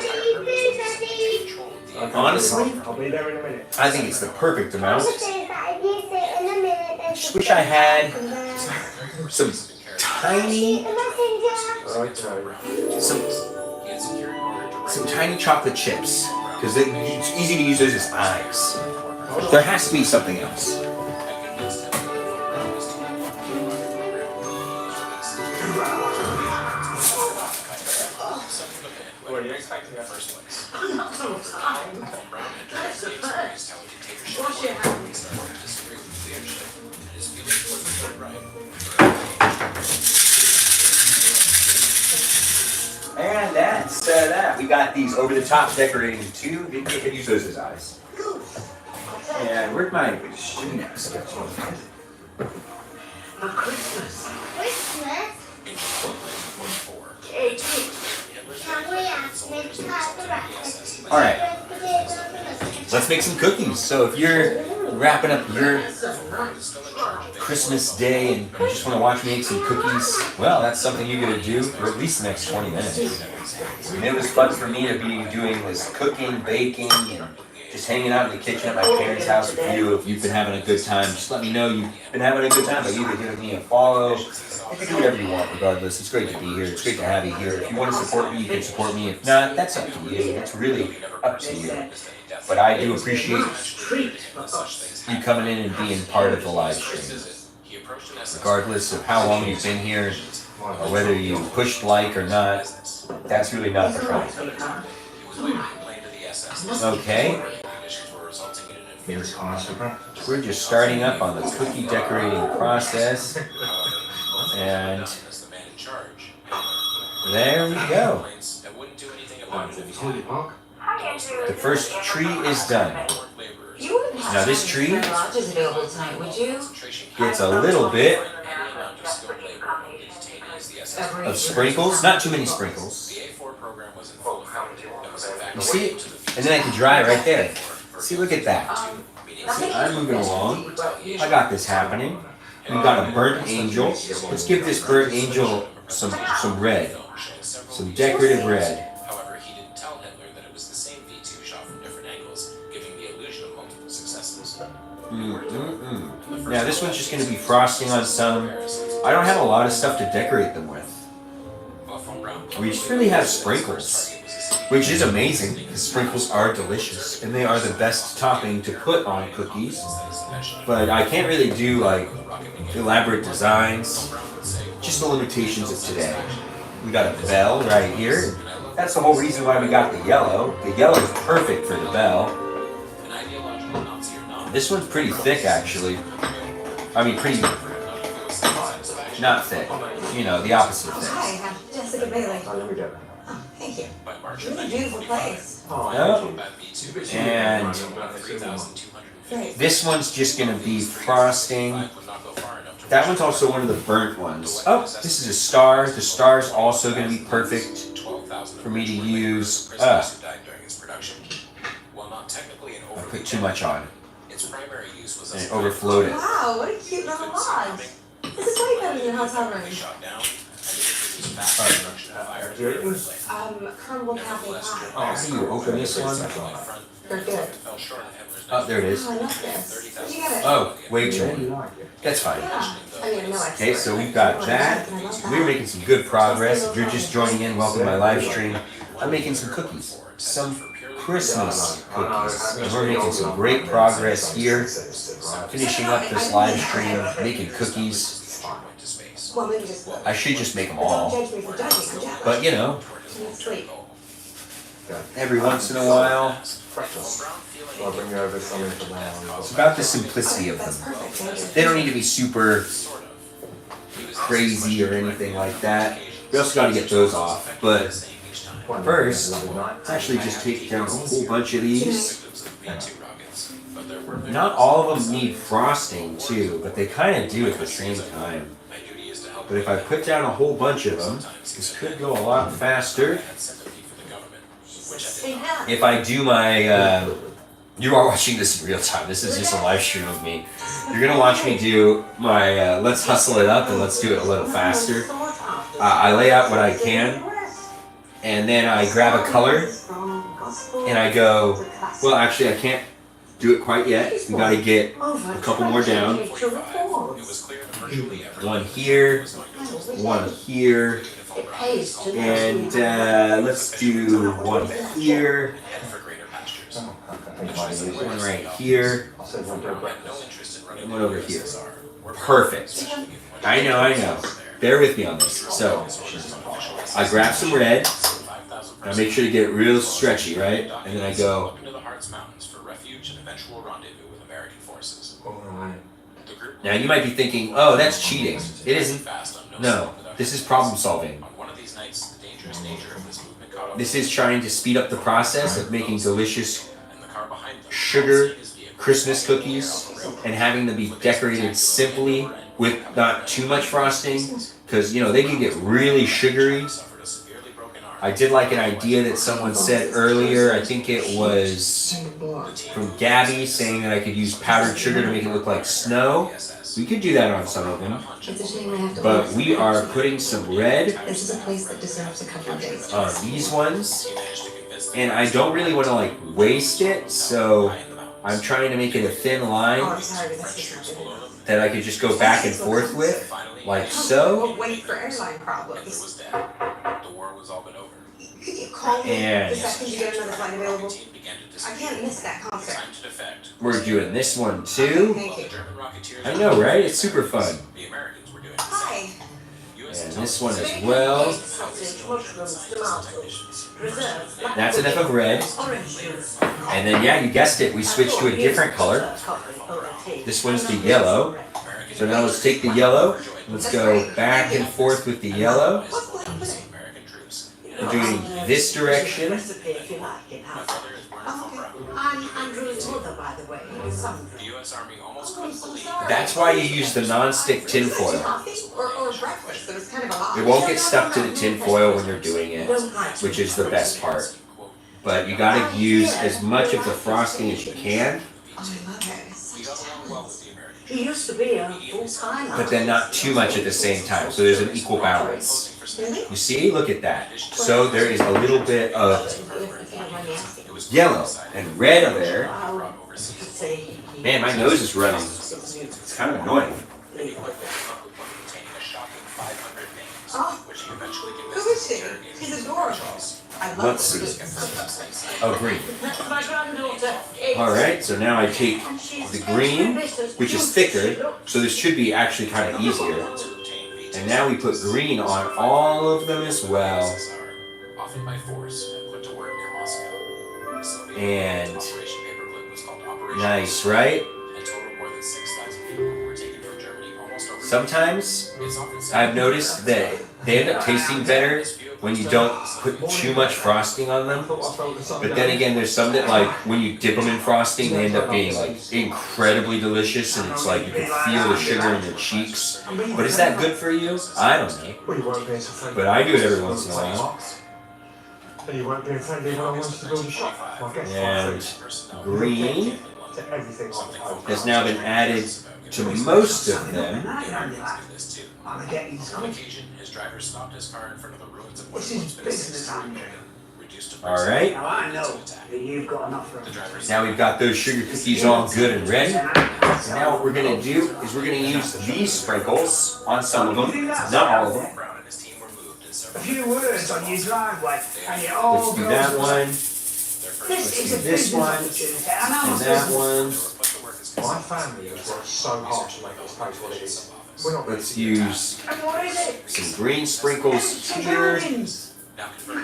Honestly, I'll be there in a minute. I think it's the perfect amount. Just wish I had some tiny, some tiny chocolate chips, because it's easy to use those as eyes. There has to be something else. What are you expecting at first place? Wash your hands. And that's that. We got these over-the-top decorating too. You can use those as eyes. And where'd my shoe next? For Christmas. Christmas? Cake. Can we ask me to have the breakfast? Alright, let's make some cookies. So if you're wrapping up your Christmas day and you just want to watch me make some cookies, well, that's something you're going to do for at least the next 20 minutes. And it was fun for me to be doing this cooking, baking, and just hanging out in the kitchen at my parents' house with you. If you've been having a good time, just let me know you've been having a good time by either giving me a follow. You can do whatever you want regardless. It's great to be here. It's great to have you here. If you want to support me, you can support me. If not, that's up to you. It's really up to you. But I do appreciate you coming in and being part of the live stream. Regardless of how long you've been here, or whether you pushed like or not, that's really not the problem. Okay. We're just starting up on the cookie decorating process. And there we go. The first tree is done. You wouldn't Now have this tree lodges available tonight, would you? gets a little bit of sprinkles, not too many sprinkles. You see? And then I can dry right there. See, look at that. See, I'm moving along. I got this happening. We got a burnt angel. Let's give this burnt angel some red. Some decorative red. However, he didn't tell Hitler that it was the same V2 shot from different angles, giving the illusion of multiple successes. Now this one's just going to be frosting on some. I don't have a lot of stuff to decorate them with. We just really have sprinkles, which is amazing because sprinkles are delicious and they are the best topping to put on cookies. But I can't really do like elaborate designs, just the limitations of today. We got a bell right here. That's the whole reason why we got the yellow. The yellow is perfect for the bell. This one's pretty thick actually. I mean pretty, not thick. You know, the opposite thick. Hi, I'm Jessica Bailey. Oh, let me get it. Oh, thank you. It's a beautiful place. Yep. And Right. This one's just gonna be frosting. Would not go far enough to That one's also one of the burnt ones. Oh, this is a star. The star's also gonna be perfect 12,000 for me to of which were use. prisoners who died during its production. While not technically an I overly put too much on its primary use was and as it overflowed it. Wow, what a cute little lodge. This is way better than hotel room. shot down, and it produced fast production of fire to regulate. Crumble cafe pie. Oh, how do you open this one? They're good. Fell short of Hitler's Oh, there it is. Oh, I love this. Where'd you get it? Oh, wait, that's fine. Yeah. I mean, no, I Okay, so we've got that. We're making some good progress. If you're just joining in, welcome to my live stream. I'm making some cookies, some Christmas cookies. And we're making some great progress here. Finishing up this live stream, making cookies. to space. Well, maybe just I should just make them But don't all. judge me for judging. I'm jealous. But you know, Sleep. every once in a while, I'll bring you over something for now. it's about the simplicity of That's them. perfect. Thank you. They don't need to be super crazy or anything like that. We also got to get those off. But first, let's actually just take down a whole bunch of these. Not all of them need frosting too, but they kind of do at the same time. But if I put down a whole bunch of them, this could go a lot faster. If I do my, you are watching this in real time. This is just a live stream of me. You're gonna watch me do my, let's hustle it up and let's do it a little faster. I lay out what I can, and then I grab a color, and I go, well actually I can't do it quite yet. We gotta get a couple more down. One here, one here, and let's do one here, one right here, and one over here. Perfect. I know. Bear with me on this. So, I grab some red, I make sure to get it real stretchy, right? And then I go, now you might be thinking, oh, that's cheating. It isn't. No, this is problem solving. This is trying to speed up the process of making delicious sugar Christmas cookies and having them be decorated simply with not too much frosting, because you know they can get really sugary. I did like an idea that someone said earlier. I think it was from Gabby saying that I could use powdered sugar to make it look like snow. We could do that on some of them, It's a shame I have to but leave. we are putting some red This is a place that deserves a couple of days. on these ones, and I don't really want to like waste it, so I'm trying to make it a thin Oh, line I'm sorry, but that's just not good enough. that I could just go back and forth with, like so. We'll wait for airline problems. The war was all but over. Could you call me And- the second you get another flight available? I can't miss that concert. Time to defect. We're doing this one too. Thank you. German rocketeers. I know, right? It's super fun. The Americans were doing the same. Hi. And this one as well. Sausage, mushrooms, tomatoes, preserves, black That's enough of red. orange juice. And then yeah, you guessed it, we switched to a different color. This one's the yellow. So now let's take the yellow. Let's go back and forth with the yellow. What's black pudding? American troops. We're doing this direction. Recipe if you like it, My huh? brother is Werner von Braun. I'm Andrew's mother, by the way. He was some. The U.S. Army almost couldn't believe That's why you use the non-stick tin foil. Coffee or breakfast. It was kind of a lot. It won't get stuck to the tin foil when you're doing it, which is the best part. But you gotta use as much of the frosting as you can, Oh, I love it. It's we such got a along well talent. with the Americans. He used to be a full-time. but then not too much at the same time, so there's an equal balance. Really? You see? Look at that. So there is a little bit of It was yellow and red there. brought overseas. Man, my nose is running. It's kind of annoying. He equipped the trunk with one containing a shocking 500 names, Oh. which he eventually Who is he? He's adorable. I love Let's this. see. Oh, green. That's my granddaughter. Alright, so now I take the green, which is thicker, so this should be actually kind of easier. And now we put green on all of them as well. Often by force and put to work near Moscow. The Soviet And Operation Paperclip was called Operation nice, right? and totaled more than 6,000 people who were taken from Germany almost over. Sometimes It's often said I've noticed that they end up tasting better when you don't put too much frosting on them. But then again, there's some that like when you dip them in frosting, they end up being like incredibly delicious, and it's like you can feel the sugar in your cheeks. But is that good for you? I don't know. But I do it every once in a while. And you weren't being friendly when I wanted to build a shop. Well, guess And green to everything has now been added to most of them. I'm a get these On occasion, his driver stopped his car in front of the ruins of This is business, Andre. reduced to All right. Now I know that you've got enough for The driver Now we've got those sugar cookies all good and ready. So now what we're gonna do is we're gonna use these sprinkles on some of them, not all of them. Brown and his team were moved in a several few words on your driveway, and it all Let's do that one, This is a this business one, opportunity, and I'm and that one. My family has worked so hard to make this place what it is. We're not Let's use And what is it? some green sprinkles here. I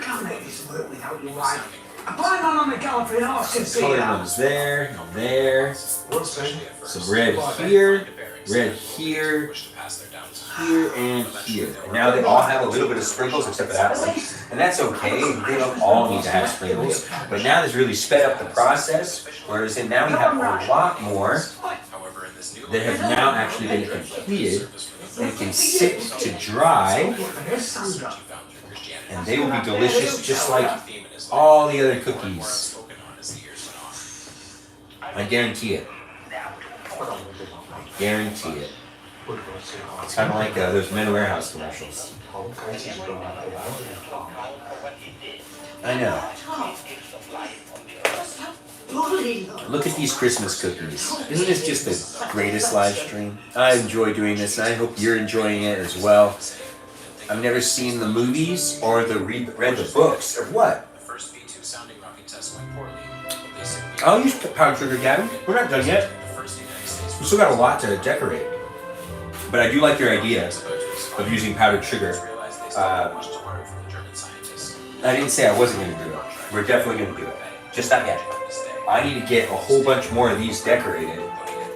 can't make this work without your wife. I'm playing on the gallery and ask and see Colored that. ones there, and there. What's then? Some red here, red here, here, and here. And now they all have a little bit of sprinkles except for that one. And that's okay, they don't all need to have sprinkles. But now this really sped up the process, whereas then now we have a lot more that have now actually been completed and can sit to dry, Here's Sandra. and they will be delicious just like all the other cookies. I guarantee it. Guarantee it. It's kind of like those Men Warehouse commercials. I know. Look at these Christmas cookies. Isn't this just the greatest live stream? I enjoy doing this, and I hope you're enjoying it as well. I've never seen the movies or read the books or what. The first V2 sounding rocket test went poorly. They simply I'll use powdered sugar, Gavin. We're not done yet. the first United States We still got a lot to decorate. But I do like your idea of using powdered sugar. realized they still much to learn from the German scientists. I didn't say I wasn't going to do it. We're definitely going to do it. Just not yet. I need to get a whole bunch more of these decorated.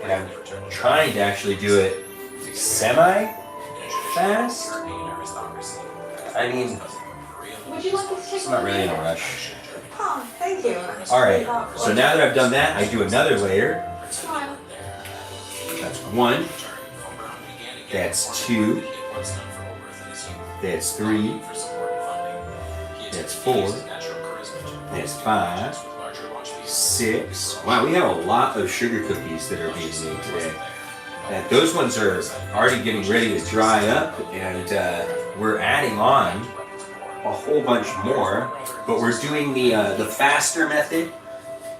And I'm trying to actually do it semi-fast. I mean, Would you like to take I'm not really in a rush. Oh, thank you. Alright, so now that I've done that, I do another layer. Smile. That's one. That's two. That's three. That's four. That's five. 6. Wow, we have a lot of sugar cookies that are being made today. And those ones are already getting ready to dry up, and we're adding on a whole bunch more. But we're doing the faster method.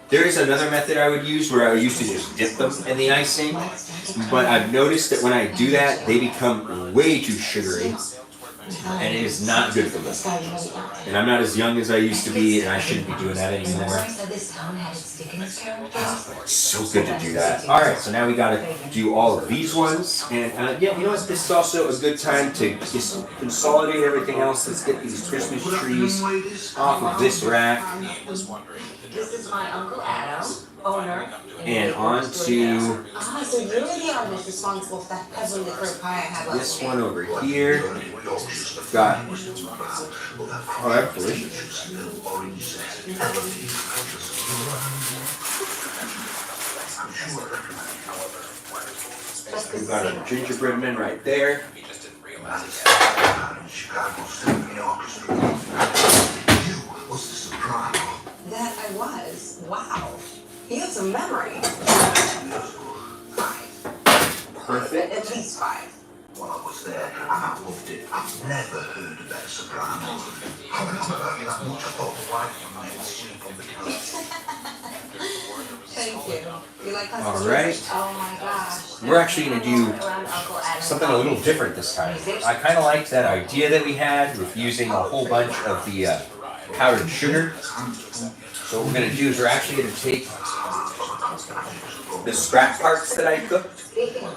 There is another method I would use where I used to just dip them in the icing, but I've noticed that when I do that, they become way too sugary, and it is not good for me. And I'm not as young as I used to be, and I shouldn't be doing that anymore. It's so good to do that. Alright, so now we gotta do all of these ones, and yeah, you know what, this is also a good time to just consolidate everything else. Let's get these Christmas trees off of this rack, This is my Uncle Adam, owner. and onto Ah, so you're the artist responsible for that pebbly liquor pie I have up this one over here. Got, oh, that's delicious. We've got our gingerbread men right there. He just didn't realize it. That I was. Wow. You have some memory. 5. Perfect. At least 5. Well, I was there and I loved it. I've never heard about Sopranos. I thought never sleep on the couch. Thank you. You like All customers? right. Oh my gosh. We're actually gonna do Around Uncle Adam's something a little different this time. I kind of liked that idea that we had with using a whole bunch of the powdered sugar. So what we're gonna do is we're actually gonna take the scrap parts that I cooked.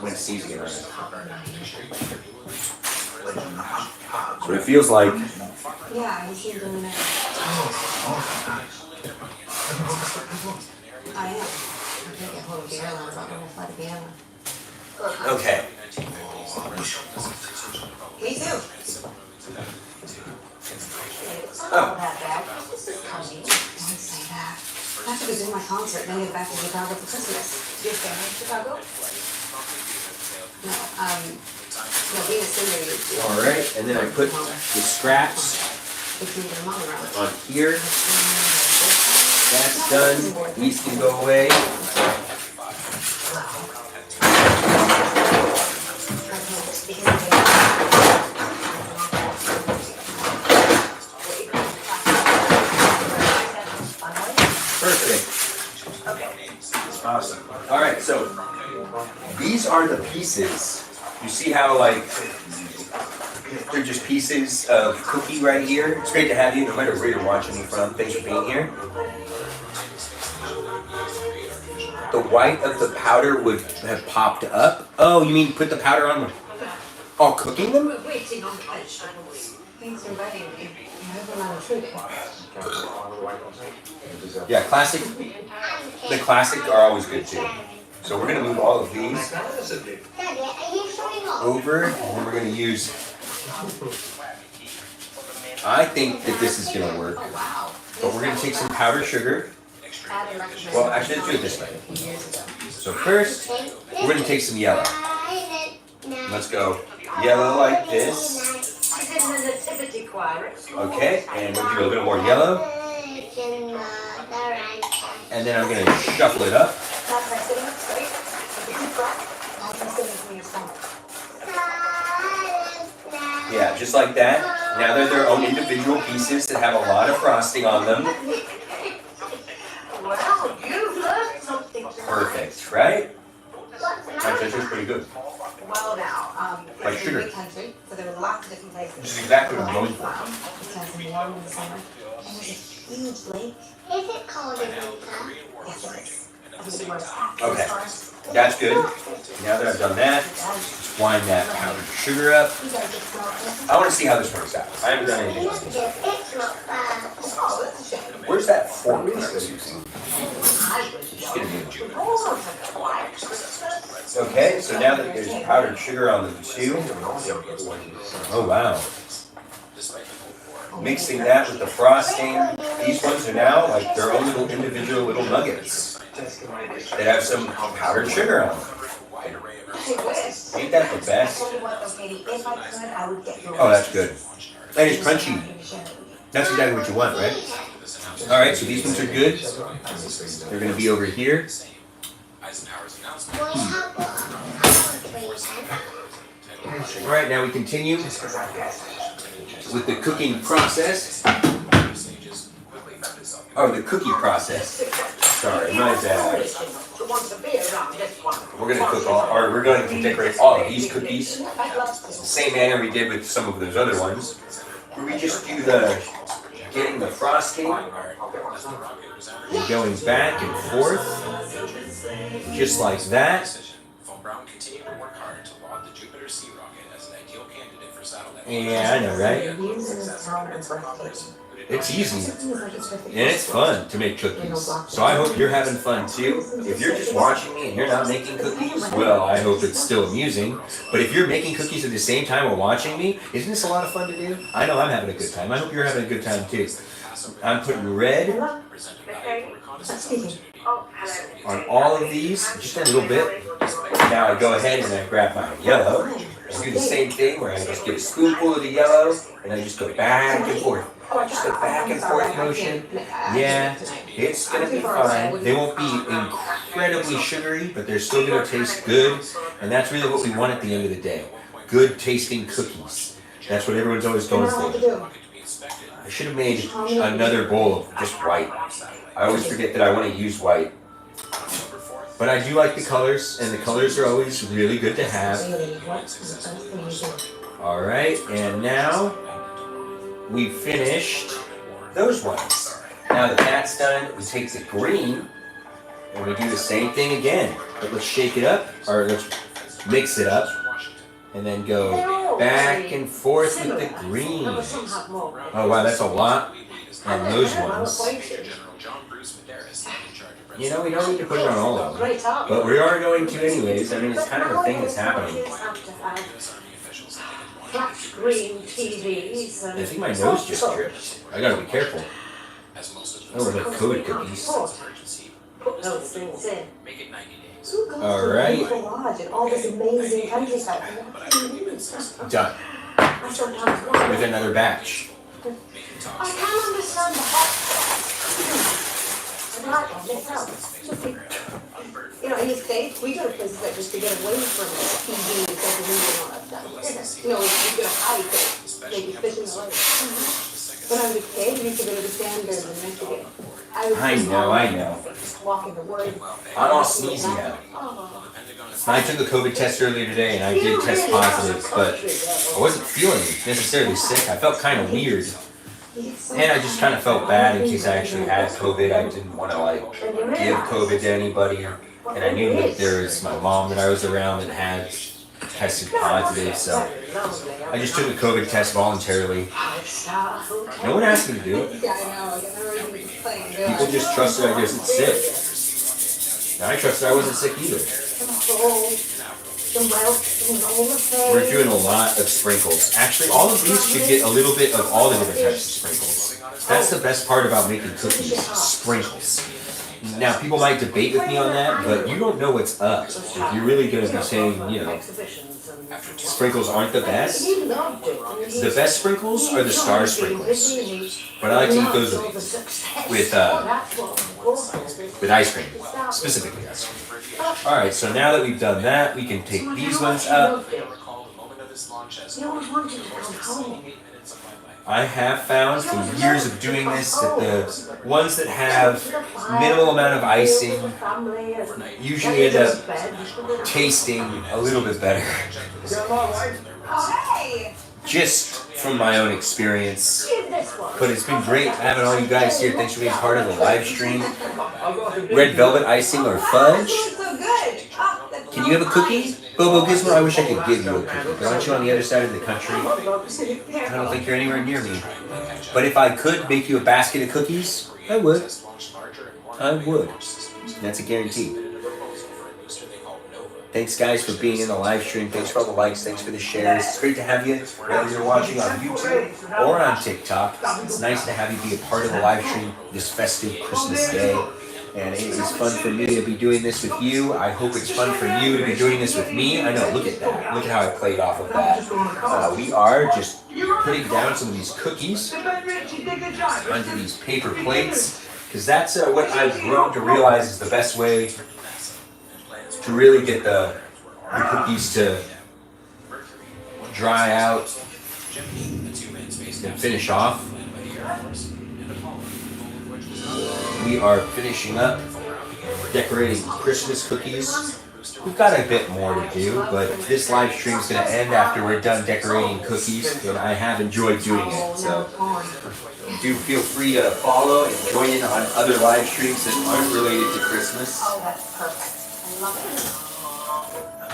When Steve's getting ready. So it feels like Yeah, you should doing that. I am. I'm taking a hold of the airlines. I'm gonna fly to Vienna. okay. Me too. all that bad. This is coming. Don't say that. I have to go do my concert, then get back to Chicago for Christmas. Your family in Chicago? No, being a singer, you Alright, and then I put the scraps can get your mom around. on here. That's done. These can go away. Perfect. Awesome. Alright, so these are the pieces. You see how, like, they're just pieces of cookie right here? It's great to have you, no matter where you're watching me from. Thanks for being here. The white of the powder would have popped up. Oh, you mean put the powder on all cooking them? We're waiting on the vegetables. Things are ready. You hope I'm not intruding. Yeah, classic. The classic are always good too. So we're gonna move all of these Daddy, are you showing off? over, and then we're gonna use. I think that this is gonna work, Oh, wow. but we're gonna take some powdered sugar. Added like Well, actually, let's do it this way. years ago. So first, we're gonna take some yellow. Let's go yellow like this. She's in the nativity choir. Okay, and we'll do a little bit more yellow, and then I'm gonna shuffle it up. That's my sitting up straight. With the deep breath. I'll be sitting from your stomach. Yeah, just like that. Now they're their own individual pieces that have a lot of frosting on them. Well, you've learned something tonight. Perfect, right? That tastes pretty good. Well now, Like it's a sugar. big country, so there were lots of different places. Which is exactly what I'm going for. It's nice and warm in the summer. And there's a huge lake. Is it cold in winter? Yes, it is. I think it was Okay. That's good. Now that I've done that, just wind that powdered sugar up. You gotta get some. I want to see how this works out. I haven't done anything Look, with this. it's not bad. Oh, that's a shame. Where's that fork that I was using? I was Just get a new one. oh, it's like a white Christmas. Okay, so now that there's powdered sugar on the two, oh wow. Mixing that with the frosting, these ones are now like their own little individual little nuggets that have some powdered sugar on them. Hey, wish. Ain't that the best? Tell you what though, Katie, if I could, I would get you. Oh, that's good. And it's crunchy. That's exactly what you want, right? Alright, so these ones are good. They're gonna be over here. Boy, how about Alright, now we continue with the cooking process. Oh, the cookie process. Sorry, my bad. Who wants a beer around this one? We're gonna cook all, or we're going to decorate all of these cookies. I'd love The to. same manner we did with some of those other ones. Where we just do the getting the frosting and going back and forth, just like that. Von Braun continued to work hard to laud the Jupiter Sea rocket as an ideal candidate for satellite. Yeah, I know, right? Views in this town are breathtaking. It's easy. Seems like it's perfect. And it's fun to make cookies. So I hope you're having fun too. If you're just watching me and you're not making cookies, well, I hope it's still amusing. But if you're making cookies at the same time while watching me, isn't this a lot of fun to do? I know I'm having a good time. I hope you're having a good time too. I'm putting red Speaking. Oh, hello. on all of these, just a little bit. Now I go ahead and I grab my yellow and do the same thing where I just get a spoonful of the yellow and I just go back and forth. Just a back and forth motion. Yeah, it's gonna be fine. They won't be incredibly sugary, but they're still gonna taste good. And that's really what we want at the end of the day. Good tasting cookies. That's what everyone's always I going don't know what to for. do. I should have made another bowl of just white. I always forget that I want to use white. But I do like the colors, and the colors are always really good to have. Really, what is the first thing you do? Alright, and now we've finished those ones. Now that that's done, we take the green and we do the same thing again. But let's shake it up, or let's mix it up, and then go back and forth with the green. Oh wow, that's a lot. And those ones. You know, we don't need to put it on all of them. But we are going to anyways. I mean, it's kind of a thing that's happening. flat screen TVs and. I think my nose just dripped. I gotta be careful. As most of I don't them want COVID cookies. emergency, Put those things in. make it 90 days. Who goes All to right. Beautiful Lodge and all this amazing countryside? But I've only been successful. Done. I sometimes wonder. With another batch. Making talk I can't understand the hot sauce. I like on myself. You know, in the States, we go to places like this to get away from TV, social media, and all that stuff. You know, we go to hide things, maybe fish in the lake. When I was a kid, we used to go to the Sanders in Michigan. I know. Walking the woods. I'm all sneezy now. I took a COVID test earlier today and I did test positive, but I wasn't feeling necessarily sick. I felt kind of weird. And I just kind of felt bad in case I actually had COVID. I didn't want to like give COVID to anybody. And I knew that there was my mom that I was around that had tested positive, so I just took a COVID test voluntarily. No one asked me to do it. People just trusted I wasn't sick. And I trusted I wasn't sick either. We're doing a lot of sprinkles. Actually, all of these should get a little bit of all the different types of sprinkles. That's the best part about making cookies, sprinkles. Now, people might debate with me on that, but you don't know what's up. If you're really going to be saying, you know, sprinkles aren't the best, the best sprinkles are the star sprinkles. But I like to eat those with ice cream, specifically ice cream. Alright, so now that we've done that, we can take these ones up. I have found from years of doing this that the ones that have minimal amount of icing usually end up tasting a little bit better. Just from my own experience. But it's been great having all you guys here. Thanks for being part of the live stream. Red velvet icing or fudge? Can you have a cookie? Bobo Gizmo, I wish I could give you a cookie, but aren't you on the other side of the country? I don't think you're anywhere near me. But if I could make you a basket of cookies, I would. I would. That's a guarantee. Thanks guys for being in the live stream. Thanks for all the likes. Thanks for the shares. It's great to have you, whether you're watching on YouTube or on TikTok. It's nice to have you be a part of the live stream this festive Christmas day. And it is fun for me to be doing this with you. I hope it's fun for you to be doing this with me. I know, look at that. Look at how I played off of that. We are just putting down some of these cookies onto these paper plates. Because that's what I've grown to realize is the best way to really get the cookies to dry out and finish off. We are finishing up decorating Christmas cookies. We've got a bit more to do, but this live stream is going to end after we're done decorating cookies, and I have enjoyed doing it. So do feel free to follow and join in on other live streams that aren't related to Christmas. Oh, that's perfect. I love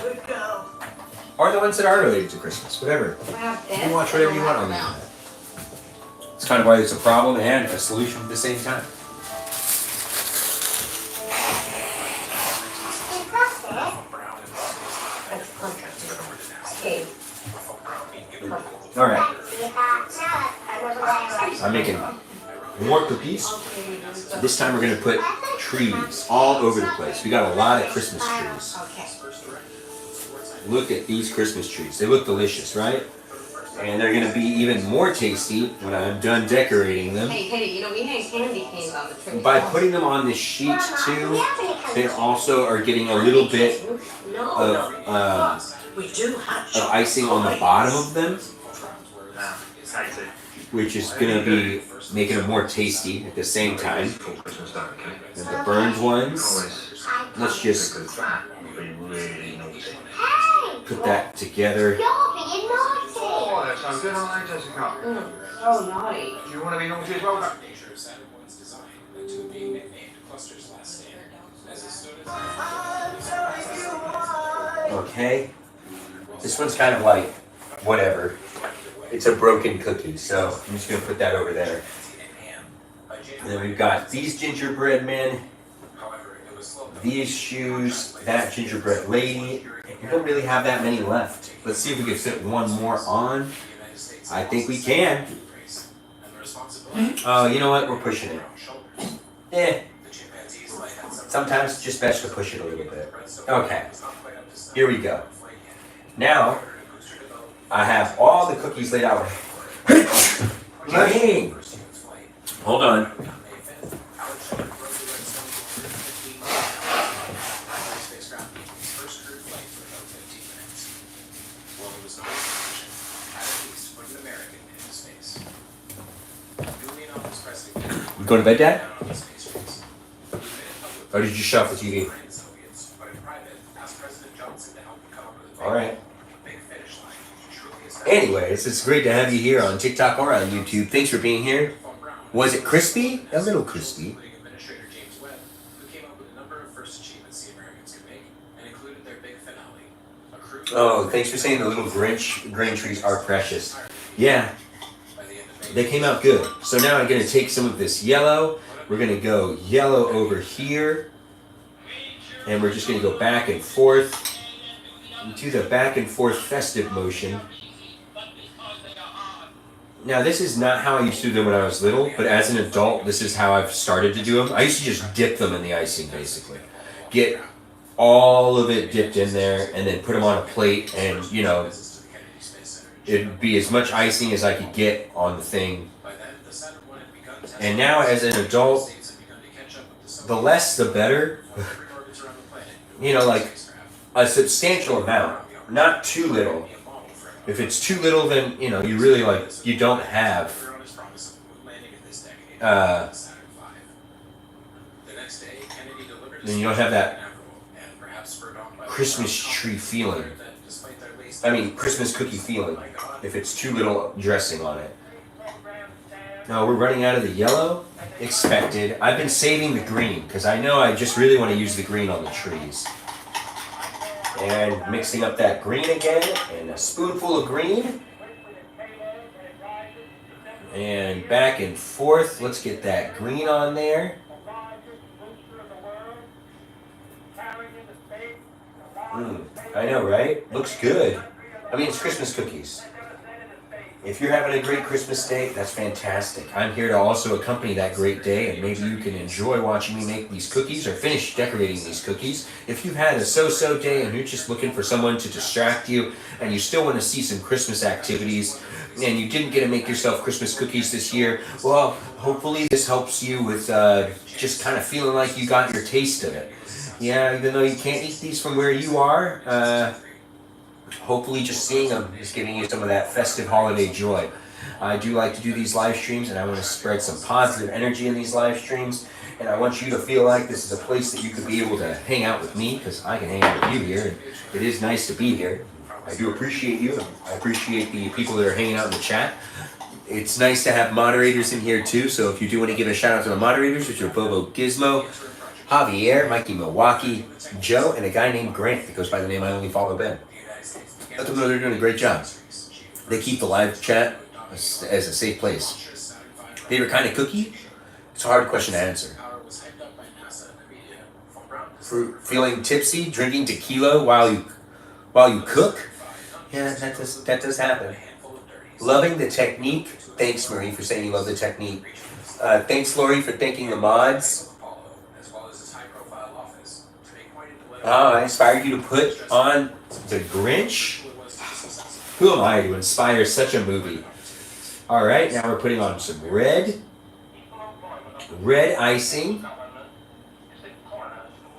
it. Good girl. Or the ones that are related to Christmas, whatever. You can watch whatever you want on the internet. It's kind of why there's a problem and a solution at the same time. Alright. I'm making more cookies. This time we're going to put trees all over the place. We got a lot of Christmas trees. Look at these Christmas trees. They look delicious, right? And they're going to be even more tasty when I'm done decorating them. Hey, you know, we hang candy canes on the tree. By putting them on this sheet too, they also are getting a little bit of icing on the bottom of them, which is going to be making them more tasty at the same time. And the burned ones, let's just put that together. Oh, that sounds good, aren't they, Jessica? Oh, naughty. You want to be naughty as well? Okay. This one's kind of like, whatever. It's a broken cookie, so I'm just going to put that over there. And then we've got these gingerbread men. these shoes, that gingerbread lady. We don't really have that many left. Let's see if we can fit one more on. I think we can. Oh, you know what? We're pushing it. Sometimes it's just best to push it a little bit. Okay. Here we go. Now, I have all the cookies laid out. Dang. Hold on. You going to bed, Dad? Or did you shut off the TV? Alright. Anyways, it's great to have you here on TikTok or on YouTube. Thanks for being here. Was it crispy? A little crispy. Oh, thanks for saying the little grain trees are precious. Yeah, they came out good. So now I'm going to take some of this yellow. We're going to go yellow over here. And we're just going to go back and forth. Do the back and forth festive motion. Now, this is not how I used to do them when I was little, but as an adult, this is how I've started to do them. I used to just dip them in the icing, basically. Get all of it dipped in there, and then put them on a plate, and, you know, it'd be as much icing as I could get on the thing. And now, as an adult, the less the better. You know, like, a substantial amount, not too little. If it's too little, then, you know, you really, like, you don't have then you don't have that Christmas tree feeling. I mean, Christmas cookie feeling, if it's too little dressing on it. No, we're running out of the yellow. Expected. I've been saving the green, because I know I just really want to use the green on the trees. And mixing up that green again, and a spoonful of green. And back and forth. Let's get that green on there. I know, right? Looks good. I mean, it's Christmas cookies. If you're having a great Christmas day, that's fantastic. I'm here to also accompany that great day, and maybe you can enjoy watching me make these cookies or finish decorating these cookies. If you've had a so-so day and you're just looking for someone to distract you, and you still want to see some Christmas activities, and you didn't get to make yourself Christmas cookies this year, well, hopefully this helps you with just kind of feeling like you got your taste of it. Yeah, even though you can't eat these from where you are, hopefully just seeing them is giving you some of that festive holiday joy. I do like to do these live streams, and I want to spread some positive energy in these live streams, and I want you to feel like this is a place that you could be able to hang out with me, because I can hang out with you here, and it is nice to be here. I do appreciate you, and I appreciate the people that are hanging out in the chat. It's nice to have moderators in here too, so if you do want to give a shout out to the moderators, which are Bobo Gizmo, Javier, Mikey Milwaukee, Joe, and a guy named Grant that goes by the name I Only Follow Ben. Let them know they're doing a great job. They keep the live chat as a safe place. Favorite kind of cookie? It's a hard question to answer. Feeling tipsy, drinking tequila while you cook? Yeah, that does happen. Loving the technique. Thanks, Marie, for saying you love the technique. Thanks, Lori, for thanking the mods. I inspired you to put on The Grinch? Who am I to inspire such a movie? Alright, now we're putting on some red icing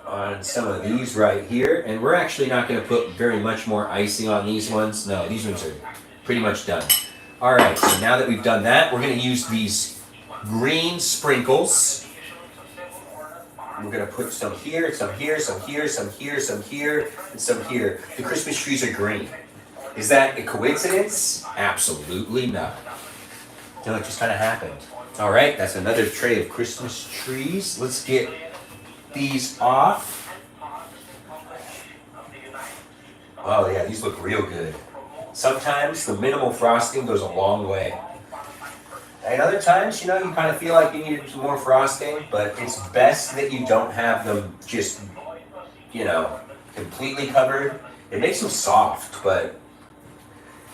on some of these right here. And we're actually not going to put very much more icing on these ones. No, these ones are pretty much done. Alright, so now that we've done that, we're going to use these green sprinkles. We're going to put some here, some here, some here, some here, some here, and some here. The Christmas trees are green. Is that a coincidence? Absolutely not. No, it just kind of happened. All right, that's another tray of Christmas trees. Let's get these off. Oh yeah, these look real good. Sometimes the minimal frosting goes a long way. And other times, you know, you kind of feel like you need some more frosting, but it's best that you don't have them just, you know, completely covered. It makes them soft, but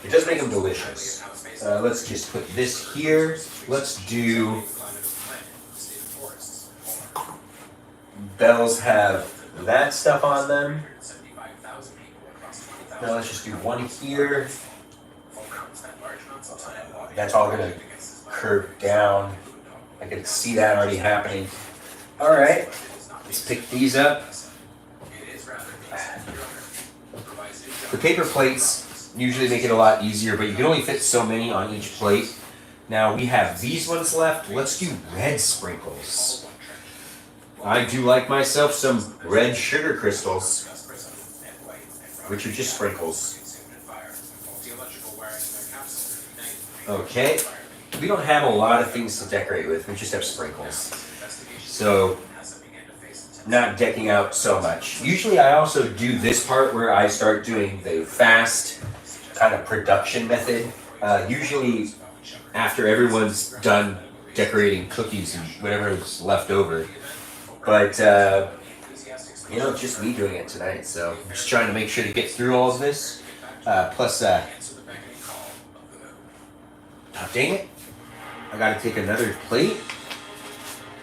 it does make them delicious. Let's just put this here. Let's do... Bells have that stuff on them. Now let's just do one here. That's all gonna curve down. I can see that already happening. All right, let's pick these up. The paper plates usually make it a lot easier, but you can only fit so many on each plate. Now we have these ones left. Let's do red sprinkles. I do like myself some red sugar crystals, which are just sprinkles. Okay, we don't have a lot of things to decorate with, we just have sprinkles. So, not decking out so much. Usually I also do this part where I start doing the fast kind of production method. Usually after everyone's done decorating cookies and whatever is left over. But, you know, it's just me doing it tonight, so I'm just trying to make sure to get through all of this. Plus, oh, dang it, I gotta take another plate.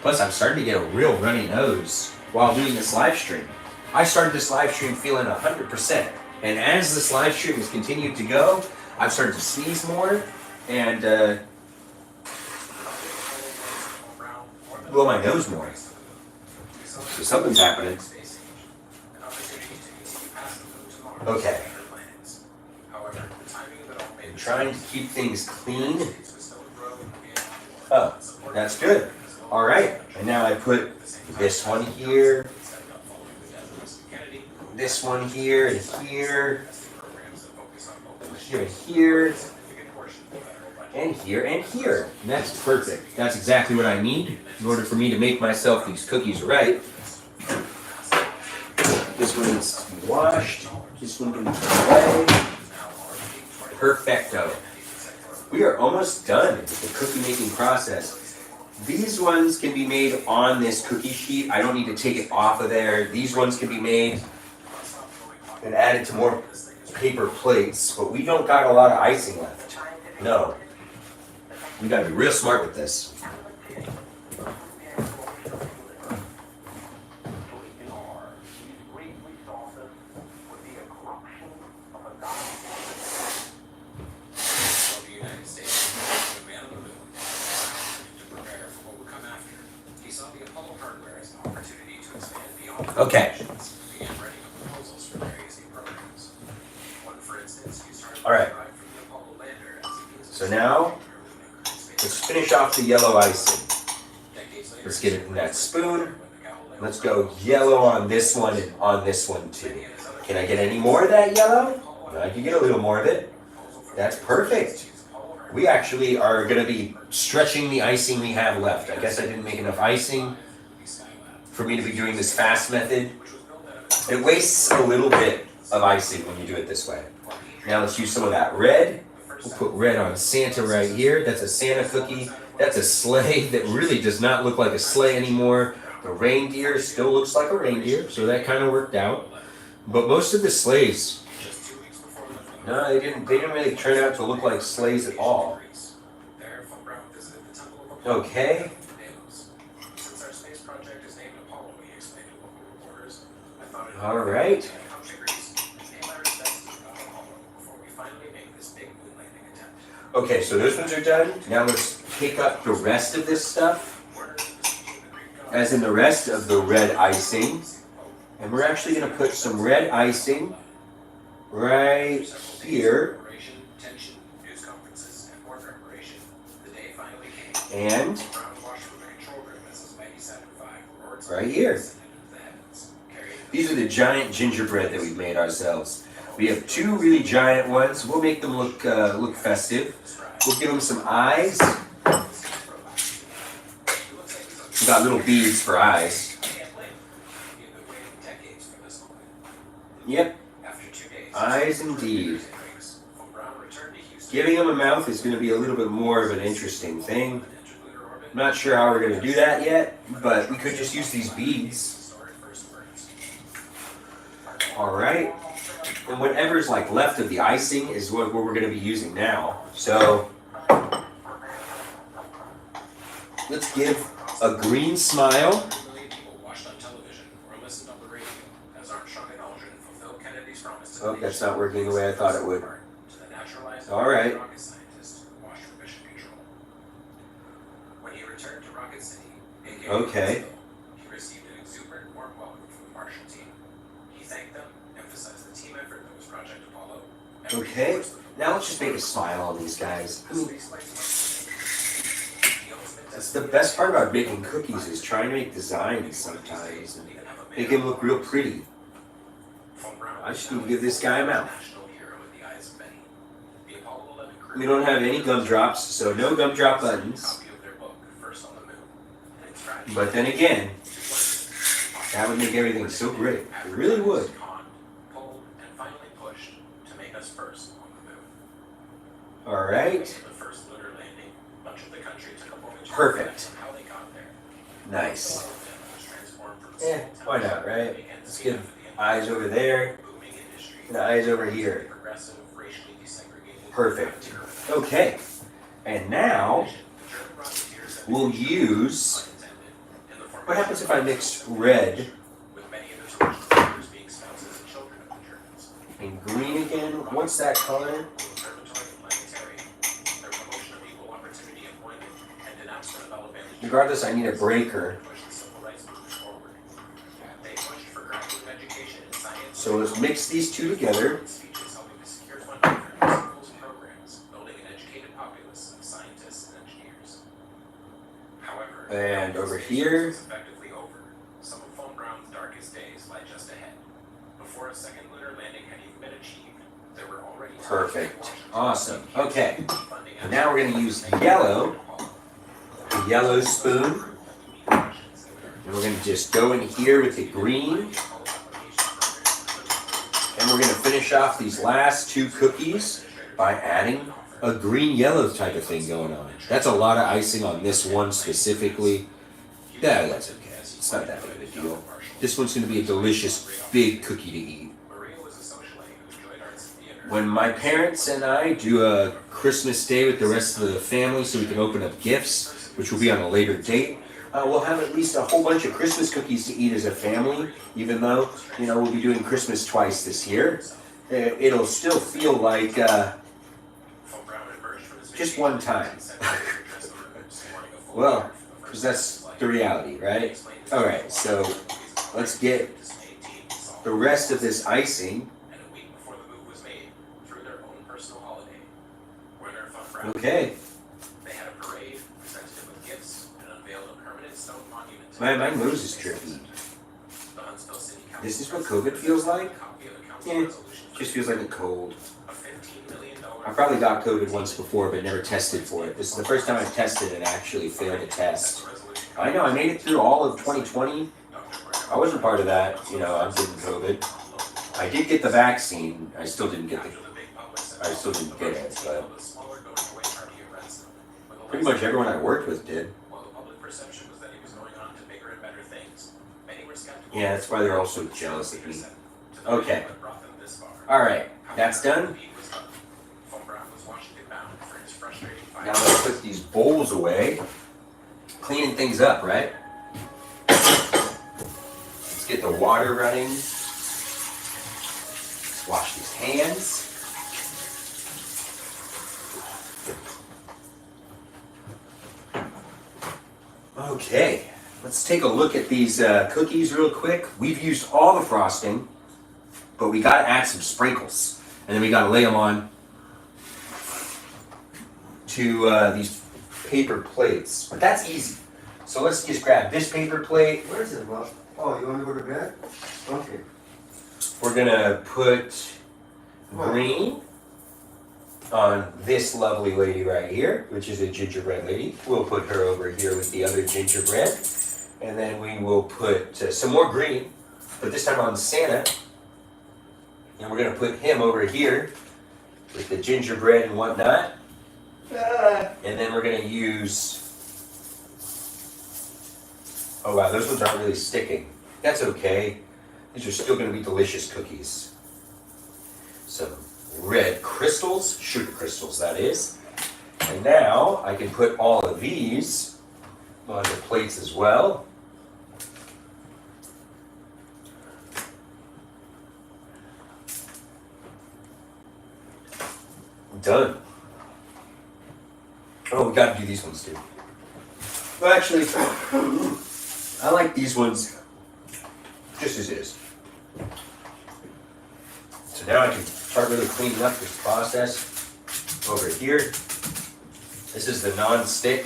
Plus, I'm starting to get a real runny nose while doing this live stream. I started this live stream feeling 100%, and as this live stream has continued to go, I've started to sneeze more and blow my nose more. So something's happening. Okay. I'm trying to keep things clean. Oh, that's good. All right. And now I put this one here, this one here, and here, and here, and here, and here, and here. And that's perfect. That's exactly what I need in order for me to make myself these cookies right. This one needs to be washed. This one can be away. Perfecto. We are almost done with the cookie making process. These ones can be made on this cookie sheet. I don't need to take it off of there. These ones can be made and added to more paper plates, but we don't got a lot of icing left. No. We gotta be real smart with this. Okay. All right. So now, let's finish off the yellow icing. Let's get it in that spoon. Let's go yellow on this one and on this one too. Can I get any more of that yellow? I can get a little more of it. That's perfect. We actually are going to be stretching the icing we have left. I guess I didn't make enough icing for me to be doing this fast method. It wastes a little bit of icing when you do it this way. Now let's use some of that red. We'll put red on Santa right here. That's a Santa cookie. That's a sleigh that really does not look like a sleigh anymore. The reindeer still looks like a reindeer, so that kind of worked out. But most of the sleighs, no, they didn't really turn out to look like sleighs at all. Okay. All right. Okay, so those ones are done. Now let's pick up the rest of this stuff, as in the rest of the red icing. And we're actually going to put some red icing right here. And right here. These are the giant gingerbread that we've made ourselves. We have two really giant ones. We'll make them look festive. We'll give them some eyes. We got little beads for eyes. Yep. Eyes indeed. Giving him a mouth is going to be a little bit more of an interesting thing. I'm not sure how we're going to do that yet, but we could just use these beads. Alright. And whatever's like left of the icing is what we're going to be using now. So let's give a green smile. Oh, that's not working the way I thought it would. Alright. Okay. He received an exuberant warm welcome from the Martian team. He thanked them, emphasized the team effort that was Project Apollo. Okay. Now let's just make a smile on these guys. I mean, that's the best part about making cookies is trying to make designs sometimes and make them look real pretty. I just need to give this guy a mouth. We don't have any gumdrops, so no gumdrop buttons. But then again, that would make everything so great. It really would. Alright. Perfect. Nice. Yeah, why not, right? Let's give eyes over there and eyes over here. Perfect. Okay. And now we'll use. What happens if I mix red and green again? What's that color? Regardless, I need a breaker. So let's mix these two together. And over here. Perfect. Awesome. Okay. Now we're going to use yellow. The yellow spoon. And we're going to just go in here with the green. And we're going to finish off these last two cookies by adding a green-yellow type of thing going on. That's a lot of icing on this one specifically. Yeah, that's okay. It's not that big of a deal. This one's going to be a delicious, big cookie to eat. When my parents and I do a Christmas day with the rest of the family so we can open up gifts, which will be on a later date, we'll have at least a whole bunch of Christmas cookies to eat as a family, even though, we'll be doing Christmas twice this year. It'll still feel like just one time. Well, because that's the reality, right? Alright, so let's get the rest of this icing. Okay. My nose is trippy. This is what COVID feels like? Yeah, just feels like a cold. I probably got COVID once before, but never tested for it. This is the first time I've tested and actually failed a test. I know, I made it through all of 2020. I wasn't part of that, I'm getting COVID. I did get the vaccine. I still didn't get it, but pretty much everyone I worked with did. Yeah, that's why they're all so jealous of me. Okay. Alright, that's done. Now let's put these bowls away. Cleaning things up, right? Let's get the water running. Let's wash these hands. Okay, let's take a look at these cookies real quick. We've used all the frosting, but we gotta add some sprinkles. And then we gotta lay them on to these paper plates. But that's easy. So let's just grab this paper plate. Where is it, Bob? Oh, you want to go to bed? Okay. We're gonna put green on this lovely lady right here, which is a gingerbread lady. We'll put her over here with the other gingerbread. And then we will put some more green, but this time on Santa. And we're gonna put him over here with the gingerbread and whatnot. And then we're gonna use, oh wow, those ones aren't really sticking. That's okay. These are still gonna be delicious cookies. Some red crystals, sugar crystals that is. And now I can put all of these on the plates as well. Done. Oh, we gotta do these ones too. Well, actually, I like these ones just as is. So now I can start really cleaning up this process over here. This is the non-stick.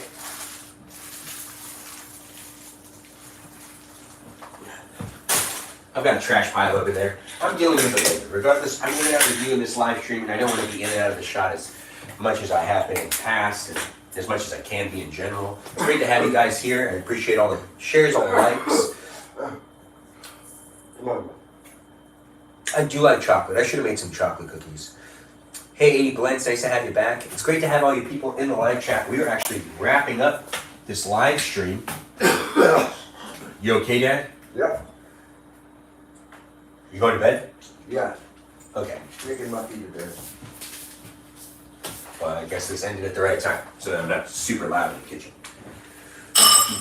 I've got a trash pile over there. I'm dealing with it later. Regardless, I'm in and out of reviewing this live stream, and I don't want to be in and out of the shot as much as I have been in the past, and as much as I can be in general. It's great to have you guys here. I appreciate all the shares, all the likes. Come on. I do like chocolate. I should have made some chocolate cookies. Hey, Glenn, it's nice to have you back. It's great to have all you people in the live chat. We are actually wrapping up this live stream. You okay, Dad? Yeah. You going to bed? Yeah. Okay. Making my feet to bed. Well, I guess this ended at the right time, so that I'm not super loud in the kitchen.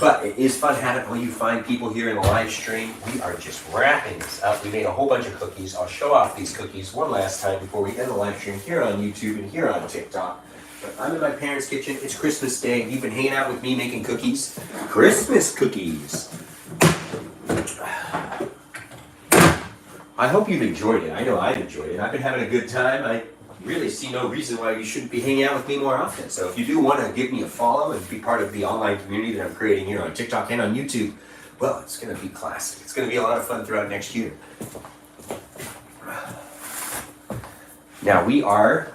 But it is fun having all you fine people here in the live stream. We are just wrapping this up. We made a whole bunch of cookies. I'll show off these cookies one last time before we end the live stream here on YouTube and here on TikTok. But I'm in my parents' kitchen. It's Christmas Day. You've been hanging out with me making cookies. Christmas cookies. I hope you've enjoyed it. I know I've enjoyed it. I've been having a good time. I really see no reason why you shouldn't be hanging out with me more often. So if you do want to give me a follow and be part of the online community that I'm creating here on TikTok and on YouTube, well, it's going to be classic. It's going to be a lot of fun throughout next year. Now we are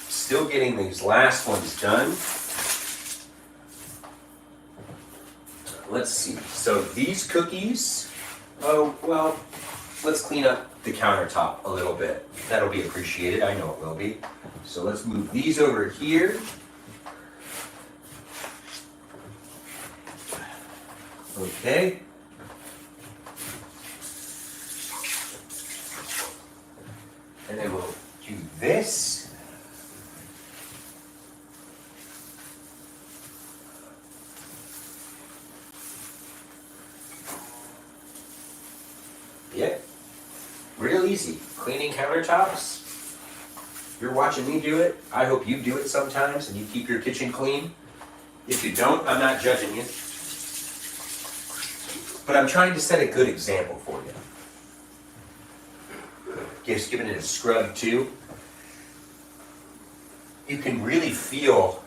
still getting these last ones done. Let's see. So these cookies, oh, well, let's clean up the countertop a little bit. That'll be appreciated. I know it will be. So let's move these over here. Okay. And then we'll do this. Yep. Real easy. Cleaning countertops. You're watching me do it. I hope you do it sometimes and you keep your kitchen clean. If you don't, I'm not judging you. But I'm trying to set a good example for you. Just giving it a scrub too. You can really feel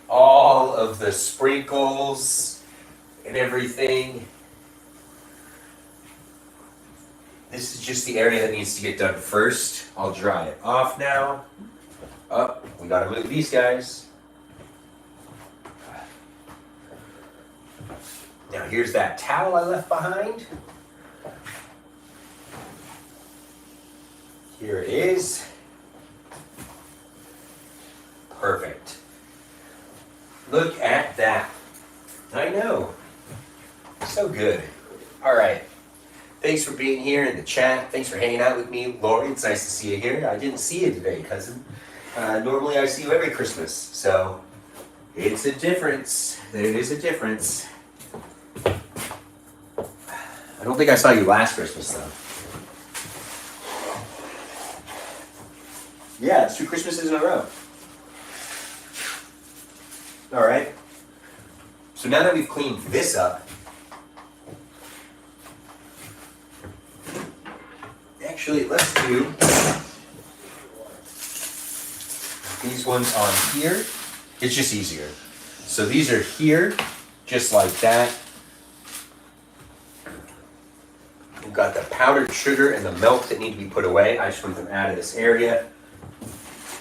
all of the sprinkles and everything. This is just the area that needs to get done first. I'll dry it off now. Oh, we gotta move these guys. Now here's that towel I left behind. Here it is. Perfect. Look at that. I know. So good. All right. Thanks for being here in the chat. Thanks for hanging out with me. Lori, it's nice to see you here. I didn't see you today, cousin. Normally I see you every Christmas, so it's a difference. There is a difference. I don't think I saw you last Christmas, though. Yeah, it's 2 Christmases in a row. All right. So now that we've cleaned this up, actually, let's do these ones on here. It's just easier. So these are here, just like that. We've got the powdered sugar and the milk that need to be put away. I just want them out of this area,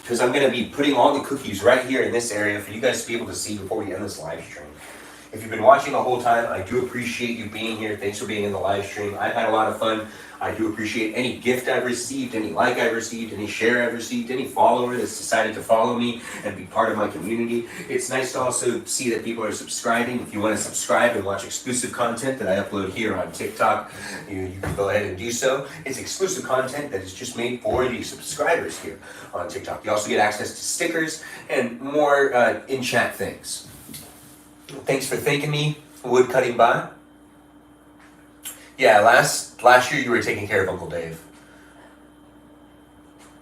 because I'm going to be putting all the cookies right here in this area for you guys to be able to see before we end this live stream. If you've been watching the whole time, I do appreciate you being here. Thanks for being in the live stream. I've had a lot of fun. I do appreciate any gift I've received, any like I've received, any share I've received, any follower that's decided to follow me and be part of my community. It's nice to also see that people are subscribing. If you want to subscribe and watch exclusive content that I upload here on TikTok, you can go ahead and do so. It's exclusive content that is just made for the subscribers here on TikTok. You also get access to stickers and more in-chat things. Thanks for thanking me, Wood Cutting Bot. Yeah, last year you were taking care of Uncle Dave.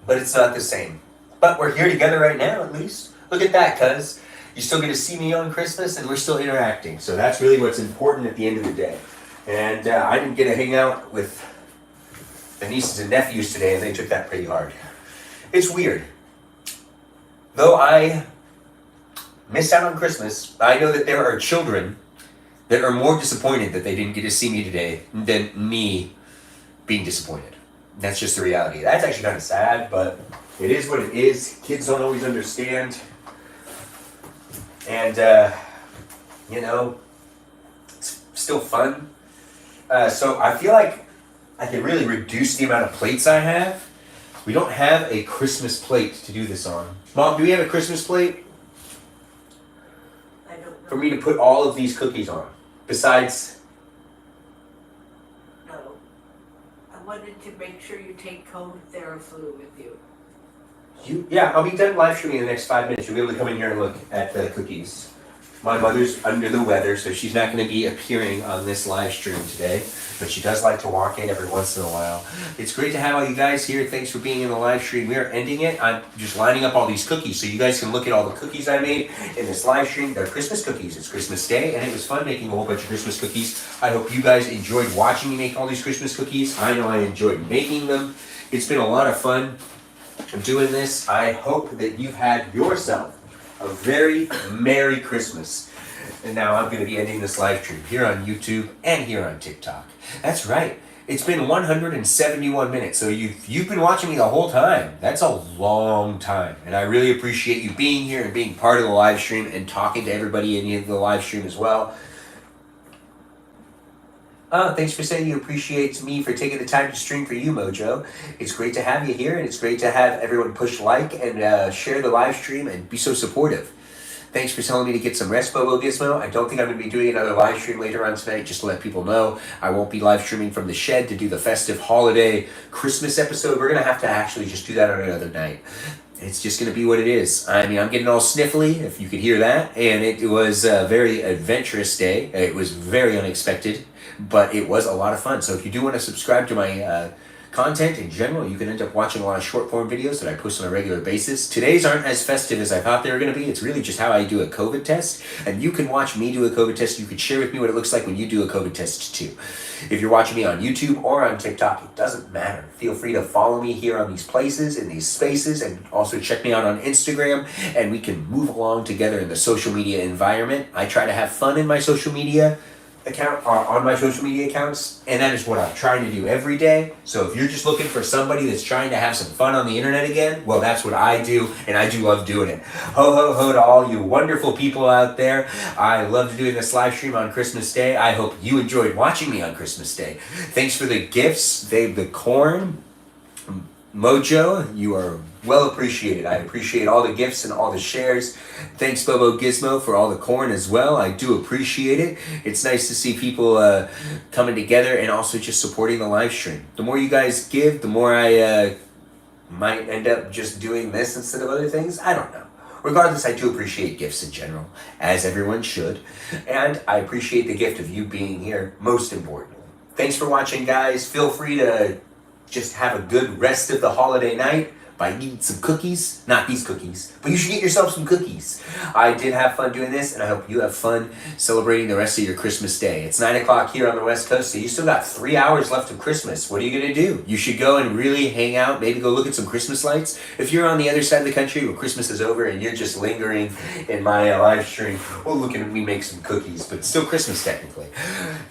But it's not the same. But we're here together right now, at least. Look at that, cuz. You still get to see me on Christmas, and we're still interacting. So that's really what's important at the end of the day. And I didn't get to hang out with the nieces and nephews today, and they took that pretty hard. It's weird. Though I missed out on Christmas, I know that there are children that are more disappointed that they didn't get to see me today than me being disappointed. That's just the reality. That's actually kind of sad, but it is what it is. Kids don't always understand. And, you know, it's still fun. So I feel like I can really reduce the amount of plates I have. We don't have a Christmas plate to do this on. Mom, do we have a Christmas plate? I don't know. For me to put all of these cookies on. Besides, No. I wanted to make sure you take cold Theraflu with you. yeah, I'll be done live streaming in the next 5 minutes. You'll be able to come in here and look at the cookies. My mother's under the weather, so she's not going to be appearing on this live stream today, but she does like to walk in every once in a while. It's great to have all you guys here. Thanks for being in the live stream. We are ending it. I'm just lining up all these cookies so you guys can look at all the cookies I made in this live stream. They're Christmas cookies. It's Christmas Day, and it was fun making a whole bunch of Christmas cookies. I hope you guys enjoyed watching me make all these Christmas cookies. I know I enjoyed making them. It's been a lot of fun doing this. I hope that you've had yourself a very Merry Christmas. And now I'm going to be ending this live stream here on YouTube and here on TikTok. That's right. It's been 171 minutes. So you've been watching me the whole time. That's a long time. And I really appreciate you being here and being part of the live stream and talking to everybody in the live stream as well. Thanks for saying you appreciate me for taking the time to stream for you, Mojo. It's great to have you here, and it's great to have everyone push like and share the live stream and be so supportive. Thanks for telling me to get some rest, Bobo Gizmo. I don't think I'm going to be doing another live stream later on tonight, just to let people know. I won't be live streaming from the shed to do the festive holiday Christmas episode. We're going to have to actually just do that on another night. It's just going to be what it is. I mean, I'm getting all sniffly, if you could hear that. And it was a very adventurous day. It was very unexpected, but it was a lot of fun. So if you do want to subscribe to my content in general, you can end up watching a lot of short form videos that I post on a regular basis. Today's aren't as festive as I thought they were going to be. It's really just how I do a COVID test. And you can watch me do a COVID test. You can share with me what it looks like when you do a COVID test too. If you're watching me on YouTube or on TikTok, it doesn't matter. Feel free to follow me here on these places, in these spaces, and also check me out on Instagram, and we can move along together in the social media environment. I try to have fun in my social media account, on my social media accounts, and that is what I'm trying to do every day. So if you're just looking for somebody that's trying to have some fun on the internet again, well, that's what I do, and I do love doing it. Ho ho ho to all you wonderful people out there. I loved doing this live stream on Christmas Day. I hope you enjoyed watching me on Christmas Day. Thanks for the gifts, the corn. Mojo, you are well appreciated. I appreciate all the gifts and all the shares. Thanks, Bobo Gizmo, for all the corn as well. I do appreciate it. It's nice to see people coming together and also just supporting the live stream. The more you guys give, the more I might end up just doing this instead of other things. I don't know. Regardless, I do appreciate gifts in general, as everyone should. And I appreciate the gift of you being here, most important. Thanks for watching, guys. Feel free to just have a good rest of the holiday night by eating some cookies. Not these cookies, but you should get yourself some cookies. I did have fun doing this, and I hope you have fun celebrating the rest of your Christmas Day. It's 9 o'clock here on the West Coast, so you still got 3 hours left of Christmas. What are you going to do? You should go and really hang out, maybe go look at some Christmas lights. If you're on the other side of the country where Christmas is over and you're just lingering in my live stream, well, look at me make some cookies, but still Christmas technically.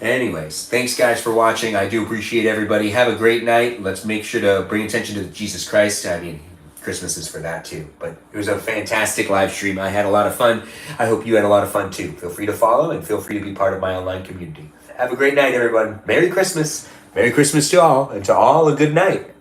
Anyways, thanks guys for watching. I do appreciate everybody. Have a great night. Let's make sure to bring attention to Jesus Christ. I mean, Christmas is for that too. But it was a fantastic live stream. I had a lot of fun. I hope you had a lot of fun too. Feel free to follow and feel free to be part of my online community. Have a great night, everyone. Merry Christmas. Merry Christmas to all, and to all a good night.